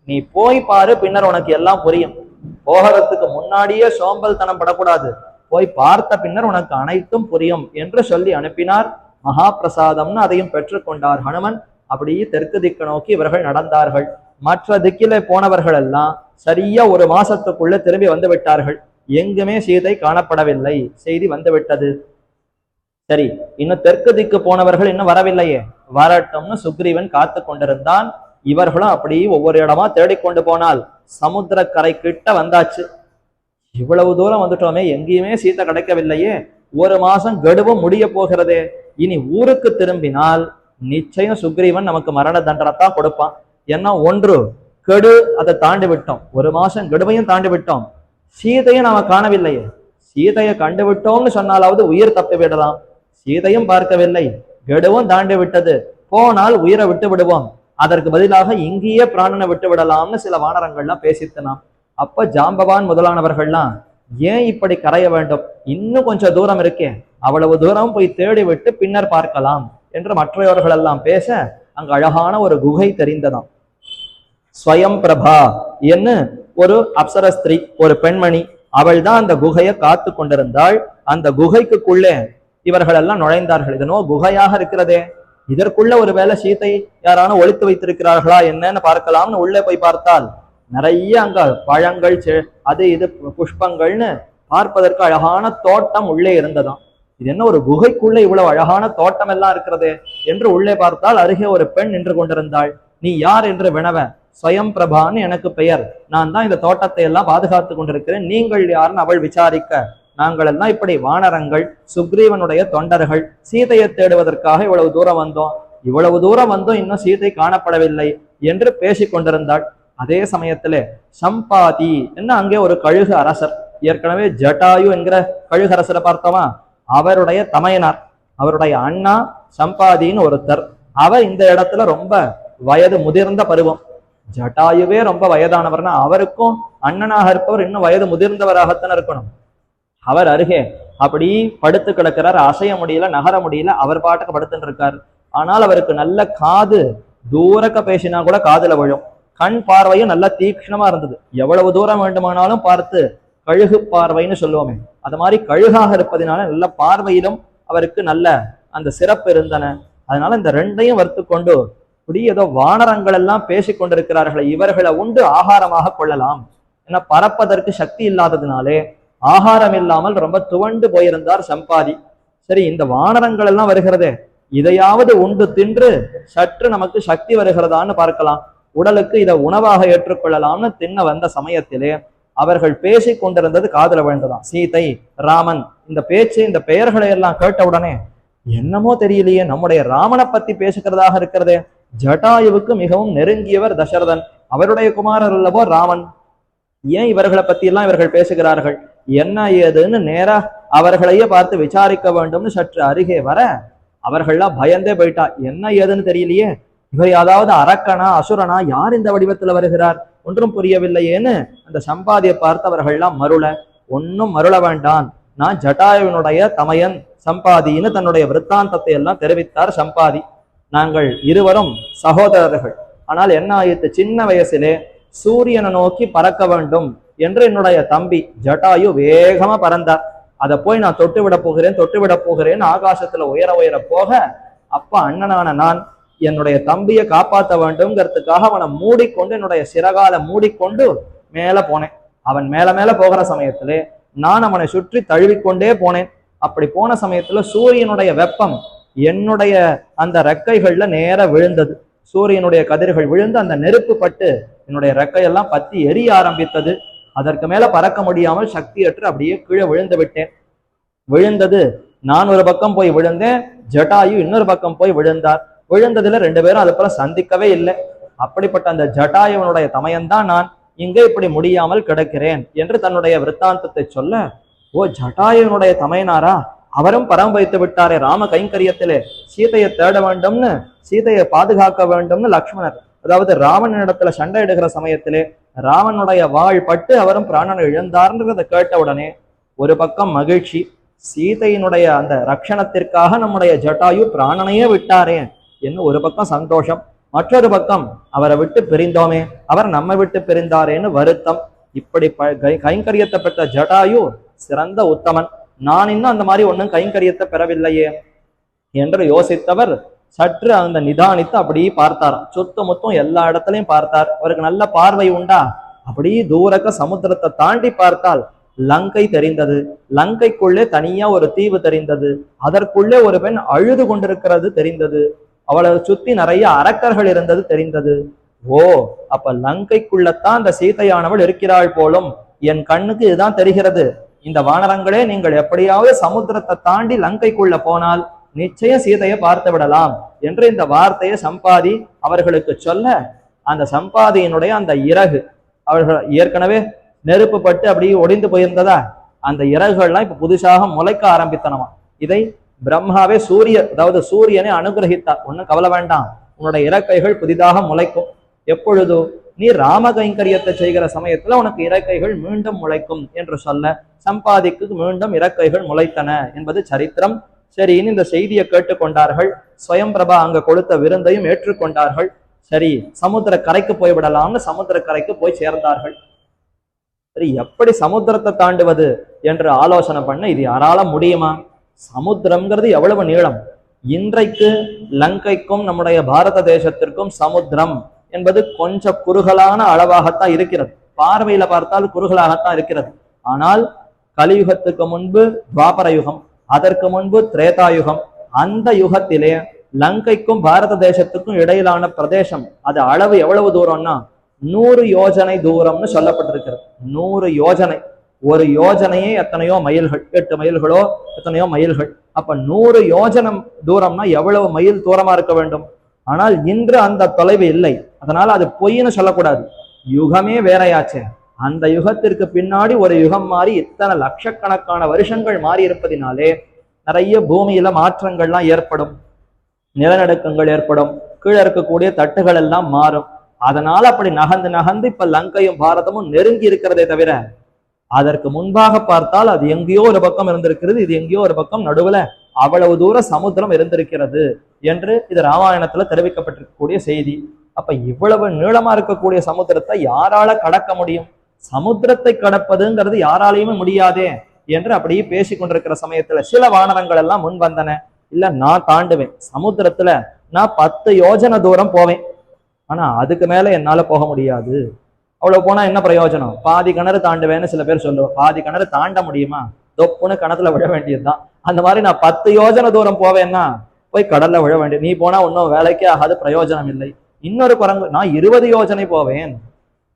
நீ போய் பாரு, பின்னர் உனக்கு எல்லாம் புரியும், போகிறதுக்கு முன்னாடியே சோம்பல் தனம் படக்கூடாது, போய் பார்த்த பின்னர் உனக்கு அனைத்தும் புரியும் என்று சொல்லி அனுப்பினார். மகா பிரசாதம்னு அதையும் பெற்றுக்கொண்டார் ஹனுமன். அப்படியே தெற்கு திக்கு நோக்கி இவர்கள் நடந்தார்கள். மற்ற திக்கில போனவர்கள் எல்லாம் சரியா ஒரு மாசத்துக்குள்ள திரும்பி வந்து விட்டார்கள். எங்குமே சீதை காணப்படவில்லை, செய்தி வந்து விட்டது. சரி, இன்னும் தெற்கு திக்கு போனவர்கள் இன்னும் வரவில்லையே, வரட்டும்னு சுக்ரீவன் காத்து கொண்டிருந்தான். இவர்களும் அப்படி ஒவ்வொரு இடமா தேடிக்கொண்டு போனால் சமுத்திர கரை கிட்ட வந்தாச்சு. இவ்வளவு தூரம் வந்துட்டோமே, எங்கேயுமே சீதை கிடைக்கவில்லையே, ஒரு மாசம் கெடுவும் முடிய போகிறதே, இனி ஊருக்கு திரும்பினால் நிச்சயம் சுக்ரீவன் நமக்கு மரண தண்டனைத்தான் கொடுப்பான். ஏன்னா ஒன்று கெடு, அதை தாண்டி விட்டோம், ஒரு மாசம் கெடுவையும் தாண்டி விட்டோம், சீதையை நாம காணவில்லையே, சீதையை கண்டு விட்டோம்னு சொன்னாலாவது உயிர் தப்பி விடலாம், சீதையும் பார்க்கவில்லை, கெடுவும் தாண்டி விட்டது, போனால் உயிரை விட்டு விடுவோம், அதற்கு பதிலாக இங்கேயே பிராணனை விட்டு விடலாம்னு சில வானரங்கள்லாம் பேசித்தனாம். அப்ப ஜாம்பவான் முதலானவர்கள்லாம் ஏன் இப்படி கரைய வேண்டும், இன்னும் கொஞ்சம் தூரம் இருக்கே, அவ்வளவு தூரம் போய் தேடி விட்டு பின்னர் பார்க்கலாம் என்று மற்றவர்கள் எல்லாம் பேச அங்கு அழகான ஒரு குகை தெரிந்ததாம். ஸ்வயம் பிரபா என்று ஒரு அப்சரஸ்திரீ, ஒரு பெண்மணி, அவள் தான் அந்த குகையை காத்து கொண்டிருந்தாள். அந்த குகைக்குள்ளே இவர்கள் எல்லாம் நுழைந்தார்கள். இதனோ குகையாக இருக்கிறதே, இதற்குள்ள ஒரு வேளை சீதை யாரான ஒளித்து வைத்திருக்கிறார்களா என்னன்னு பார்க்கலாம்னு உள்ளே போய் பார்த்தால் நிறைய அங்க பழங்கள், அது இது புஷ்பங்கள்னு பார்ப்பதற்கு அழகான தோட்டம் உள்ளே இருந்ததாம். இது என்ன ஒரு குகைக்குள்ள இவ்வளவு அழகான தோட்டம் எல்லாம் இருக்கிறது என்று உள்ளே பார்த்தால் அருகே ஒரு பெண் நின்று கொண்டிருந்தாள். நீ யார் என்று வினவ, ஸ்வயம் பிரபான்னு எனக்கு பெயர், நான் தான் இந்த தோட்டத்தை எல்லாம் பாதுகாத்து கொண்டிருக்கிறேன், நீங்கள் யாருன்னு அவள் விசாரிக்க, நாங்கள் எல்லாம் இப்படி வானரங்கள், சுக்ரீவனுடைய தொண்டர்கள், சீதையை தேடுவதற்காக இவ்வளவு தூரம் வந்தோம், இவ்வளவு தூரம் வந்தோம், இன்னும் சீதை காணப்படவில்லை என்று பேசி கொண்டிருந்தாள். அதே சமயத்திலே சம்பாதி என்ன அங்கே ஒரு கழுகு அரசர், ஏற்கனவே ஜட்டாயு என்கிற கழுகு அரசரை பார்த்தோமா, அவருடைய தமையனார், அவருடைய அண்ணா சம்பாதின்னு ஒருத்தர், அவர் இந்த இடத்துல ரொம்ப வயது முதிர்ந்த பருவம், ஜட்டாயுவே ரொம்ப வயதானவர்னா அவருக்கும் அண்ணனாக இருப்பவர் இன்னும் வயது முதிர்ந்தவராகத்தான் இருக்கணும். அவர் அருகே அப்படி படுத்து கிடக்கிறார், அசைய முடியல, நகர முடியல, அவர் பாட்டுக்கு படுத்துட்டு இருக்கார். ஆனால் அவருக்கு நல்ல காது, தூரக்க பேசினா கூட காதுல விழும், கண் பார்வையும் நல்ல தீக்ஷ்ணமா இருந்தது, எவ்வளவு தூரம் வேண்டுமானாலும் பார்த்து, கழுகு பார்வைன்னு சொல்லுவோமே, அது மாதிரி கழுகாக இருப்பதனால நல்ல பார்வையிலும் அவருக்கு நல்ல அந்த சிறப்பு இருந்தன. அதனால இந்த ரெண்டையும் வறுத்து கொண்டு இப்படி ஏதோ வானரங்கள் எல்லாம் பேசி கொண்டிருக்கிறார்கள், இவர்களை உண்டு ஆகாரமாக கொள்ளலாம், ஏன்னா பறப்பதற்கு சக்தி இல்லாததுனாலே ஆகாரம் இல்லாமல் ரொம்ப துவண்டு போயிருந்தார் சம்பாதி. சரி, இந்த வானரங்கள் எல்லாம் வருகிறதே, இதையாவது உண்டு தின்று சற்று நமக்கு சக்தி வருகிறதான்னு பார்க்கலாம், உடலுக்கு இதை உணவாக ஏற்றுக்கொள்ளலாம்னு தின்ன வந்த சமயத்திலே அவர்கள் பேசி கொண்டிருந்தது காதுல விழுந்ததாம். சீதை, ராமன், இந்த பேச்சு, இந்த பெயர்களை எல்லாம் கேட்ட உடனே என்னமோ தெரியலையே, நம்முடைய ராமனை பத்தி பேசுகிறதாக இருக்கிறதே, ஜட்டாயுவுக்கு மிகவும் நெருங்கியவர் தசரதன், அவருடைய குமாரர் அல்லவோ ராமன், ஏன் இவர்களை பத்தி எல்லாம் இவர்கள் பேசுகிறார்கள், என்ன ஏதுன்னு நேரா அவர்களையே பார்த்து விசாரிக்க வேண்டும்னு சற்று அருகே வர அவர்கள்லாம் பயந்தே போயிட்டா, என்ன ஏதுன்னு தெரியலையே, இவர் ஏதாவது அரக்கனா அசுரனா, யார் இந்த வடிவத்துல வருகிறார், ஒன்றும் புரியவில்லையேன்னு அந்த சம்பாதியை பார்த்தவர்கள்லாம் மருள, ஒன்னும் மருள வேண்டாம், நான் ஜட்டாயுவினுடைய தமையன் சம்பாதின்னு தன்னுடைய விற்த்தாந்தத்தை எல்லாம் தெரிவித்தார் சம்பாதி. நாங்கள் இருவரும் சகோதரர்கள், ஆனால் என்ன ஆயிற்று, சின்ன வயசிலே சூரியனை நோக்கி பறக்க வேண்டும் என்று என்னுடைய தம்பி ஜட்டாயு வேகமா பறந்தார், அதை போய் நான் தொட்டு விட போகிறேன் ஆகாசத்துல உயர உயர போக, அப்ப அண்ணனான நான் என்னுடைய தம்பியை காப்பாற்ற வேண்டும்ங்கிறதுக்காக அவனை மூடிக்கொண்டு, என்னுடைய சிறகால மூடிக்கொண்டு மேல போனேன். அவன் மேல மேல போகிற சமயத்திலே நான் அவனை சுற்றி தழுவிக்கொண்டே போனேன். அப்படி போன சமயத்துல சூரியனுடைய வெப்பம் என்னுடைய அந்த ரெக்கைகள்ல நேர விழுந்தது, சூரியனுடைய கதிர்கள் விழுந்து அந்த நெருப்பு பட்டு என்னுடைய ரெக்கையெல்லாம் பத்தி எரிய ஆரம்பித்தது. அதற்கு மேல பறக்க முடியாமல் சக்தியற்று அப்படியே கீழே விழுந்து விட்டேன். விழுந்தது நான் ஒரு பக்கம் போய் விழுந்தேன், ஜட்டாயு இன்னொரு பக்கம் போய் விழுந்தார். விழுந்ததுல ரெண்டு பேரும் அது போல சந்திக்கவே இல்லை. அப்படிப்பட்ட அந்த ஜட்டாயுவனுடைய தமையன்தான் நான். இங்கே இப்படி முடியாமல் கிடக்கிறேன் என்று தன்னுடைய விற்த்தாந்தத்தை சொல்ல, ஓ ஜட்டாயுனுடைய தமையனாரா, அவரும் பரம் வைத்து விட்டாரே ராம கைங்கரியத்திலே, சீதையை தேட வேண்டும்னு, சீதையை பாதுகாக்க வேண்டும்னு லக்ஷ்மணர், அதாவது ராவணனிடத்துல சண்டை இடுகிற சமயத்திலே ராவனுடைய வாழ் பட்டு அவரும் பிராணனை இழந்தார்ன்றதை கேட்ட உடனே ஒரு பக்கம் மகிழ்ச்சி, சீதையினுடைய அந்த ரட்சணத்திற்காக நம்முடைய ஜட்டாயு பிராணனையே விட்டாரே என்று ஒரு பக்கம் சந்தோஷம், மற்றொரு பக்கம் அவரை விட்டு பிரிந்தோமே, அவர் நம்மை விட்டு பிரிந்தாரேன்னு வருத்தம். இப்படி கைங்கரியத்தை பெற்ற ஜட்டாயு சிறந்த உத்தமன், நான் இன்னும் அந்த மாதிரி ஒன்றும் கைங்கரியத்தை பெறவில்லையே என்று யோசித்தவர் சற்று அந்த நிதானித்து அப்படியே பார்த்தாராம். சுத்த மொத்தம் எல்லா இடத்துலையும் பார்த்தார். அவருக்கு நல்ல பார்வை உண்டா, அப்படியே தூரக்க சமுத்திரத்தை தாண்டி பார்த்தால் லங்கை தெரிந்தது. லங்கைக்குள்ளே தனியா ஒரு தீவு தெரிந்தது. அதற்குள்ளே ஒரு பெண் அழுது கொண்டிருக்கிறது தெரிந்தது. அவளை சுத்தி நிறைய அரக்கர்கள் இருந்தது தெரிந்தது. ஓ, அப்ப லங்கைக்குள்ளத்தான் அந்த சீதையானவள் இருக்கிறாள் போலும், என் கண்ணுக்கு இதுதான் தெரிகிறது. இந்த வானரங்களே, நீங்கள் எப்படியாவது சமுத்திரத்தை தாண்டி லங்கைக்குள்ள போனால் நிச்சயம் சீதையை பார்த்து விடலாம் என்று இந்த வார்த்தையை சம்பாதி அவர்களுக்கு சொல்ல, அந்த சம்பாதியினுடைய அந்த இறகு, அவர்கள் ஏற்கனவே நெருப்பு பட்டு அப்படியே ஒடிந்து போயிருந்ததா, அந்த இறகுகள்லாம் இப்ப புதுசாக முளைக்க ஆரம்பித்தனமா. இதை பிரம்மாவே அதாவது சூரியனை அனுகிரகித்தார். ஒன்னும் கவலை வேண்டாம், உன்னுடைய இறக்கைகள் புதிதாக முளைக்கும். எப்பொழுதோ நீ ராம கைங்கரியத்தை செய்கிற சமயத்துல உனக்கு இறக்கைகள் மீண்டும் முளைக்கும் என்று சொல்ல, சம்பாதிக்கு மீண்டும் இறக்கைகள் முளைத்தன என்பது சரித்திரம். சரின்னு இந்த செய்தியை கேட்டுக்கொண்டார்கள். ஸ்வயம்பிரபா அங்க கொடுத்த விருந்தையும் ஏற்றுக்கொண்டார்கள். சரி, சமுத்திர கரைக்கு போய்விடலாம்னு சமுத்திர கரைக்கு போய் சேர்ந்தார்கள். சரி, எப்படி சமுத்திரத்தை தாண்டுவது என்று ஆலோசனை பண்ண, இது யாரால முடியுமா? சமுத்திரம்ங்கிறது எவ்வளவு நீளம். இன்றைக்கு லங்கைக்கும் நம்முடைய பாரத தேசத்திற்கும் சமுத்திரம் என்பது கொஞ்சம் குறுகலான அளவாகத்தான் இருக்கிறது. பார்வையில பார்த்தால் குறுகலாகத்தான் இருக்கிறது. ஆனால் கலியுகத்துக்கு முன்பு துவாபர யுகம், அதற்கு முன்பு திரேதாயுகம், அந்த யுகத்திலே லங்கைக்கும் பாரத தேசத்துக்கும் இடையிலான பிரதேசம், அது அளவு எவ்வளவு தூரம்னா 100 யோஜனை தூரம்னு சொல்லப்பட்டிருக்கிறது. 100 யோஜனை. ஒரு யோஜனையே எத்தனையோ மைல்கள், 8 மைல்களோ எத்தனையோ மைல்கள். அப்ப 100 யோஜனம் தூரம்னா எவ்வளவு மைல் தூரமா இருக்க வேண்டும். ஆனால் இன்று அந்த தொலைவு இல்லை. அதனால அது பொய்ன்னு சொல்லக்கூடாது. யுகமே வேறையாச்சே. அந்த யுகத்திற்கு பின்னாடி ஒரு யுகம் மாறி இத்தனை லட்சக்கணக்கான வருஷங்கள் மாறி இருப்பதினாலே நிறைய பூமியில மாற்றங்கள்லாம் ஏற்படும், நிலநடுக்கங்கள் ஏற்படும், கீழே இருக்கக்கூடிய தட்டுகள் எல்லாம் மாறும். அதனால அப்படி நகர்ந்து நகர்ந்து இப்ப லங்கையும் பாரதமும் நெருங்கி இருக்கிறதே தவிர, அதற்கு முன்பாக பார்த்தால் அது எங்கேயோ ஒரு பக்கம் இருந்திருக்கிறது, இது எங்கேயோ ஒரு பக்கம், நடுவுல அவ்வளவு தூர சமுத்திரம் இருந்திருக்கிறது என்று இது ராமாயணத்துல தெரிவிக்கப்பட்டிருக்கக்கூடிய செய்தி. அப்ப இவ்வளவு நீளமா இருக்கக்கூடிய சமுத்திரத்தை யாரால கடக்க முடியும்? சமுத்திரத்தை கடப்பதுங்கிறது யாராலையுமே முடியாதே என்று அப்படியே பேசி கொண்டிருக்கிற சமயத்துல சில வானரங்கள் எல்லாம் முன் வந்தன. இல்ல, நான் தாண்டுவேன், சமுத்திரத்துல நான் 10 யோஜனை தூரம் போவேன், ஆனா அதுக்கு மேல என்னால போக முடியாது. அவ்வளவு போனா என்ன பிரயோஜனம்? பாதி கிணறு தாண்டுவேன்னு சில பேர் சொல்லுவோம். பாதி கிணறு தாண்ட முடியுமா? தொப்புன்னு கிணத்துல விழ வேண்டியதுதான். அந்த மாதிரி நான் 10 யோஜனை தூரம் போவேன்னா போய் கடல்ல விழ வேண்டியது. நீ போனா ஒன்னும் வேலைக்கே ஆகாது, பிரயோஜனம் இல்லை. இன்னொரு குரங்கு, நான் 20 யோஜனை போவேன்,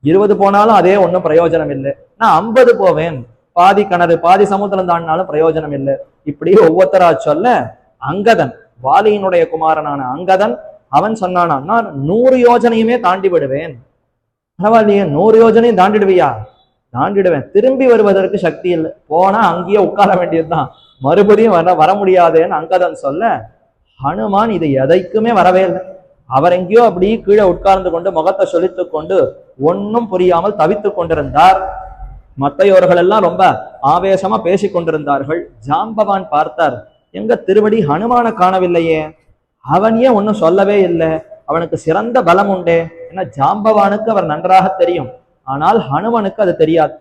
20 போனாலும் அதே ஒன்றும் பிரயோஜனம் இல்லை. நான் 50 போவேன், பாதி கிணறு பாதி சமுத்திரம் தாண்டினாலும் பிரயோஜனம் இல்லை. இப்படி ஒவ்வொருத்தரா சொல்ல, அங்கதன், வாலியினுடைய குமாரனான அங்கதன், அவன் சொன்னானா, நான் 100 யோஜனையுமே தாண்டி விடுவேன். பரவாயில்லையே, 100 யோஜனையும் தாண்டிடுவியா? தாண்டிடுவேன், திரும்பி வருவதற்கு சக்தி இல்லை, போனா அங்கேயே உட்கார வேண்டியதுதான், மறுபடியும் வர முடியாதேன்னு அங்கதன் சொல்ல, ஹனுமான் இது எதைக்குமே வரவே இல்லை. அவர் எங்கேயோ அப்படி கீழே உட்கார்ந்து கொண்டு முகத்தை சொலித்து கொண்டு ஒன்னும் புரியாமல் தவித்து கொண்டிருந்தார். மத்தையோர்கள் எல்லாம் ரொம்ப ஆவேசமா பேசி கொண்டிருந்தார்கள். ஜாம்பவான் பார்த்தார், எங்க திருவடி ஹனுமான காணவில்லையே, அவன் ஏன் ஒன்னும் சொல்லவே இல்லை, அவனுக்கு சிறந்த பலம் உண்டே. ஏன்னா ஜாம்பவானுக்கு அவர் நன்றாக தெரியும், ஆனால் ஹனுமனுக்கு அது தெரியாது.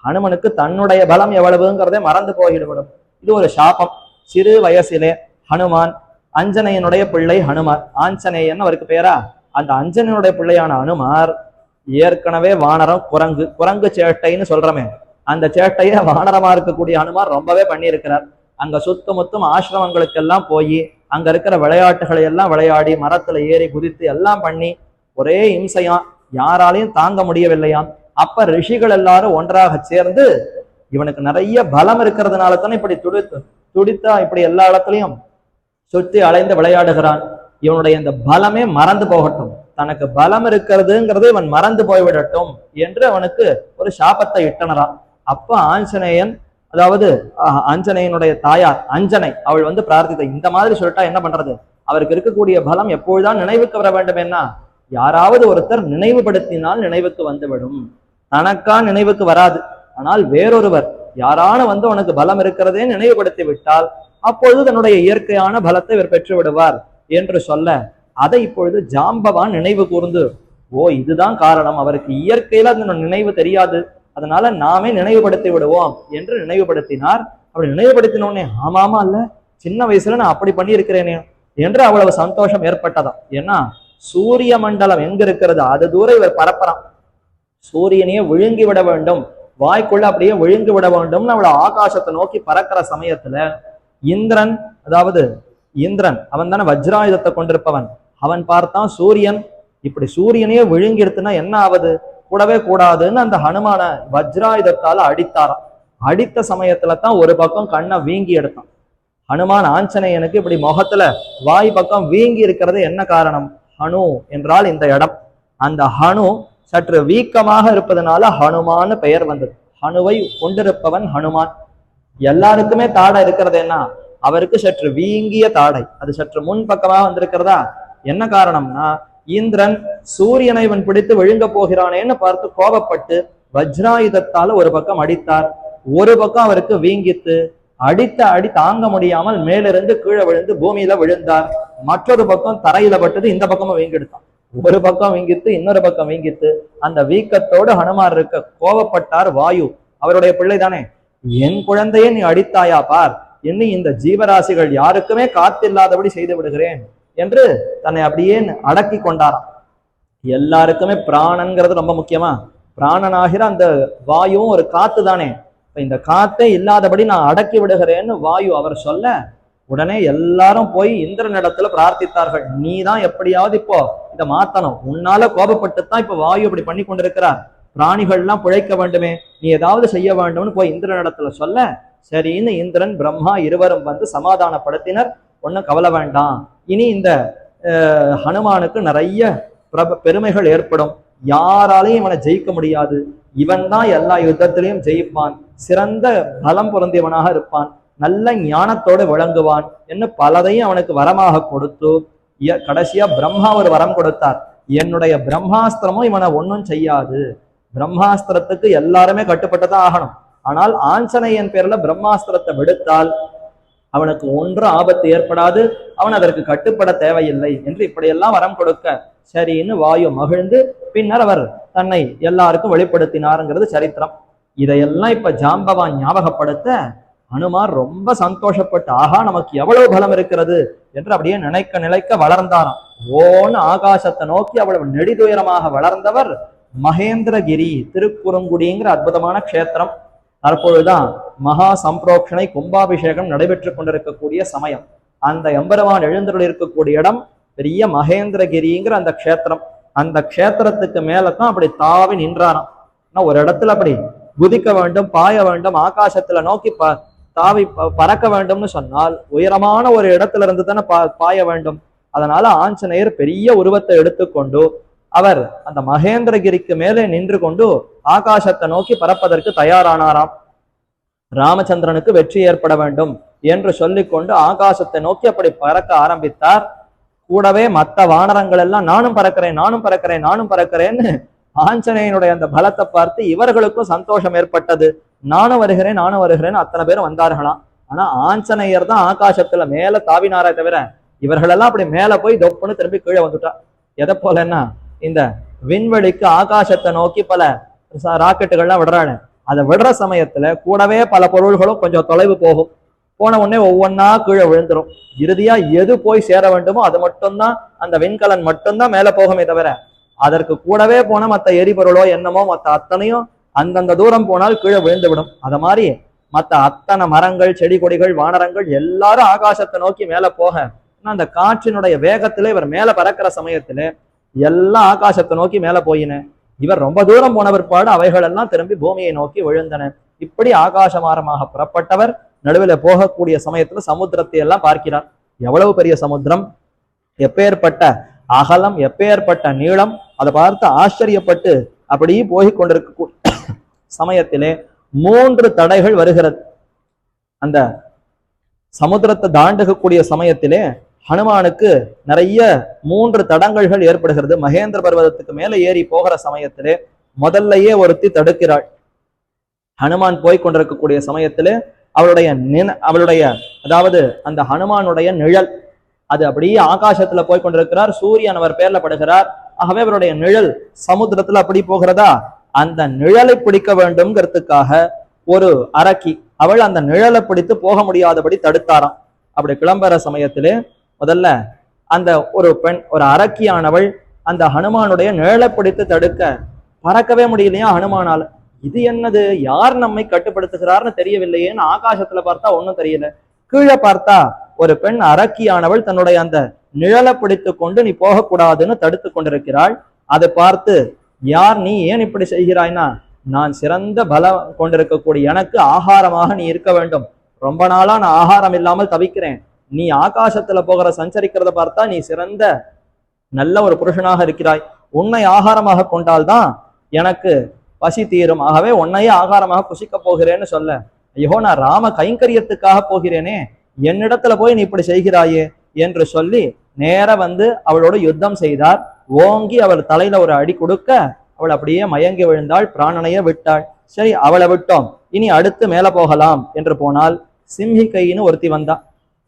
ஹனுமனுக்கு தன்னுடைய பலம் எவ்வளவுங்கிறதே மறந்து போய்விடும். இது ஒரு சாபம். சிறு வயசிலே ஹனுமான், அஞ்சனையனுடைய பிள்ளை ஹனுமார், ஆஞ்சநேயன் அவருக்கு பேரா, அந்த அஞ்சனையனுடைய பிள்ளையான ஹனுமார் ஏற்கனவே வானரம், குரங்கு, குரங்கு சேட்டைன்னு சொல்றமே, அந்த சேட்டையை வானரமா இருக்கக்கூடிய ஹனுமார் ரொம்பவே பண்ணியிருக்கிறார். அங்க சுத்த மொத்தம் ஆசிரமங்களுக்கெல்லாம் போய் அங்க இருக்கிற விளையாட்டுகளை எல்லாம் விளையாடி, மரத்துல ஏறி குதித்து எல்லாம் பண்ணி ஒரே இம்சையாம், யாராலையும் தாங்க முடியவில்லையாம். அப்ப ரிஷிகள் எல்லாரும் ஒன்றாக சேர்ந்து, இவனுக்கு நிறைய பலம் இருக்கிறதுனால தானே இப்படி துடித்தா இப்படி எல்லா இடத்துலையும் சுற்றி அலைந்து விளையாடுகிறான், இவனுடைய இந்த பலமே மறந்து போகட்டும், தனக்கு பலம் இருக்கிறதுங்கிறது இவன் மறந்து போய்விடட்டும் என்று அவனுக்கு ஒரு சாபத்தை இட்டனராம். அப்ப ஆஞ்சநேயன், அதாவது ஆஞ்சநேயனுடைய தாயார் அஞ்சனை, அவள் வந்து பிரார்த்தித்த இந்த மாதிரி சொல்லிட்டா என்ன பண்றது, அவருக்கு இருக்கக்கூடிய பலம் எப்பொழுதுதான் நினைவுக்கு வர வேண்டும். என்ன, யாராவது ஒருத்தர் நினைவுபடுத்தினால் நினைவுக்கு வந்துவிடும். தனக்கா நினைவுக்கு வராது, ஆனால் வேறொருவர் யாரான வந்து உனக்கு பலம் இருக்கிறதே நினைவுபடுத்தி விட்டால் அப்பொழுது தன்னுடைய இயற்கையான பலத்தை இவர் பெற்று விடுவார் என்று சொல்ல, அதை இப்பொழுது ஜாம்பவான் நினைவு கூர்ந்து, ஓ இதுதான் காரணம், அவருக்கு இயற்கையில அந்த நினைவு தெரியாது, அதனால நாமே நினைவுபடுத்தி விடுவோம் என்று நினைவுபடுத்தினார். அப்படி நினைவுபடுத்தினோடனே ஆமாமா இல்ல, சின்ன வயசுல நான் அப்படி பண்ணி இருக்கிறேனே என்று அவ்வளவு சந்தோஷம் ஏற்பட்டதாம். ஏன்னா சூரிய மண்டலம் எங்க இருக்கிறது அது தூரம் இவர் பரப்புறான். சூரியனையே விழுங்கி விட வேண்டும், வாய்க்குள்ள அப்படியே விழுங்கி விட வேண்டும்னு அவளை ஆகாசத்தை நோக்கி பறக்கிற சமயத்துல இந்திரன், அதாவது இந்திரன் அவன் தானே வஜ்ராயுதத்தை கொண்டிருப்பவன், அவன் பார்த்தான் சூரியன் இப்படி சூரியனையே விழுங்கி எடுத்துனா என்ன ஆகுது, கூடவே கூடாதுன்னு அந்த ஹனுமான வஜ்ராயுதத்தால அடித்தாராம். அடித்த சமயத்துல தான் ஒரு பக்கம் கண்ணை வீங்கி எடுத்தான். ஹனுமான் ஆஞ்சநேயனுக்கு இப்படி முகத்துல வாய் பக்கம் வீங்கி இருக்கிறது என்ன காரணம், ஹனு என்றால் இந்த இடம், அந்த ஹனு சற்று வீக்கமாக இருப்பதனால ஹனுமான் பெயர் வந்தது. ஹனுவை கொண்டிருப்பவன் ஹனுமான். எல்லாருக்குமே தாடை இருக்கிறது என்ன, அவருக்கு சற்று வீங்கிய தாடை, அது சற்று முன் பக்கமாக வந்திருக்கிறதா. என்ன காரணம்னா இந்திரன் சூரியனை இவன் பிடித்து விழுங்க போகிறானேன்னு பார்த்து கோபப்பட்டு வஜ்ராயுதத்தால ஒரு பக்கம் அடித்தார். ஒரு பக்கம் அவருக்கு வீங்கித்து, அடித்த அடி தாங்க முடியாமல் மேலிருந்து கீழே விழுந்து பூமியில விழுந்தார். மற்றொரு பக்கம் தரையில பட்டது, இந்த பக்கமும் வீங்கெடுத்தான். ஒரு பக்கம் வீங்கித்து, இன்னொரு பக்கம் வீங்கித்து. அந்த வீக்கத்தோடு ஹனுமார் இருக்க கோபப்பட்டார் வாயு, அவருடைய பிள்ளை தானே, என் குழந்தையை நீ அடித்தாயா பார், இன்னி இந்த ஜீவராசிகள் யாருக்குமே காத்தில்லாதபடி செய்து விடுகிறேன் என்று தன்னை அப்படியே அடக்கி கொண்டாராம். எல்லாருக்குமே பிராணங்கிறது ரொம்ப முக்கியமா, பிராணனாகிற அந்த வாயுவும் ஒரு காத்து தானே, இந்த காத்தே இல்லாதபடி நான் அடக்கி விடுகிறேன்னு வாயு அவர் சொல்ல, உடனே எல்லாரும் போய் இந்திரனிடத்துல பிரார்த்தித்தார்கள், நீ தான் எப்படியாவது இப்போ இதை மாத்தணும், உன்னால கோபப்பட்டுத்தான் இப்ப வாயு இப்படி பண்ணி கொண்டிருக்கிறார், பிராணிகள்லாம் பிழைக்க வேண்டுமே, நீ ஏதாவது செய்ய வேண்டும்னு போய் இந்திரனிடத்துல சொல்ல, சரின்னு இந்திரன் பிரம்மா இருவரும் வந்து சமாதானப்படுத்தினர். ஒன்னும் கவலை வேண்டாம், இனி இந்த ஹனுமானுக்கு நிறைய பெருமைகள் ஏற்படும், யாராலையும் இவனை ஜெயிக்க முடியாது, இவன் தான் எல்லா யுத்தத்திலையும் ஜெயிப்பான், சிறந்த பலம் பொருந்தியவனாக இருப்பான், நல்ல ஞானத்தோடு விளங்குவான் என்று பலதையும் அவனுக்கு வரமாக கொடுத்து கடைசியா பிரம்மா ஒரு வரம் கொடுத்தார், என்னுடைய பிரம்மாஸ்திரமும் இவனை ஒன்னும் செய்யாது, பிரம்மாஸ்திரத்துக்கு எல்லாருமே கட்டுப்பட்டுதான் ஆகணும், ஆனால் ஆஞ்சநேயன் பேர்ல பிரம்மாஸ்திரத்தை விடுத்தால் அவனுக்கு ஒன்றும் ஆபத்து ஏற்படாது, அவன் அதற்கு கட்டுப்பட தேவையில்லை என்று இப்படியெல்லாம் வரம் கொடுக்க, சரின்னு வாயு மகிழ்ந்து பின்னர் அவர் தன்னை எல்லாருக்கும் வெளிப்படுத்தினாருங்கிறது சரித்திரம். இதையெல்லாம் இப்ப ஜாம்பவான் ஞாபகப்படுத்த ஹனுமார் ரொம்ப சந்தோஷப்பட்டு, ஆகா நமக்கு எவ்வளவு பலம் இருக்கிறது என்று அப்படியே நினைக்க நினைக்க வளர்ந்தாராம். ஓன்னு ஆகாசத்தை நோக்கி அவ்வளவு நெடிதுயரமாக வளர்ந்தவர் மகேந்திரகிரி திருக்குறுங்குடிங்கிற அற்புதமான க்ஷேத்திரம். தற்பொழுதுதான் மகா சம்பிரோக்ஷனை கும்பாபிஷேகம் நடைபெற்று கொண்டிருக்கக்கூடிய சமயம். அந்த எம்பெருமான் எழுந்தருள் இருக்கக்கூடிய இடம் பெரிய மகேந்திரகிரிங்கிற அந்த க்ஷேத்திரம். அந்த க்ஷேத்திரத்துக்கு மேலதான் அப்படி தாவி நின்றாராம். ஒரு இடத்துல அப்படி குதிக்க வேண்டும், பாய வேண்டும், ஆகாசத்துல நோக்கி தாவி பறக்க வேண்டும்னு சொன்னால் உயரமான ஒரு இடத்துல இருந்து தானே பாய வேண்டும். அதனால ஆஞ்சநேயர் பெரிய உருவத்தை எடுத்துக்கொண்டு அவர் அந்த மகேந்திரகிரிக்கு மேலே நின்று கொண்டு ஆகாசத்தை நோக்கி பறப்பதற்கு தயாரானாராம். ராமச்சந்திரனுக்கு வெற்றி ஏற்பட வேண்டும் என்று சொல்லிக்கொண்டு ஆகாசத்தை நோக்கி அப்படி பறக்க ஆரம்பித்தார். கூடவே மற்ற வானரங்கள் எல்லாம் நானும் பறக்கிறேன், நானும் பறக்கிறேன், நானும் பறக்கிறேன்னு ஆஞ்சநேயனுடைய அந்த பலத்தை பார்த்து இவர்களுக்கும் சந்தோஷம் ஏற்பட்டது. நானும் வருகிறேன், நானும் வருகிறேன்னு அத்தனை பேரும் வந்தார்களாம். ஆனா ஆஞ்சநேயர் தான் ஆகாசத்துல மேல தாவினாரே தவிர இவர்களெல்லாம் அப்படி மேல போய் தொப்புன்னு திரும்பி கீழே வந்துட்டா. எதை போலன்னா இந்த விண்வெளிக்கு ஆகாசத்தை நோக்கி பல ராக்கெட்டுகள்லாம் விடுறாங்க. அதை விடுற சமயத்துல கூடவே பல பொருள்களும் கொஞ்சம் தொலைவு போகும். போன உடனே ஒவ்வொன்னா கீழே விழுந்துரும். இறுதியா எது போய் சேர வேண்டுமோ அது மட்டும்தான், அந்த விண்கலன் மட்டும்தான் மேல போகுமே தவிர அதற்கு கூடவே போன மற்ற எரிபொருளோ என்னமோ மற்ற அத்தனையும் அந்தந்த தூரம் போனால் கீழே விழுந்து விடும். அத மாதிரி மற்ற அத்தனை மரங்கள், செடி கொடிகள், வானரங்கள் எல்லாரும் ஆகாசத்தை நோக்கி மேல போக, அந்த காற்றினுடைய வேகத்திலே இவர் மேல பறக்கிற சமயத்துல எல்லாம் ஆகாசத்தை நோக்கி மேல போயின. இவர் ரொம்ப தூரம் போன பிற்பாடு அவைகள் எல்லாம் திரும்பி பூமியை நோக்கி விழுந்தன. இப்படி ஆகாசமாரமாக புறப்பட்டவர் நடுவில் போகக்கூடிய சமயத்துல சமுத்திரத்தை எல்லாம் பார்க்கிறார். எவ்வளவு பெரிய சமுத்திரம், எப்பேற்பட்ட அகலம் எப்பேற்பட்ட நீளம், அதை பார்த்து ஆச்சரியப்பட்டு அப்படி போய் கொண்டிருக்க சமயத்திலே 3 தடைகள் வருகிறது. அந்த சமுத்திரத்தை தாண்டுகக்கூடிய சமயத்திலே ஹனுமானுக்கு நிறைய 3 தடங்கல்கள் ஏற்படுகிறது. மகேந்திர பர்வதத்துக்கு மேல ஏறி போகிற சமயத்திலே முதல்லையே ஒருத்தி தடுக்கிறாள். ஹனுமான் போய் கொண்டிருக்கக்கூடிய சமயத்திலே அவளுடைய அதாவது அந்த ஹனுமானுடைய நிழல் அது அப்படியே ஆகாசத்துல போய் கொண்டிருக்கிறார். சூரியன் அவர் பேர்ல படுகிறார். ஆகவே அவருடைய நிழல் சமுத்திரத்துல அப்படி போகிறதா, அந்த நிழலை பிடிக்க வேண்டும்ங்கிறதுக்காக ஒரு அரக்கி அவள் அந்த நிழலை பிடித்து போக முடியாதபடி தடுத்தாராம். அப்படி கிளம்புற சமயத்திலே முதல்ல அந்த ஒரு பெண், ஒரு அரக்கியானவள் அந்த ஹனுமானுடைய நிழலை பிடித்து தடுக்க பறக்கவே முடியலையா ஹனுமானால. இது என்னது, யார் நம்மை கட்டுப்படுத்துகிறார்னு தெரியவில்லையேன்னு ஆகாசத்துல பார்த்தா ஒன்னும் தெரியல. கீழே பார்த்தா ஒரு பெண் அரக்கியானவள் தன்னுடைய அந்த நிழலை பிடித்து கொண்டு நீ போகக்கூடாதுன்னு தடுத்து கொண்டிருக்கிறாள். அதை பார்த்து, யார் நீ, ஏன் இப்படி செய்கிறாய்னா, நான் சிறந்த பலம் கொண்டிருக்கக்கூடிய எனக்கு ஆகாரமாக நீ இருக்க வேண்டும். ரொம்ப நாளா நான் ஆகாரம் இல்லாமல் தவிக்கிறேன். நீ ஆகாசத்துல போகிற சஞ்சரிக்கிறத பார்த்தா நீ சிறந்த நல்ல ஒரு புருஷனாக இருக்கிறாய். உன்னை ஆகாரமாக கொண்டால்தான் எனக்கு பசி தீரும். ஆகவே உன்னையே ஆகாரமாக புசிக்க போகிறேன்னு சொல்ல, ஐயோ நான் ராம கைங்கரியத்துக்காக போகிறேனே, என்னிடத்துல போய் நீ இப்படி செய்கிறாயே என்று சொல்லி நேர வந்து அவளோட யுத்தம் செய்தார். ஓங்கி அவள் தலையில ஒரு அடி கொடுக்க அவள் அப்படியே மயங்கி விழுந்தாள், பிராணனைய விட்டாள். சரி, அவளை விட்டோம், இனி அடுத்து மேல போகலாம் என்று போனால் சிம்ஹிகைன்னு ஒருத்தி வந்தா.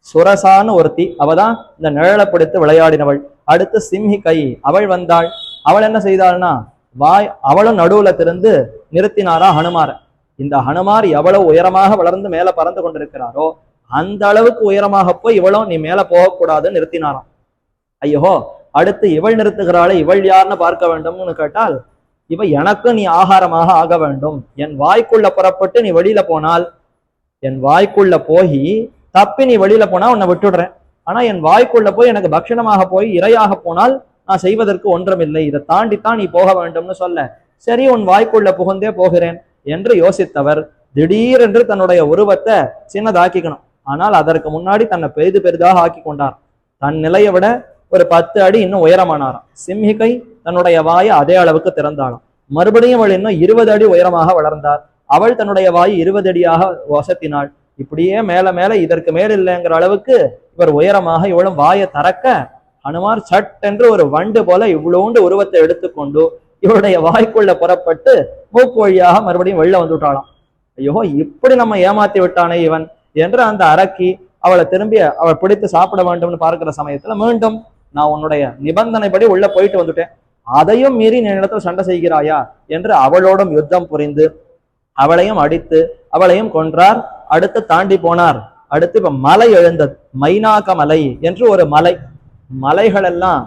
சுரசான்னு ஒருத்தி, அவதான் இந்த நிழலை பிடித்து விளையாடினவள். அடுத்து சிம்ஹிகை அவள் வந்தாள். அவள் என்ன செய்தாள்னா, அவளும் நடுவுல திருந்து நிறுத்தினாரா ஹனுமார. இந்த ஹனுமார் எவ்வளவு உயரமாக வளர்ந்து மேல பறந்து கொண்டிருக்கிறாரோ அந்த அளவுக்கு உயரமாக போய் இவளும் நீ மேல போகக்கூடாதுன்னு நிறுத்தினாராம். ஐயோ, அடுத்து இவள் நிறுத்துகிறாளே, இவள் யாருன்னு பார்க்க வேண்டும்னு கேட்டால், இவ எனக்கு நீ ஆகாரமாக ஆக வேண்டும். என் வாய்க்குள்ள புறப்பட்டு நீ வெளியில போனால், என் வாய்க்குள்ள போய் தப்பி நீ வெளியில போனா உன்னை விட்டுடுறேன். ஆனா என் வாய்க்குள்ள போய் எனக்கு பக்ஷணமாக போய் இரையாக போனால் நான் செய்வதற்கு ஒன்றுமில்லை. இதை தாண்டித்தான் நீ போக வேண்டும்னு சொல்ல, சரி உன் வாய்க்குள்ள புகுந்தே போகிறேன் என்று யோசித்தவர் திடீரென்று தன்னுடைய உருவத்தை சின்னதாக்கிக்கணும். ஆனால் அதற்கு முன்னாடி தன்னை பெரிதாக ஆக்கி கொண்டார். தன் நிலையை விட ஒரு 10 அடி இன்னும் உயரமானாராம். சிம்ஹிகை தன்னுடைய வாயை அதே அளவுக்கு திறந்தாளாம். மறுபடியும் அவள் இன்னும் 20 அடி உயரமாக வளர்ந்தார். அவள் தன்னுடைய வாயை 20 அடியாக வசத்தினாள். இப்படியே மேல மேல இதற்கு மேல் இல்லைங்கிற அளவுக்கு இவர் உயரமாக இவளும் வாயை திறக்க, ஹனுமார் சட்டென்று ஒரு வண்டு போல இவ்வளோண்டு உருவத்தை எடுத்துக்கொண்டு இவருடைய வாய்க்குள்ள புறப்பட்டு மூக்கு வழியாக மறுபடியும் வெளில வந்து விட்டாளாம். ஐயோ, இப்படி நம்ம ஏமாத்தி விட்டானே இவன் என்று அந்த அரக்கி அவளை திரும்பி அவள் பிடித்து சாப்பிட வேண்டும்னு பார்க்கிற சமயத்துல, மீண்டும் நான் உன்னுடைய நிபந்தனைப்படி உள்ள போயிட்டு வந்துட்டேன், அதையும் மீறி நீ இடத்துல சண்டை செய்கிறாயா என்று அவளோடும் யுத்தம் புரிந்து அவளையும் அடித்து அவளையும் கொன்றார். அடுத்து தாண்டி போனார். அடுத்து இப்ப மலை எழுந்தது, மைனாக மலை என்று ஒரு மலை. மலைகள் எல்லாம்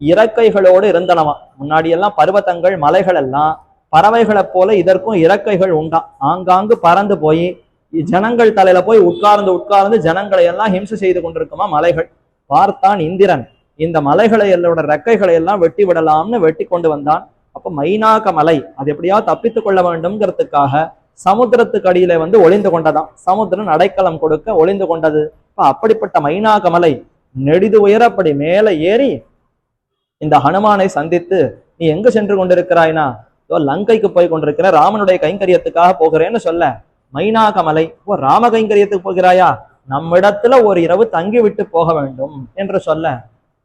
இறக்கைகளோடு இருந்தனவா. முன்னாடி எல்லாம் பர்வதங்கள் மலைகள் எல்லாம் பறவைகளை போல இதற்கும் இறக்கைகள் உண்டாம். ஆங்காங்கு பறந்து போய் ஜனங்கள் தலையில போய் உட்கார்ந்து ஜனங்களை எல்லாம் ஹிம்சை செய்து கொண்டிருக்குமா மலைகள். பார்த்தான் இந்திரன், இந்த மலைகளை எல்லோட ரெக்கைகளை எல்லாம் வெட்டி விடலாம்னு வெட்டி கொண்டு வந்தான். அப்ப மைனாக மலை அது எப்படியாவது தப்பித்துக் கொள்ள வேண்டும்ங்கிறதுக்காக சமுத்திரத்துக்கு அடியில வந்து ஒளிந்து கொண்டதாம். சமுத்திரம் அடைக்கலம் கொடுக்க ஒளிந்து கொண்டது. இப்ப அப்படிப்பட்ட மைனாக மலை நெடிது உயர அப்படி மேல ஏறி இந்த ஹனுமானை சந்தித்து, நீ எங்க சென்று கொண்டிருக்கிறாய்னா, லங்கைக்கு போய் கொண்டிருக்கிற, ராமனுடைய கைங்கரியத்துக்காக போகிறேன்னு சொல்ல, மைனாக மலை, ஓ ராம கைங்கரியத்துக்கு போகிறாயா, நம்மிடத்துல ஒரு இரவு தங்கி விட்டு போக வேண்டும் என்று சொல்ல,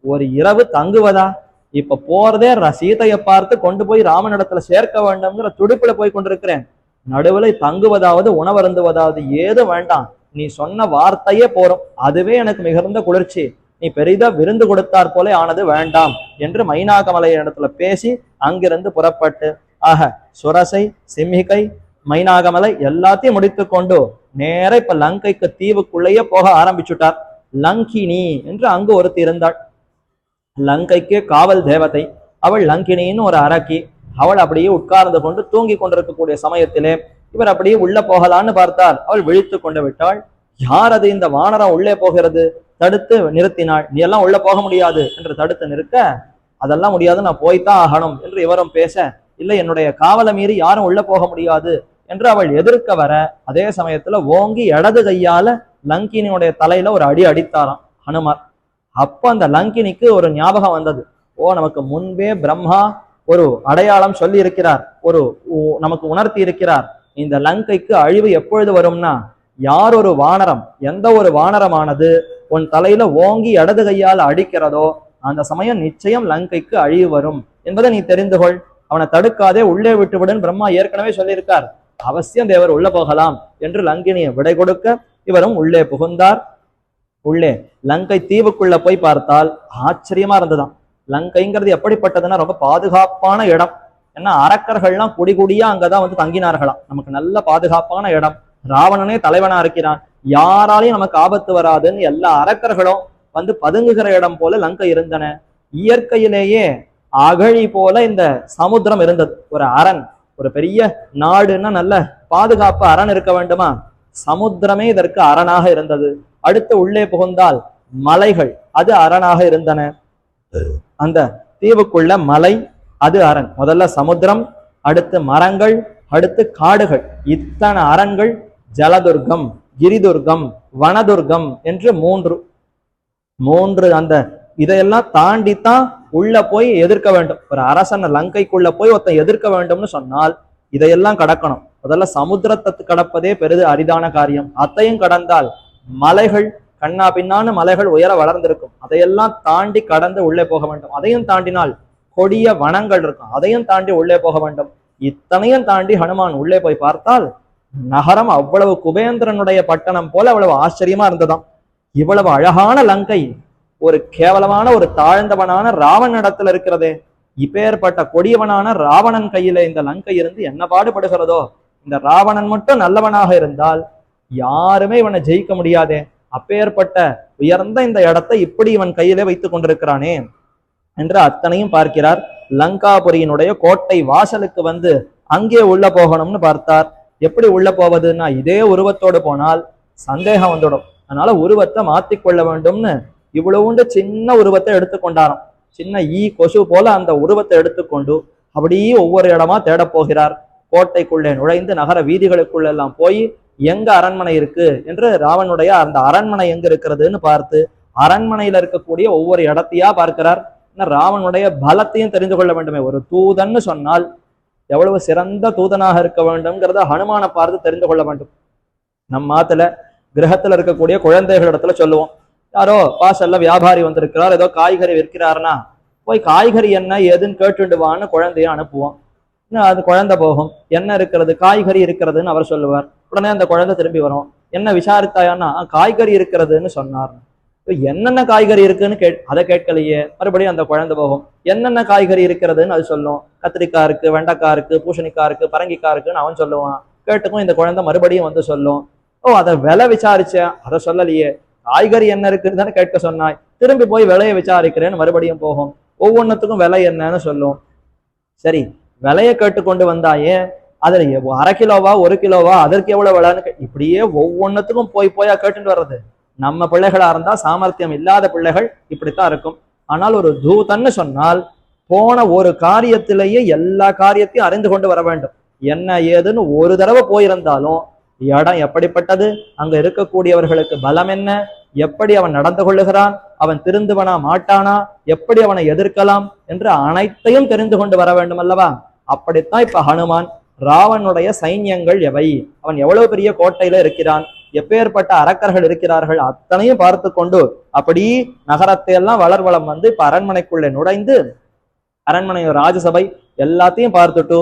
ஒரு இரவு தங்குவதா, இப்ப போறதே சீதையை பார்த்து கொண்டு போய் ராமனிடத்துல சேர்க்க வேண்டும்ங்கிற துடிப்புல போய் கொண்டிருக்கிறேன், நடுவில் தங்குவதாவது உணவருந்துவதாவது ஏது வேண்டாம், நீ சொன்ன வார்த்தையே போறோம், அதுவே எனக்கு மிகுந்த குளிர்ச்சி, நீ பெரிதா விருந்து கொடுத்தாற் போல ஆனது வேண்டாம் என்று மைனாகமலை இடத்துல பேசி அங்கிருந்து புறப்பட்டு, ஆக சுரசை, சிம்ஹிகை, மைனாகமலை எல்லாத்தையும் முடித்து கொண்டு நேர இப்ப லங்கைக்கு தீவுக்குள்ளேயே போக ஆரம்பிச்சுட்டார். லங்கினி என்று அங்கு ஒருத்தி இருந்தாள். லங்கைக்கு காவல் தேவதை அவள். லங்கினின்னு ஒரு அரக்கி. அவள் அப்படியே உட்கார்ந்து கொண்டு தூங்கி கொண்டிருக்கக்கூடிய சமயத்திலே இவர் அப்படியே உள்ள போகலான்னு பார்த்தால் அவள் விழித்து கொண்டு விட்டாள். யார் அது, இந்த வானரம் உள்ளே போகிறது, தடுத்து நிறுத்தினாள். நீ எல்லாம் உள்ள போக முடியாது என்று தடுத்து நிறுத்த, அதெல்லாம் முடியாது, நான் போய்தான் ஆகணும் என்று இவரும் பேச, இல்லை என்னுடைய காவலை மீறி யாரும் உள்ள போக முடியாது என்று அவள் எதிர்க்க வர, அதே சமயத்துல ஓங்கி இடது கையால லங்கினியுடைய தலையில ஒரு அடி அடித்தாராம் ஹனுமார். அப்ப அந்த லங்கினிக்கு ஒரு ஞாபகம் வந்தது. ஓ, நமக்கு முன்பே பிரம்மா ஒரு அடையாளம் சொல்லி இருக்கிறார், நமக்கு உணர்த்தி இருக்கிறார். இந்த லங்கைக்கு அழிவு எப்பொழுது வரும்னா, யார் ஒரு வானரம், எந்த ஒரு வானரமானது உன் தலையில ஓங்கி இடது கையால் அடிக்கிறதோ அந்த சமயம் நிச்சயம் லங்கைக்கு அழிவு வரும் என்பதை நீ தெரிந்து கொள். அவனை தடுக்காதே, உள்ளே விட்டுவிடுன்னு பிரம்மா ஏற்கனவே சொல்லியிருக்கார். அவசியம் தேவர் உள்ள போகலாம் என்று லங்கினியை விடை கொடுக்க இவரும் உள்ளே புகுந்தார். உள்ளே லங்கை தீவுக்குள்ள போய் பார்த்தால் ஆச்சரியமா இருந்ததுதான். லங்கைங்கிறது எப்படிப்பட்டதுன்னா ரொம்ப பாதுகாப்பான இடம். ஏன்னா அரக்கர்கள்லாம் குடிகுடியா அங்கதான் வந்து தங்கினார்களாம். நமக்கு நல்ல பாதுகாப்பான இடம். ராவணனே தலைவனா இருக்கிறான், யாராலையும் நமக்கு ஆபத்து வராதுன்னு எல்லா அரக்கர்களும் வந்து பதுங்குகிற இடம் போல லங்கை இருந்தன. இயற்கையிலேயே அகழி போல இந்த சமுத்திரம் இருந்தது. ஒரு அரண், ஒரு பெரிய நாடுன்னா நல்ல பாதுகாப்பு அரண் இருக்க வேண்டுமா, சமுத்திரமே இதற்கு அரணாக இருந்தது. அடுத்து உள்ளே புகுந்தால் மலைகள், அது அரணாக இருந்தன. அந்த தீவுக்குள்ள மலை, அது அரண். முதல்ல சமுத்திரம், அடுத்து மரங்கள், அடுத்து காடுகள். இத்தனை அரண்கள் ஜலதுர்க்கம், கிரிதுர்க்கம், வனதுர்க்கம் என்று மூன்று அந்த இதையெல்லாம் தாண்டித்தான் உள்ள போய் எதிர்க்க வேண்டும். ஒரு அரசன் லங்கைக்குள்ள போய் ஒருத்தன் எதிர்க்க வேண்டும்னு சொன்னால் இதையெல்லாம் கடக்கணும். முதல்ல சமுத்திரத்தை கடப்பதே பெரிது அரிதான காரியம். அதையும் கடந்தால் மலைகள், கண்ணா பின்னான்னு மலைகள் உயர வளர்ந்திருக்கும், அதையெல்லாம் தாண்டி கடந்து உள்ளே போக வேண்டும். அதையும் தாண்டினால் கொடிய வனங்கள் இருக்கும், அதையும் தாண்டி உள்ளே போக வேண்டும். இத்தனையும் தாண்டி ஹனுமான் உள்ளே போய் பார்த்தால் நகரம் அவ்வளவு குபேந்திரனுடைய பட்டணம் போல அவ்வளவு ஆச்சரியமா இருந்ததாம். இவ்வளவு அழகான லங்கை ஒரு கேவலமான ஒரு தாழ்ந்தவனான ராவணன் இடத்துல இருக்கிறதே. இப்பேற்பட்ட கொடியவனான ராவணன் கையில இந்த லங்கை இருந்து என்ன பாடுபடுகிறதோ. இந்த ராவணன் மட்டும் நல்லவனாக இருந்தால் யாருமே இவனை ஜெயிக்க முடியாதே. அப்பேற்பட்ட உயர்ந்த இந்த இடத்தை இப்படி இவன் கையிலே வைத்துக் கொண்டிருக்கிறானே என்று அத்தனையும் பார்க்கிறார். லங்காபுரியினுடைய கோட்டை வாசலுக்கு வந்து அங்கே உள்ள போகணும்னு பார்த்தார். எப்படி உள்ள போவதுன்னா, இதே உருவத்தோடு போனால் சந்தேகம் வந்துடும். அதனால உருவத்தை மாத்திக்கொள்ள வேண்டும்னு இவ்வளவுண்டு சின்ன உருவத்தை எடுத்துக்கொண்டாராம். சின்ன கொசு போல அந்த உருவத்தை எடுத்துக்கொண்டு அப்படியே ஒவ்வொரு இடமா தேட போகிறார். கோட்டைக்குள்ளே நுழைந்து நகர வீதிகளுக்குள்ள எல்லாம் போய் எங்க அரண்மனை இருக்கு என்று ராவனுடைய அந்த அரண்மனை எங்க இருக்கிறதுன்னு பார்த்து அரண்மனையில இருக்கக்கூடிய ஒவ்வொரு இடத்தையா பார்க்கிறார். ராவனுடைய பலத்தையும் தெரிந்து கொள்ள வேண்டுமே. ஒரு தூதன்னு சொன்னால் எவ்வளவு சிறந்த தூதனாக இருக்க வேண்டும்ங்கிறத ஹனுமானை பார்த்து தெரிந்து கொள்ள வேண்டும். நம்ம மாத்துல கிரகத்துல இருக்கக்கூடிய குழந்தைகள் இடத்துல சொல்லுவோம், யாரோ வாசல்ல வியாபாரி வந்திருக்கிறார், ஏதோ காய்கறி விற்கிறாருன்னா போய் காய்கறி என்ன ஏதுன்னு கேட்டுடுவான்னு குழந்தைய அனுப்புவோம். அது குழந்தை போகும், என்ன இருக்கிறது, காய்கறி இருக்கிறதுன்னு அவர் சொல்லுவார். உடனே அந்த குழந்தை திரும்பி வரும், என்ன விசாரித்தாயான்னா காய்கறி இருக்கிறதுன்னு சொன்னார். என்னென்ன காய்கறி இருக்குன்னு அதை கேட்கலையே. மறுபடியும் அந்த குழந்தை போகும், என்னென்ன காய்கறி இருக்கிறதுன்னு அது சொல்லும். கத்திரிக்காய் இருக்கு, வெண்டைக்காய் இருக்கு, பூசணிக்காய் இருக்கு, பரங்கிக்காய் இருக்குன்னு அவன் சொல்லுவான். கேட்டுக்கும் இந்த குழந்தை மறுபடியும் வந்து சொல்லும், ஓ அதை விலை விசாரிச்சேன், அதை சொல்லலையே, காய்கறி என்ன இருக்குன்னு தானே கேட்க சொன்னாய், திரும்பி போய் விலையை விசாரிக்கிறேன்னு மறுபடியும் போகும். ஒவ்வொன்றுத்துக்கும் விலை என்னன்னு சொல்லும். சரி, விலையை கேட்டுக்கொண்டு வந்தாயே, அதுல 1/2 கிலோவா 1 கிலோவா அதற்கு எவ்வளவு விலைன்னு இப்படியே ஒவ்வொன்றுத்துக்கும் போய் கேட்டுட்டு வர்றது. நம்ம பிள்ளைகளா இருந்தா, சாமர்த்தியம் இல்லாத பிள்ளைகள் இப்படித்தான் இருக்கும். ஆனால் ஒரு தூதன்னு சொன்னால் போன ஒரு காரியத்திலேயே எல்லா காரியத்தையும் அறிந்து கொண்டு வர வேண்டும். என்ன ஏதுன்னு ஒரு தடவை போயிருந்தாலும் இடம் எப்படிப்பட்டது, அங்க இருக்கக்கூடியவர்களுக்கு பலம் என்ன, எப்படி அவன் நடந்து கொள்ளுகிறான், அவன் திருந்துவனா மாட்டானா, எப்படி அவனை எதிர்க்கலாம் என்று அனைத்தையும் தெரிந்து கொண்டு வர வேண்டும் அல்லவா. அப்படித்தான் இப்ப ஹனுமான் ராவனுடைய சைன்யங்கள் எவை, அவன் எவ்வளவு பெரிய கோட்டையில இருக்கிறான், எப்பேற்பட்ட அரக்கர்கள் இருக்கிறார்கள், அத்தனையும் பார்த்து கொண்டு அப்படி நகரத்தை எல்லாம் வளர்வளம் வந்து இப்ப அரண்மனைக்குள்ளே நுழைந்து அரண்மனை ராஜசபை எல்லாத்தையும் பார்த்துட்டு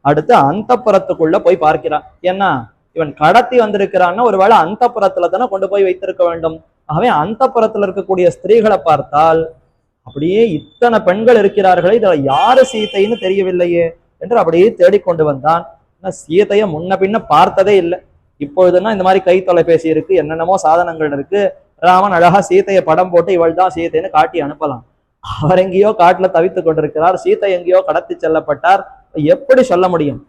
அடுத்து அந்தப்புறத்துக்குள்ள போய் பார்க்கிறான். ஏன்னா இவன் கடத்தி வந்திருக்கிறான்னா ஒருவேளை அந்தப்புறத்துல தானே கொண்டு போய் வைத்திருக்க வேண்டும். ஆகவே அந்தப்புறத்துல இருக்கக்கூடிய ஸ்திரீகளை பார்த்தால் அப்படியே இத்தனை பெண்கள் இருக்கிறார்களே, இதுல யாரு சீதைன்னு தெரியவில்லையே என்று அப்படியே தேடிக்கொண்டு வந்தான். சீதைய முன்ன பின்ன பார்த்ததே இல்லை. இப்பொழுதுன்னா இந்த மாதிரி கை தொலைபேசி இருக்கு, என்னென்னமோ சாதனங்கள் இருக்கு. ராமன் அழகா சீதையை படம் போட்டு இவள் தான் சீதைன்னு காட்டி அனுப்பலாம். அவர் எங்கேயோ காட்டுல தவித்து கொண்டிருக்கிறார், சீதை எங்கேயோ கடத்தி செல்லப்பட்டார், எப்படி சொல்ல முடியும்?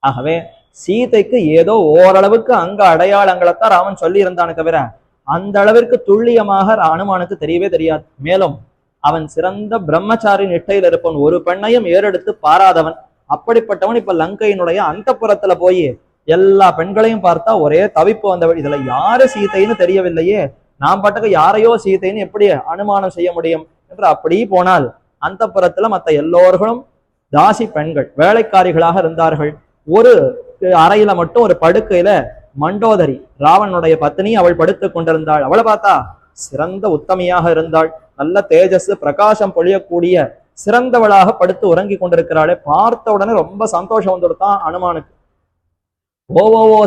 ஆகவே சீதைக்கு ஏதோ ஓரளவுக்கு அங்க அடையாளங்களைத்தான் ராமன் சொல்லி இருந்தானு தவிர அந்த அளவிற்கு துல்லியமாக அனுமானுக்கு தெரியவே தெரியாது. மேலும் அவன் சிறந்த பிரம்மச்சாரி நிட்டையில் இருப்பவன், ஒரு பெண்ணையும் ஏறெடுத்து பாராதவன். அப்படிப்பட்டவன் இப்ப லங்கையினுடைய அந்தப்புறத்துல போய் எல்லா பெண்களையும் பார்த்தா ஒரே தவிப்பு வந்தவள், இதுல யாரு சீதைன்னு தெரியவில்லையே, நான் பாட்டுக்கு யாரையோ சீதைன்னு எப்படி அனுமானம் செய்ய முடியும் என்று அப்படி போனால் அந்த புறத்துல மற்ற எல்லோர்களும் தாசி பெண்கள் வேலைக்காரிகளாக இருந்தார்கள். ஒரு அறையில மட்டும் ஒரு படுக்கையில மண்டோதரி ராவனுடைய பத்னி அவள் படுத்து கொண்டிருந்தாள். அவளை பார்த்தா சிறந்த உத்தமியாக இருந்தாள். நல்ல தேஜஸ் பிரகாசம் பொழியக்கூடிய சிறந்தவளாக படுத்து உறங்கி கொண்டிருக்கிறாளே. பார்த்த உடனே ரொம்ப சந்தோஷம் வந்துடுத்தான் அனுமானுக்கு. ஓ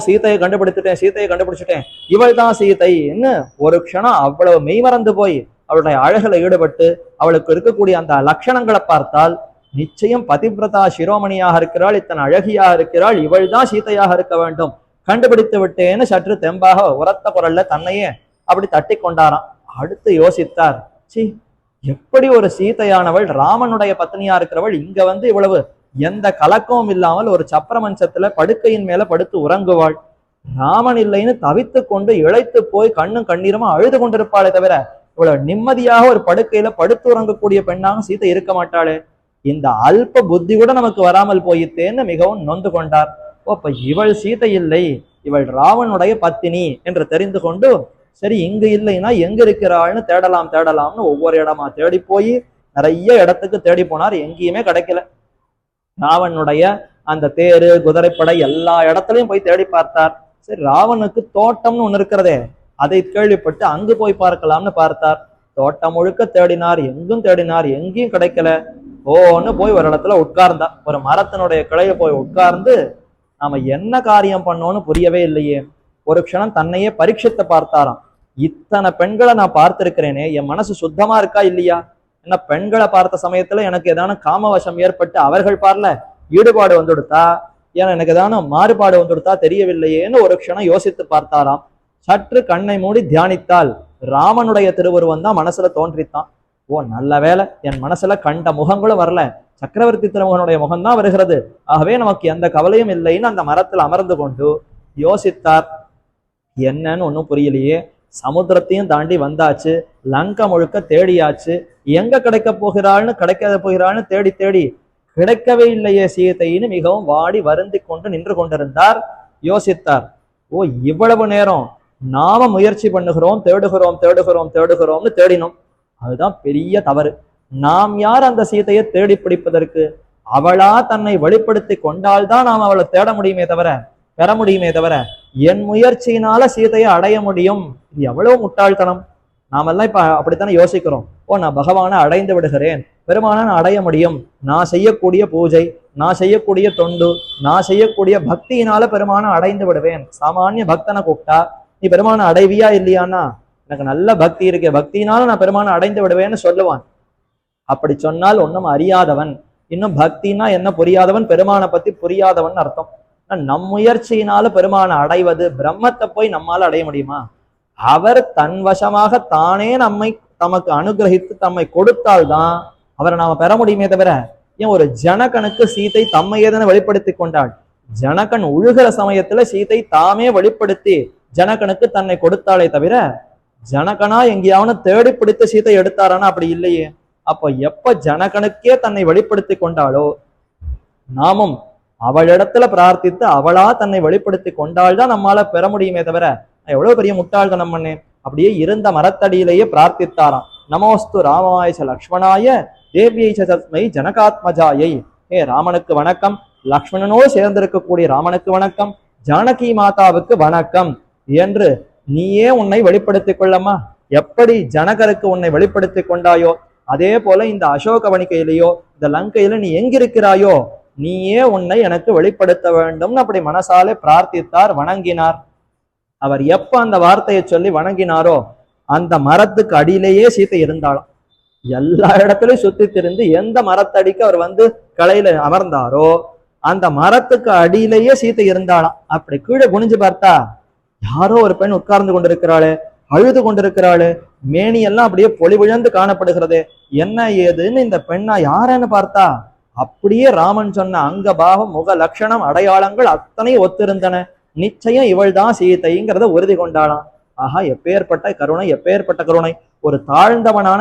சீதையை கண்டுபிடிச்சிட்டேன், இவள் தான் சீதை என்ன. ஒரு க்ஷணம் அவ்வளவு மெய்மறந்து போய் அவளுடைய அழகுல ஈடுபட்டு அவளுக்கு இருக்கக்கூடிய அந்த லட்சணங்களை பார்த்தால் நிச்சயம் பதிவிரதா சிரோமணியாக இருக்கிறாள், இத்தனை அழகியாக இருக்கிறாள், இவள் தான் சீதையாக இருக்க வேண்டும், கண்டுபிடித்து விட்டேன்னு சற்று தெம்பாக உரத்த குரல்ல தன்னையே அப்படி தட்டி கொண்டாராம். அடுத்து யோசித்தார், சி எப்படி ஒரு சீதையானவள் ராமனுடைய பத்னியா இருக்கிறவள் இங்க வந்து இவ்வளவு எந்த கலக்கமும் இல்லாமல் ஒரு சப்பரமஞ்சத்துல படுக்கையின் மேல படுத்து உறங்குவாள், ராமன் இல்லைன்னு தவித்து கொண்டு இழைத்து போய் கண்ணும் கண்ணீருமா அழுது கொண்டிருப்பாளே தவிர இவ்வளவு நிம்மதியாக ஒரு படுக்கையில படுத்து உறங்கக்கூடிய பெண்ணாக சீதை இருக்க மாட்டாளே, இந்த அல்ப புத்தி கூட நமக்கு வராமல் போயிட்டேன்னு மிகவும் நொந்து கொண்டார். அப்ப இவள் சீதை இல்லை, இவள் ராவனுடைய பத்தினி என்று தெரிந்து கொண்டு சரி இங்கு இல்லைன்னா எங்க இருக்கிறாள்னு தேடலாம்னு ஒவ்வொரு இடமா தேடி போய் நிறைய இடத்துக்கு தேடி போனார். எங்கேயுமே கிடைக்கல. ராவனுடைய அந்த தேரு குதிரைப்படை எல்லா இடத்துலயும் போய் தேடி பார்த்தார். சரி ராவனுக்கு தோட்டம்னு ஒண்ணு இருக்கிறதே, அதை கேள்விப்பட்டு அங்கு போய் பார்க்கலாம்னு பார்த்தார். தோட்டம் முழுக்க தேடினார், எங்கும் தேடினார், எங்கேயும் கிடைக்கல. ஓன்னு போய் ஒரு இடத்துல உட்கார்ந்தா. ஒரு மரத்தினுடைய கிளைய போய் உட்கார்ந்து நாம என்ன காரியம் பண்ணோன்னு புரியவே இல்லையே. ஒரு க்ஷணம் தன்னையே பரீட்சித்து பார்த்தாராம். இத்தனை பெண்களை நான் பார்த்திருக்கிறேனே, என் மனசு சுத்தமா இருக்கா இல்லையா? ஏன்னா பெண்களை பார்த்த சமயத்துல எனக்கு ஏதான காமவசம் ஏற்பட்டு அவர்கள் பார்ல ஈடுபாடு வந்துடுத்தா, ஏன்னா எனக்கு ஏதான மாறுபாடு வந்துடுத்தா தெரியவில்லையேன்னு ஒரு க்ஷணம் யோசித்து பார்த்தாராம். சற்று கண்ணை மூடி தியானித்தால் ராமனுடைய திருவுருவம் தான் மனசுல தோன்றித்தான். ஓ நல்ல வேலை, என் மனசுல கண்ட முகங்களும் வரல, சக்கரவர்த்தி திருமகனுடைய முகம்தான் வருகிறது, ஆகவே நமக்கு எந்த கவலையும் இல்லைன்னு அந்த மரத்தில் அமர்ந்து கொண்டு யோசித்தார். என்னன்னு ஒன்றும் புரியலையே, சமுத்திரத்தையும் தாண்டி வந்தாச்சு, லங்கா முழுக்க தேடியாச்சு, எங்க கிடைக்க போகிறாள்னு தேடி தேடி கிடைக்கவே இல்லையே சீதைன்னு மிகவும் வாடி வருந்தி கொண்டு நின்று கொண்டிருந்தார். யோசித்தார், ஓ இவ்வளவு நேரம் நாம முயற்சி பண்ணுகிறோம், தேடுகிறோம்னு தேடினோம், அதுதான் பெரிய தவறு. நாம் யார் அந்த சீதையை தேடி பிடிப்பதற்கு? அவளா தன்னை வெளிப்படுத்தி கொண்டால்தான் நாம் அவளை தேட முடியுமே தவிர பெற முடியுமே தவிர என் முயற்சியினால சீதையை அடைய முடியும். இது எவ்வளவு முட்டாள்தனம். நாமெல்லாம் இப்ப அப்படித்தானே யோசிக்கிறோம். ஓ நான் பகவானை அடைந்து விடுகிறேன், பெருமானை நான் அடைய முடியும், நான் செய்யக்கூடிய பூஜை, நான் செய்யக்கூடிய தொண்டு, நான் செய்யக்கூடிய பக்தியினால பெருமானை அடைந்து விடுவேன். சாமானிய பக்தனை கூப்பிட்டா நீ பெருமானை அடைவியா இல்லையான்னா, எனக்கு நல்ல பக்தி இருக்கு, பக்தியினால நான் பெருமானை அடைந்து விடுவேன்னு சொல்லுவான். அப்படி சொன்னால் ஒன்றும் அறியாதவன், இன்னும் பக்தினா என்ன புரியாதவன், பெருமானை பத்தி புரியாதவன் அர்த்தம். நம் முயற்சியினால பெருமானை அடைவது, பிரம்மத்தை போய் நம்மால அடைய முடியுமா? அவர் தன் வசமாக தானே நம்மை தமக்கு அனுகிரகித்து தம்மை கொடுத்தால்தான் அவரை நாம பெற முடியுமே தவிர, ஏன் ஒரு ஜனகனுக்கு சீதை தம்மையேதன வெளிப்படுத்தி கொண்டாள். ஜனகன் உழுகிற சமயத்துல சீதை தாமே வெளிப்படுத்தி ஜனகனுக்கு தன்னை கொடுத்தாலே தவிர ஜனகனா எங்கேயாவது தேடி பிடித்து சீதை எடுத்தாரானா அப்படி இல்லையே. அப்போ எப்ப ஜனகனுக்கே தன்னை வெளிப்படுத்தி கொண்டாளோ நாமும் அவளிடத்துல பிரார்த்தித்து அவளா தன்னை வெளிப்படுத்தி கொண்டால்தான் நம்மால பெற முடியுமே தவிர, எவ்வளவு பெரிய முட்டாள்தனம் பண்ணேன். அப்படியே இருந்த மரத்தடியிலேயே பிரார்த்தித்தாராம். நமோஸ்து ராமாய லக்ஷ்மணாய தேவியை சஸ்மை ஜனகாத்மஜாயை. ராமனுக்கு வணக்கம், லக்ஷ்மணனோடு சேர்ந்திருக்கக்கூடிய ராமனுக்கு வணக்கம், ஜானகி மாதாவுக்கு வணக்கம் என்று நீயே உன்னை வெளிப்படுத்திக் கொள்ளம்மா. எப்படி ஜனகருக்கு உன்னை வெளிப்படுத்தி கொண்டாயோ அதே போல இந்த அசோக வணிகையிலேயோ இந்த லங்கையில நீ எங்கிருக்கிறாயோ நீயே உன்னை எனக்கு வெளிப்படுத்த வேண்டும்னு அப்படி மனசாலே பிரார்த்தித்தார், வணங்கினார். அவர் எப்ப அந்த வார்த்தையை சொல்லி வணங்கினாரோ அந்த மரத்துக்கு அடியிலேயே சீதை இருந்தாலும். எல்லா இடத்துலயும் சுத்தி திரிந்து எந்த மரத்தடிக்கு அவர் வந்து கலையில அமர்ந்தாரோ அந்த மரத்துக்கு அடியிலேயே சீதை இருந்தாளாம். அப்படி கீழே குனிஞ்சு பார்த்தா யாரோ ஒரு பெண் உட்கார்ந்து கொண்டிருக்கிறாளே, அழுது கொண்டிருக்கிறாளு, மேனி எல்லாம் அப்படியே பொலிவிழந்து காணப்படுகிறது. என்ன ஏதுன்னு இந்த பெண்ணா யாருன்னு பார்த்தா அப்படியே ராமன் சொன்ன அங்க பாவம் முக லட்சணம் அடையாளங்கள் அத்தனை ஒத்திருந்தன. நிச்சயம் இவள் தான் சீதைங்கிறத உறுதி கொண்டாளாம். ஆஹா எப்பேற்பட்ட கருணை. ஒரு தாழ்ந்தவனான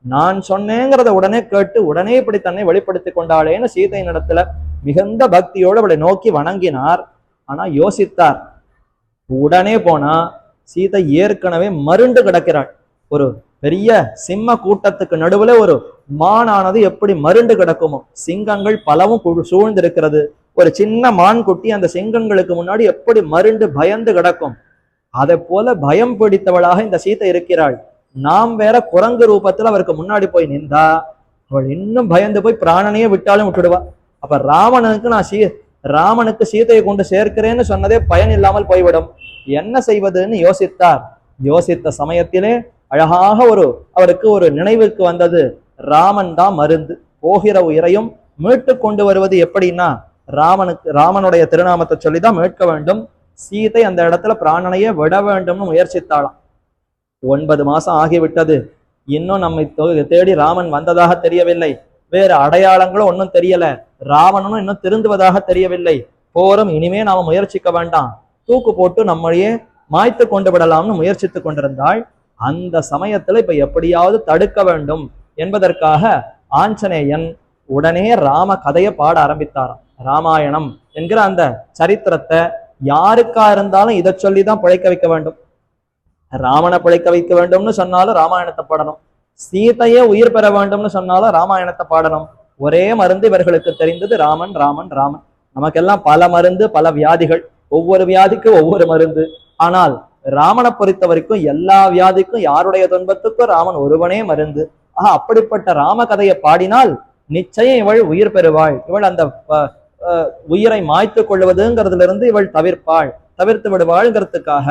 நான் சொன்னேங்கிறத உடனே கேட்டு உடனே இப்படி தன்னை வெளிப்படுத்தி கொண்டாளேன்னு சீதையின் இடத்துல மிகுந்த பக்தியோடு அவளை நோக்கி வணங்கினார். ஆனா யோசித்தார், உடனே போனா சீதை ஏற்கனவே மருண்டு கிடக்கிறாள். ஒரு பெரிய சிம்ம கூட்டத்துக்கு நடுவுல ஒரு மானானது எப்படி மருண்டு கிடக்குமோ, சிங்கங்கள் பலவும் சூழ்ந்திருக்கிறது. ஒரு சின்ன மான் குட்டி அந்த சிங்கங்களுக்கு முன்னாடி எப்படி மருண்டு பயந்து கிடக்கும், அதை போல பயம் பிடித்தவளாக இந்த சீதை இருக்கிறாள். நாம் வேற குரங்கு ரூபத்துல அவருக்கு முன்னாடி போய் நின்றா அவள் இன்னும் பயந்து போய் பிராணனையே விட்டாலும் விட்டுடுவா. அப்ப ராமனுக்கு சீதையை கொண்டு சேர்க்கிறேன்னு சொன்னதே பயன் இல்லாமல் போய்விடும். என்ன செய்வதுன்னு யோசித்தார். யோசித்த சமயத்திலே அழகாக அவருக்கு ஒரு நினைவுக்கு வந்தது. ராமன் தான் மருந்து. போகிற உயிரையும் மீட்டு கொண்டு வருவது எப்படின்னா, ராமனுடைய திருநாமத்தை சொல்லிதான் மீட்க வேண்டும். சீதை அந்த இடத்துல பிராணனையே விட வேண்டும்னு முயற்சித்தாளாம். 9 மாசம் ஆகிவிட்டது. இன்னும் நம்மை தேடி ராமன் வந்ததாக தெரியவில்லை. வேறு அடையாளங்களும் ஒன்றும் தெரியல. ராவணனும் இன்னும் திருந்துவதாக தெரியவில்லை. போரும், இனிமே நாம முயற்சிக்க வேண்டாம், தூக்கு போட்டு நம்மளையே மாய்த்து கொண்டு விடலாம்னு முயற்சித்து கொண்டிருந்தாள். அந்த சமயத்துல இப்ப எப்படியாவது தடுக்க வேண்டும் என்பதற்காக ஆஞ்சநேயன் உடனே ராம கதையை பாட ஆரம்பித்தாராம். ராமாயணம் என்கிற அந்த சரித்திரத்தை யாருக்கா இருந்தாலும் இதை சொல்லிதான் பிழைக்க வைக்க வேண்டும். ராமனை பிழைக்க வைக்க வேண்டும்னு சொன்னாலும் ராமாயணத்தை பாடணும். சீதையே உயிர் பெற வேண்டும்னு சொன்னாலும் ராமாயணத்தை பாடணும். ஒரே மருந்து இவர்களுக்கு தெரிந்தது, ராமன் ராமன் ராமன். நமக்கெல்லாம் பல மருந்து, பல வியாதிகள், ஒவ்வொரு வியாதிக்கும் ஒவ்வொரு மருந்து. ஆனால் ராமனை பொறுத்த வரைக்கும் எல்லா வியாதிக்கும், யாருடைய துன்பத்துக்கும் ராமன் ஒருவனே மருந்து. அப்படிப்பட்ட ராம கதையை பாடினால் நிச்சயம் இவள் உயிர் பெறுவாள். இவள் அந்த உயிரை மாய்த்து கொள்வதுங்கிறதுல இருந்து இவள் தவிர்த்து விடுவாள்ங்கிறதுக்காக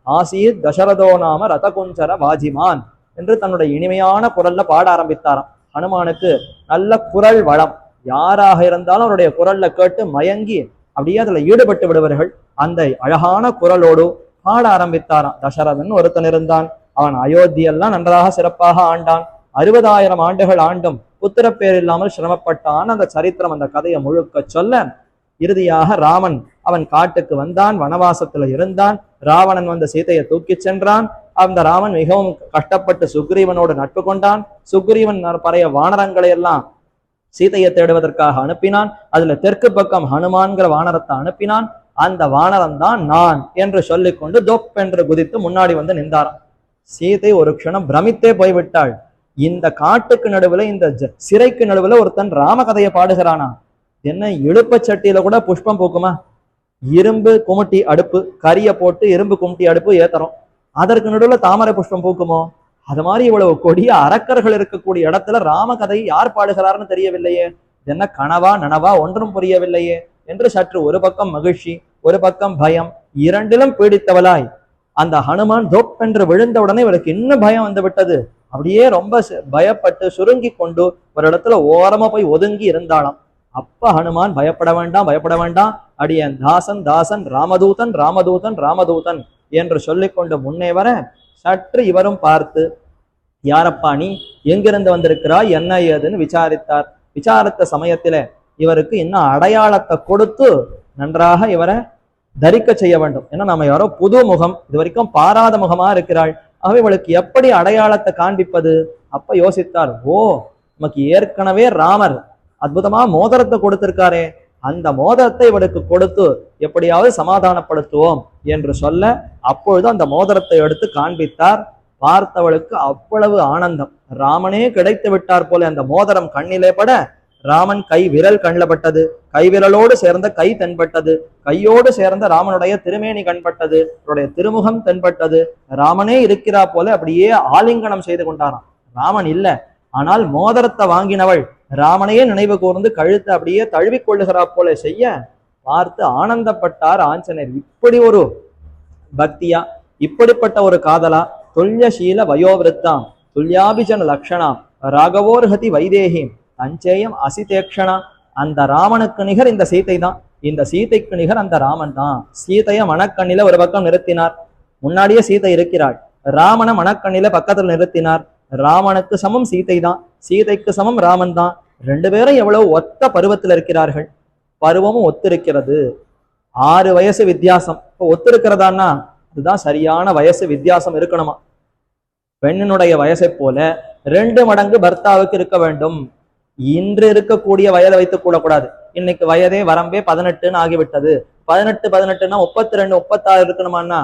ஆசீத் தசரதோ நாம ரதகுஞ்சர வாஜிமான் என்று தன்னுடைய இனிமையான குரல்ல பாட ஆரம்பித்தாராம். ஹனுமானுக்கு நல்ல குரல் வளம். யாராக இருந்தாலும் அவருடைய குரல்ல கேட்டு மயங்கி அப்படியே அதுல ஈடுபட்டு விடுவார்கள். அந்த அழகான குரலோடு பாட ஆரம்பித்தாராம். தசரதன் ஒருத்தன் இருந்தான். அவன் அயோத்தியெல்லாம் நன்றாக சிறப்பாக ஆண்டான். 60,000 ஆண்டுகள் ஆண்டும் புத்திரப்பேர் இல்லாமல் சிரமப்பட்டான். அந்த சரித்திரம், அந்த கதையை முழுக்க சொல்ல, இறுதியாக ராமன் அவன் காட்டுக்கு வந்தான், வனவாசத்துல இருந்தான். ராவணன் வந்து சீதையை தூக்கி சென்றான். அந்த ராமன் மிகவும் கஷ்டப்பட்டு சுக்ரீவனோடு நட்பு கொண்டான். சுக்ரீவன் பறைய வானரங்களை எல்லாம் சீதையை தேடுவதற்காக அனுப்பினான். அதுல தெற்கு பக்கம் ஹனுமான்கிற வானரத்தை அனுப்பினான். அந்த வானரம் தான் நான் என்று சொல்லிக்கொண்டு தொப் என்று குதித்து முன்னாடி வந்து நின்றாராம். சீதை ஒரு க்ஷணம் பிரமித்தே போய்விட்டாள். இந்த காட்டுக்கு நடுவுல, இந்த சிறைக்கு நடுவுல ஒருத்தன் ராம கதையை பாடுகிறானா? என்ன இழுப்ப சட்டியில கூட புஷ்பம் பூக்குமா? இரும்பு குமுட்டி அடுப்பு, கரிய போட்டு இரும்பு குமுட்டி அடுப்பு ஏத்தறோம், அதற்கு நடுவுல தாமரை புஷ்பம் பூக்குமோ? அது மாதிரி இவ்வளவு கொடிய அரக்கர்கள் இருக்கக்கூடிய இடத்துல ராம கதையை யார் பாடுகிறார்னு தெரியவில்லையே. என்ன கனவா நனவா ஒன்றும் புரியவில்லையே என்று சற்று ஒரு பக்கம் மகிழ்ச்சி, ஒரு பக்கம் பயம், இரண்டிலும் பீடித்தவளாய் அந்த ஹனுமான் தொப் என்று விழுந்தவுடனே இவளுக்கு இன்னும் பயம் வந்து விட்டது. அப்படியே ரொம்ப பயப்பட்டு சுருங்கி கொண்டு ஒரு இடத்துல ஓரமா போய் ஒதுங்கி இருந்தாளாம். அப்ப ஹனுமான் பயப்பட வேண்டாம், பயப்பட வேண்டாம், அடியன் தாசன் தாசன், ராமதூதன் ராமதூதன் ராமதூதன் என்று சொல்லிக்கொண்டு முன்னே வர, சற்று இவரும் பார்த்து, யாரப்பா நீ, எங்கிருந்து வந்திருக்கிறாய், என்ன ஏதுன்னு விசாரித்தார். விசாரித்த சமயத்தில இவருக்கு இன்னும் அடையாளத்தை கொடுத்து நன்றாக இவரை தரிக்க செய்ய வேண்டும். ஏன்னா நம்ம யாரோ புது முகம், இது வரைக்கும் பாராத முகமா இருக்கிறாள். ஆகவே இவளுக்கு எப்படி அடையாளத்தை காண்பிப்பது? அப்ப யோசித்தார், ஓ, நமக்கு ஏற்கனவே ராமர் அற்புதமா மோதிரத்தை கொடுத்திருக்காரே, அந்த மோதிரத்தை இவளுக்கு கொடுத்து எப்படியாவது சமாதானப்படுத்துவோம் என்று சொல்ல, அப்பொழுது அந்த மோதிரத்தை எடுத்து காண்பித்தார். பார்த்தவளுக்கு அவ்வளவு ஆனந்தம். ராமனே கிடைத்து விட்டார் போல அந்த மோதிரம் கண்ணிலே பட, ராமன் கை விரல் கண்ணில் பட்டது, கை விரலோடு சேர்ந்த கை தென்பட்டது, கையோடு சேர்ந்த ராமனுடைய திருமேனி கண்பட்டது, அவருடைய திருமுகம் தென்பட்டது. ராமனே இருக்கிறா போல அப்படியே ஆலிங்கனம் செய்து கொண்டாராம். ராமன் இல்ல, ஆனால் மோதிரத்தை வாங்கினவள் ராமனையே நினைவு கூர்ந்து கழுத்தை அப்படியே தழுவிக்கொள்ளுகிறா போல செய்ய பார்த்து ஆனந்தப்பட்டார் ஆஞ்சநேயர். இப்படி ஒரு பக்தியா, இப்படிப்பட்ட ஒரு காதலா, துல்யசீல வயோவிருத்தாம் துல்யாபிஜன லக்ஷணாம் ராகவோர்ஹதி வைதேகி தஞ்சேயம் அசிதேக்ஷணா. அந்த ராமனுக்கு நிகர் இந்த சீதை தான், இந்த சீதைக்கு நிகர் அந்த ராமன் தான். சீதைய மனக்கண்ணில ஒரு பக்கம் நிறுத்தினார், முன்னாடியே சீதை இருக்கிறாள். ராமனை மனக்கண்ணில பக்கத்தில் நிறுத்தினார். ராமனுக்கு சமம் சீதை தான், சீதைக்கு சமம் ராமன் தான். 2 பேரும் எவ்வளவு ஒத்த பருவத்தில் இருக்கிறார்கள். பருவமும் ஒத்திருக்கிறது. 6 வயசு வித்தியாசம். இப்போ ஒத்திருக்கிறதான்னா அதுதான் சரியான வயசு வித்தியாசம் இருக்கணுமா. பெண்ணினுடைய வயசை போல 2 மடங்கு பர்த்தாவுக்கு இருக்க வேண்டும். இன்று இருக்கக்கூடிய வயதை வைத்துக் கூடக்கூடாது. இன்னைக்கு வயதே வரம்பே 18ன்னு ஆகிவிட்டது. 18 18ன்னா 32 36 இருக்கணுமான்னா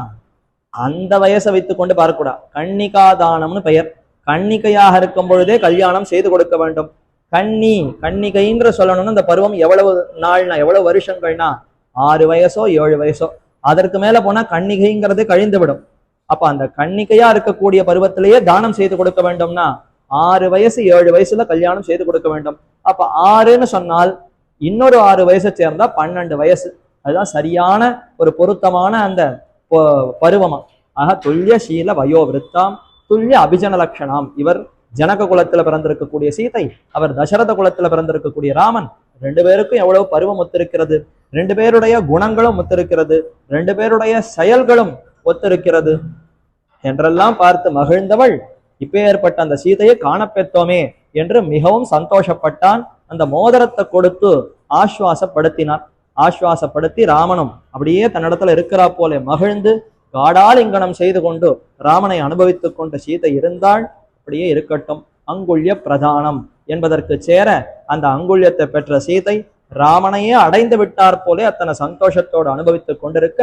அந்த வயசை வைத்துக் கொண்டு பார்க்கக்கூடாது. கன்னிகாதானம்னு பெயர். கன்னிகையாக இருக்கும் பொழுதே கல்யாணம் செய்து கொடுக்க வேண்டும். கன்னிகைன்ற சொல்லணும்னா இந்த பருவம் எவ்வளவு நாள்னா எவ்வளவு வருஷங்கள்னா 6 வயசோ 7 வயசோ, அதற்கு மேல போனா கன்னிகைங்கிறது கழிந்து விடும். அப்ப அந்த கன்னிகையா இருக்கக்கூடிய பருவத்திலேயே தானம் செய்து கொடுக்க வேண்டும்னா 6 வயசு 7 வயசுல கல்யாணம் செய்து கொடுக்க வேண்டும். அப்ப 6ன்னு சொன்னால் இன்னொரு 6 வயசை சேர்ந்தா 12 வயசு. அதுதான் சரியான ஒரு பொருத்தமான அந்த பருவமா. ஆக துல்லிய சீல வயோவிருத்தாம் துல்லிய அபிஜன லட்சணாம். இவர் ஜனக குலத்துல பிறந்திருக்கக்கூடிய சீதை, அவர் தசரத குலத்துல பிறந்திருக்கக்கூடிய ராமன். 2 பேருக்கும் எவ்வளவு பருவம் ஒத்திருக்கிறது, 2 பேருடைய குணங்களும் ஒத்திருக்கிறது, 2 பேருடைய செயல்களும் ஒத்திருக்கிறது என்றெல்லாம் பார்த்து மகிழ்ந்தவள் இப்பேற்பட்ட அந்த சீதையை காணப்பெற்றோமே என்று மிகவும் சந்தோஷப்பட்டான். அந்த மோதிரத்தை கொடுத்து ஆஸ்வாசப்படுத்தினார். ஆஸ்வாசப்படுத்தி ராமனும் அப்படியே தன்னிடத்துல இருக்கிறா போல மகிழ்ந்து காடாலிங்கனம் செய்து கொண்டு ராமனை அனுபவித்துக் கொண்டு சீதை இருந்தாள். அப்படியே இருக்கட்டும். அங்குல்ய பிரதானம் என்பதற்கு சேர அந்த அங்குல்யத்தை பெற்ற சீதை ராமனையே அடைந்து விட்டார் போலே அத்தனை சந்தோஷத்தோடு அனுபவித்துக் கொண்டிருக்க,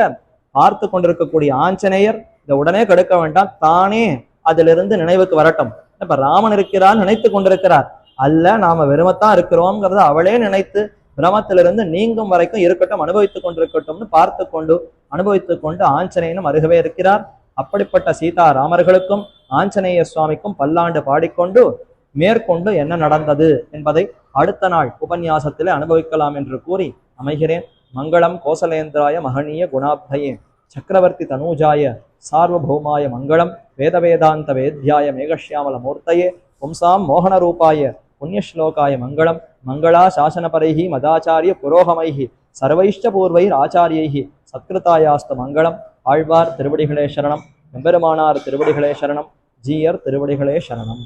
பார்த்து கொண்டிருக்கக்கூடிய ஆஞ்சநேயர் இதை உடனே கெடுக்க வேண்டாம், தானே அதிலிருந்து நினைவுக்கு வரட்டும். இப்ப ராமன் இருக்கிறார் நினைத்து கொண்டிருக்கிறார் அல்ல, நாம வெறுமத்தான் இருக்கிறோம்ங்கிறத அவளே நினைத்து பிரமத்திலிருந்து நீங்கும் வரைக்கும் இருக்கட்டும், அனுபவித்துக் கொண்டிருக்கட்டும்னு பார்த்து கொண்டு அனுபவித்துக் கொண்டு ஆஞ்சநேயனும் அருகவே இருக்கிறார். அப்படிப்பட்ட சீதா ராமர்களுக்கும் ஆஞ்சநேய சுவாமிக்கும் பல்லாண்டு பாடிக்கொண்டு மேற்கொண்டு என்ன நடந்தது என்பதை அடுத்த நாள் உபன்யாசத்திலே அனுபவிக்கலாம் என்று கூறி அமைகிறேன். மங்களம் கோசலேந்திராய மகனீய குணாப்தயே சக்கரவர்த்தி தனூஜாய சார்வபௌமாய மங்களம் வேதவேதாந்த வேத்யாய மேகஷ்யாமல மூர்த்தயே பும்சாம் மோகன ரூபாய புண்ணியஸ்லோகாய மங்களம் மங்களா சாசனபரைஹி மதாச்சாரிய புரோகமைஹி சர்வைஷ்ட பூர்வைர் ஆச்சாரியைஹி சத்கிருதாயாஸ்து மங்களம். ஆழ்வார் திருவடிகளே சரணம், எம்பெருமானார் திருவடிகளே சரணம், ஜீயர் திருவடிகளே சரணம்.